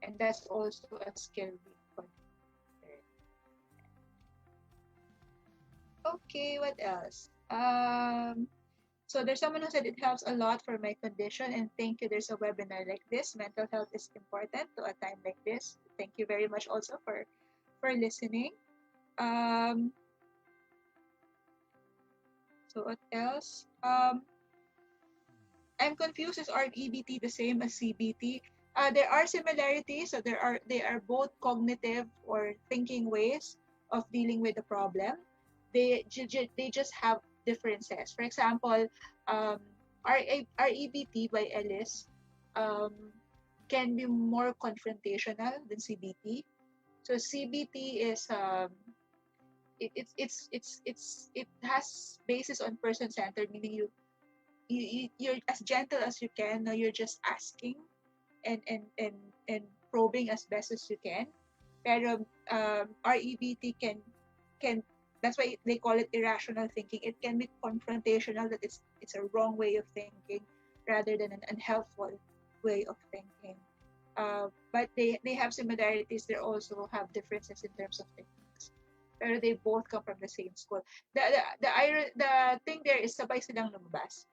B: And that's also a skill we could learn. Okay, what else? So there's someone who said it helps a lot for my condition, and thank you. There's a webinar like this. Mental health is important to a time like this. Thank you very much also for listening. Um, so what else? I'm confused. Is REBT the same as CBT? There are similarities. So they are both cognitive or thinking ways of dealing with the problem. They just have differences. For example, um, REBT by Ellis um, can be more confrontational than CBT. So CBT is it has basis on person centered, meaning you're as gentle as you can. No, you're just asking and probing as best as you can. Pero REBT can that's why they call it irrational thinking. It can be confrontational, that it's a wrong way of thinking rather than an unhelpful way of thinking. But they have similarities. They also have differences in terms of techniques. Pero they both come from the same school. The thing there is sabay silang lumabas.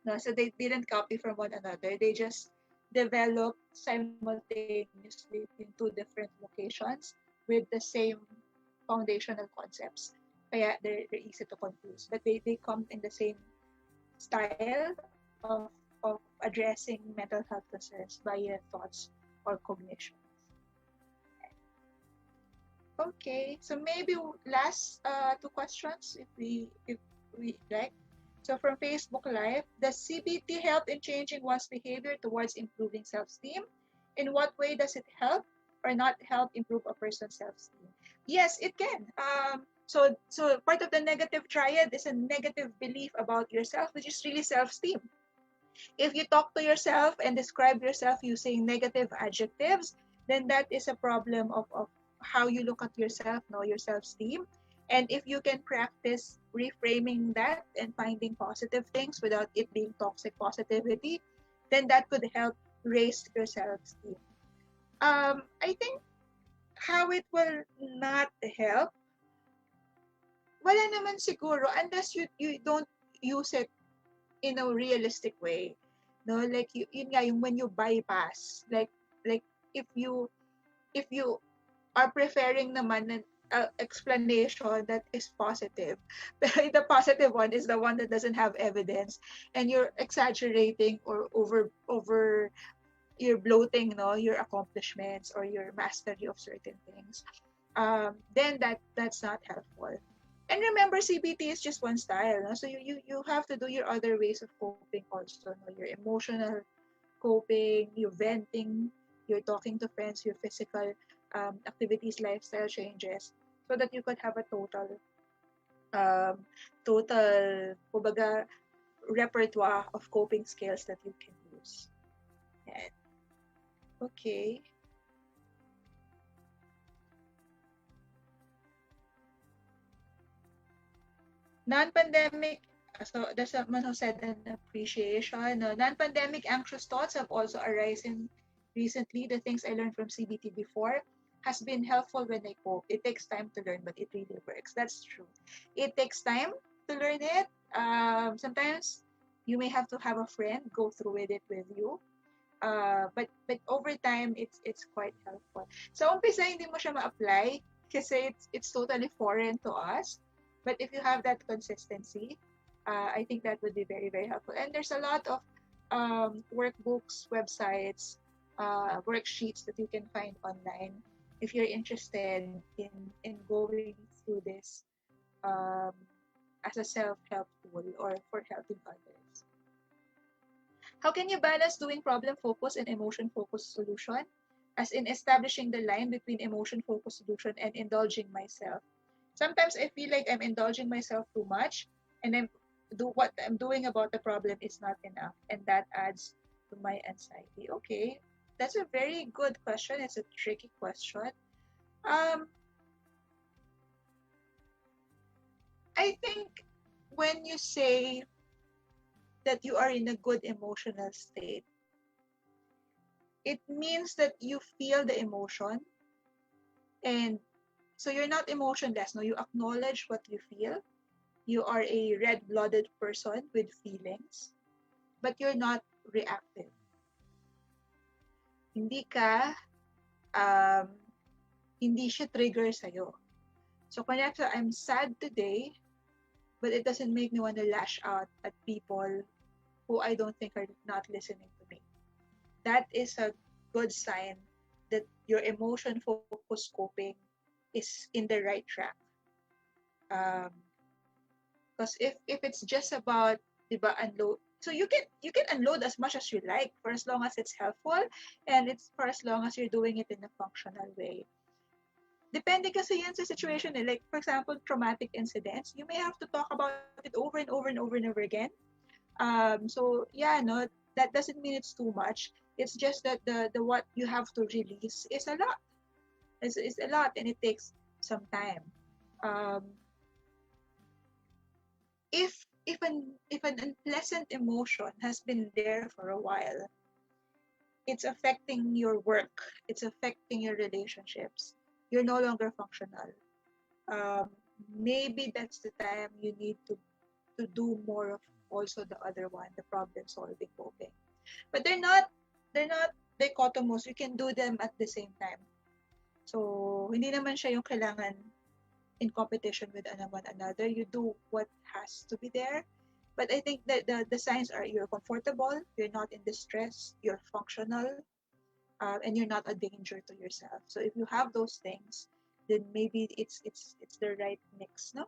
B: No, so they didn't copy from one another. They just developed simultaneously in two different locations with the same foundational concepts. Kaya they're easy to confuse. But they come in the same style of addressing mental health concerns via thoughts or cognition. Okay, so maybe last two questions if we like. So from Facebook Live, does CBT help in changing one's behavior towards improving self-esteem? In what way does it help or not help improve a person's self-esteem? Yes, it can. So part of the negative triad is a negative belief about yourself, which is really self-esteem. If you talk to yourself and describe yourself using negative adjectives, then that is a problem of how you look at yourself, know your self-esteem. And if you can practice reframing that and finding positive things without it being toxic positivity, then that could help raise your self-esteem. I think how it will not help, wala naman siguro unless you don't use it in a realistic way. no, like yun nga yung when you bypass, like if you if you are preferring naman an explanation that is positive, pero the positive one is the one that doesn't have evidence, and you're exaggerating or over you're bloating, no, your accomplishments or your mastery of certain things, then that's not helpful. And remember, CBT is just one style, no? So you have to do your other ways of coping also, no? Your emotional coping, your venting, your talking to friends, your physical activities, lifestyle changes, so that you could have a um, kumbaga, repertoire of coping skills that you can use. Yan. Okay. Non-pandemic, so there's someone who said an appreciation. No, non-pandemic anxious thoughts have also arisen recently. The things I learned from CBT before has been helpful when I cope. It takes time to learn, but it really works. That's true. It takes time to learn it. Sometimes you may have to have a friend go through with it with you. But over time, it's quite helpful. So umpisa hindi mo siya ma-apply kasi it's totally foreign to us. But if you have that consistency, I think that would be very, very helpful. And there's a lot of workbooks, websites, worksheets that you can find online if you're interested in going through this um, as a self-help tool or for helping others. How can you balance doing problem focused and emotion focused solution? As in establishing the line between emotion focused solution and indulging myself. Sometimes I feel like I'm indulging myself too much, and what I'm doing about the problem is not enough, and that adds to my anxiety. Okay, that's a very good question. It's a tricky question. Um, I think when you say that you are in a good emotional state, it means that you feel the emotion, and so you're not emotionless. No, you acknowledge what you feel. You are a red-blooded person with feelings, but you're not reactive. Hindi ka, um, hindi siya trigger sa'yo. So, kunyari, I'm sad today, but it doesn't make me want to lash out at people who I don't think are not listening to me. That is a good sign that your emotion-focused coping is in the right track. Um, Because if it's just about, diba, unload, so you can unload as much as you like for as long as it's helpful, and it's for as long as you're doing it in a functional way. Depende kasi yan sa situation eh. Like, for example, traumatic incidents, you may have to talk about it over and over and over and over again. So yeah, no, that doesn't mean it's too much. It's just that the what you have to release is a lot. It's a lot, and it takes some time. Um, if an unpleasant emotion has been there for a while, it's affecting your work, it's affecting your relationships. You're no longer functional. Um, Maybe that's the time you need to do more of also the other one, the problem solving coping. But they're not dichotomous. You can do them at the same time. So hindi naman siya yung kailangan in competition with one another. You do what has to be there. But I think that the signs are you're comfortable, you're not in distress, you're functional, and you're not a danger to yourself. So if you have those things, then maybe it's the right mix, no?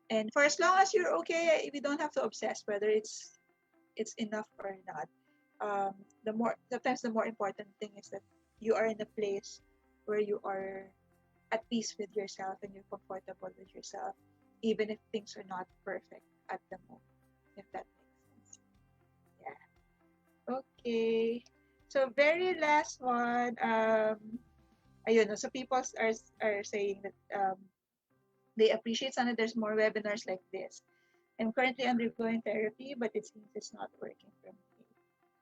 B: And for as long as you're okay, we don't have to obsess whether it's enough or not. The more sometimes the more important thing is that you are in a place where you are at peace with yourself and you're comfortable with yourself, even if things are not perfect at the moment, if that makes sense. Yeah. Okay. So very last one. Ayun, no, so people are saying that they appreciate sana there's more webinars like this. I'm currently undergoing therapy, but it seems it's not working for me.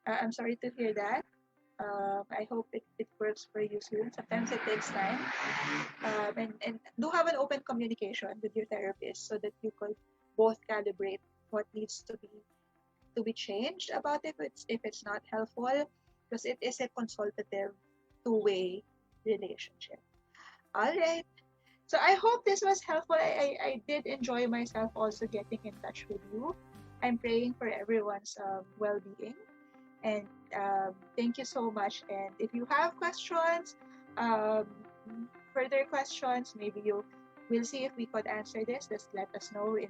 B: I'm sorry to hear that. I hope it works for you soon. Sometimes it takes time. And do have an open communication with your therapist so that you could both calibrate what needs to be to be changed about it if it's not helpful, because it is a consultative two-way relationship. All right. So I hope this was helpful. I did enjoy myself also getting in touch with you. I'm praying for everyone's well-being. And thank you so much. And if you have questions, um, further questions, maybe we'll see if we could answer this. Just let us know in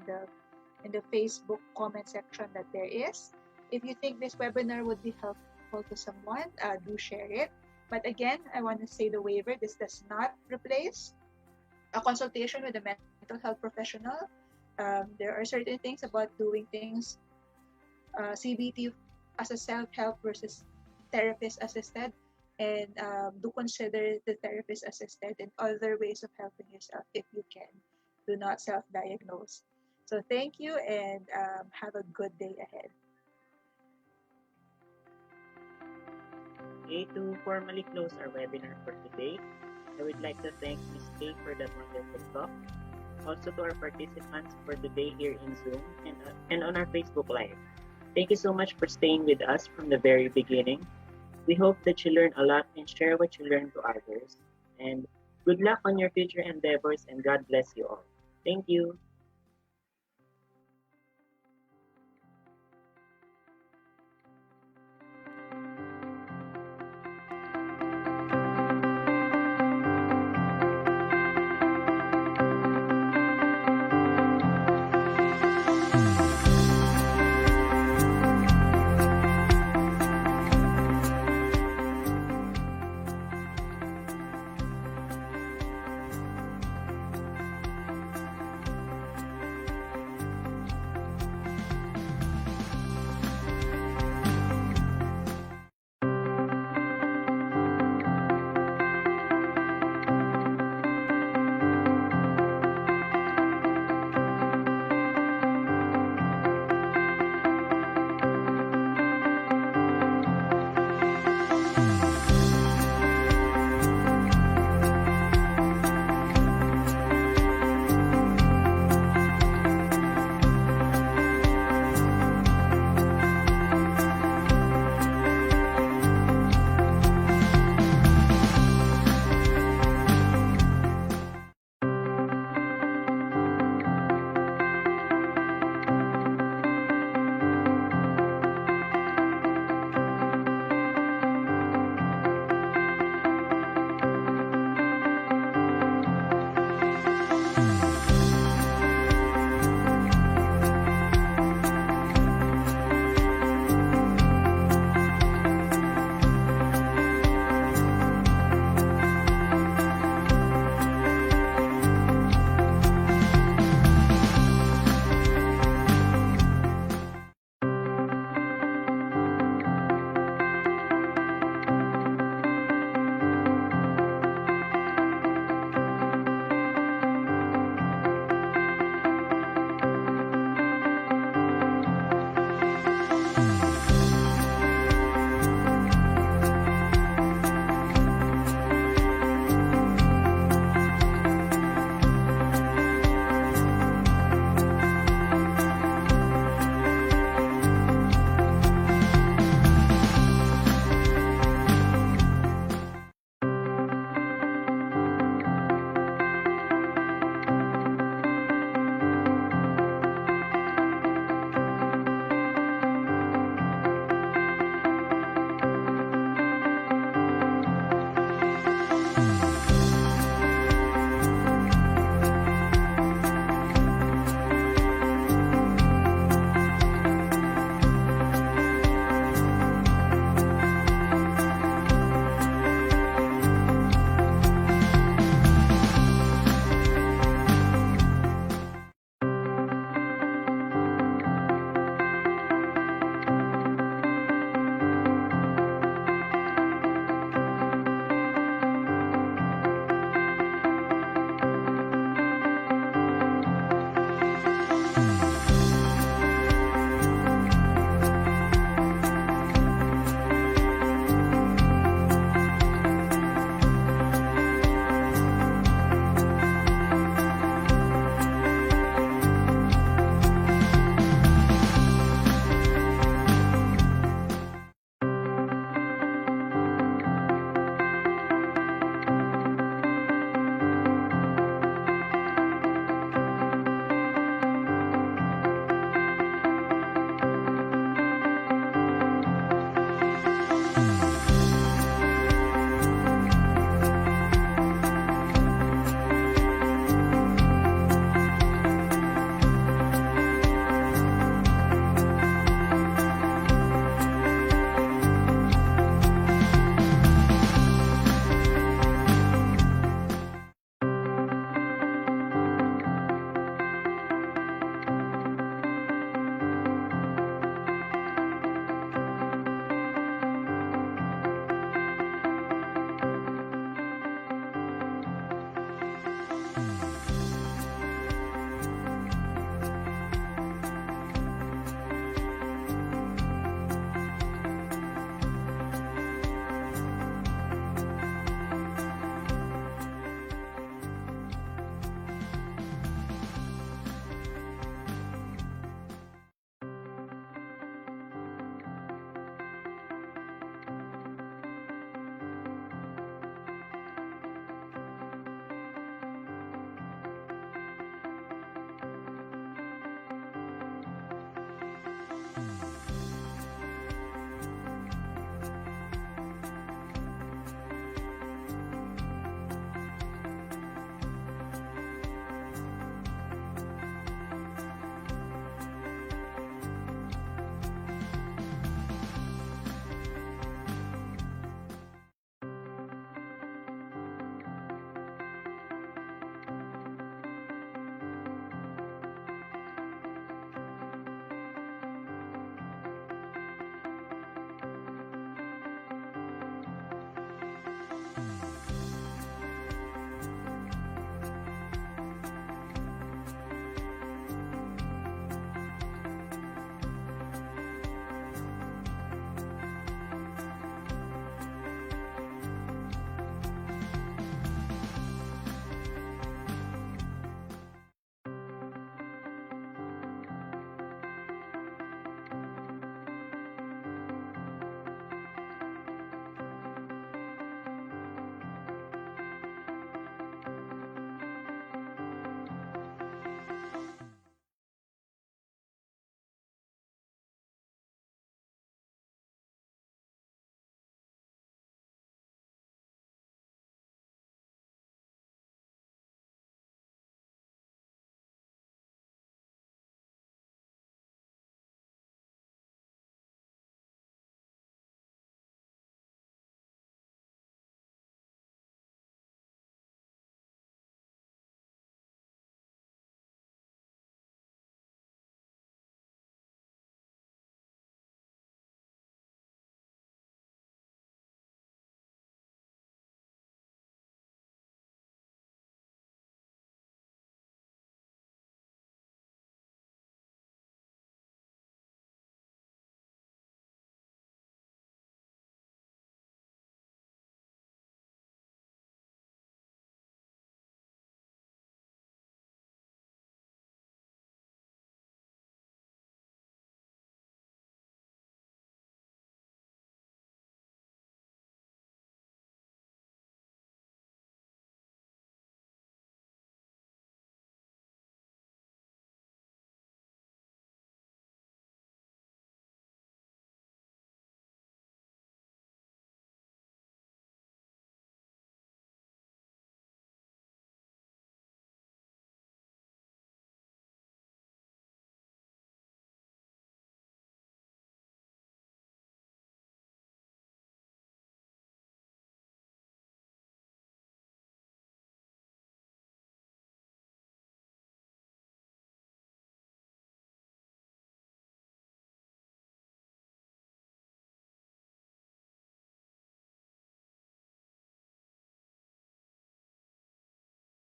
B: the Facebook comment section that there is. If you think this webinar would be helpful to someone, do share it. But again, I want to say the waiver, this does not replace a consultation with a mental health professional. There are certain things about doing things CBT as a self-help versus therapist assisted, and do consider the therapist assisted and other ways of helping yourself if you can. Do not self-diagnose. So thank you, and have a good day ahead.
A: Okay, to formally close our webinar for today, I would like to thank Ms. Kay for that wonderful talk. Also to our participants for today here in Zoom and on our Facebook Live. Thank you so much for staying with us from the very beginning. We hope that you learn a lot and share what you learn to others. And good luck on your future endeavors, and God bless you all. Thank you.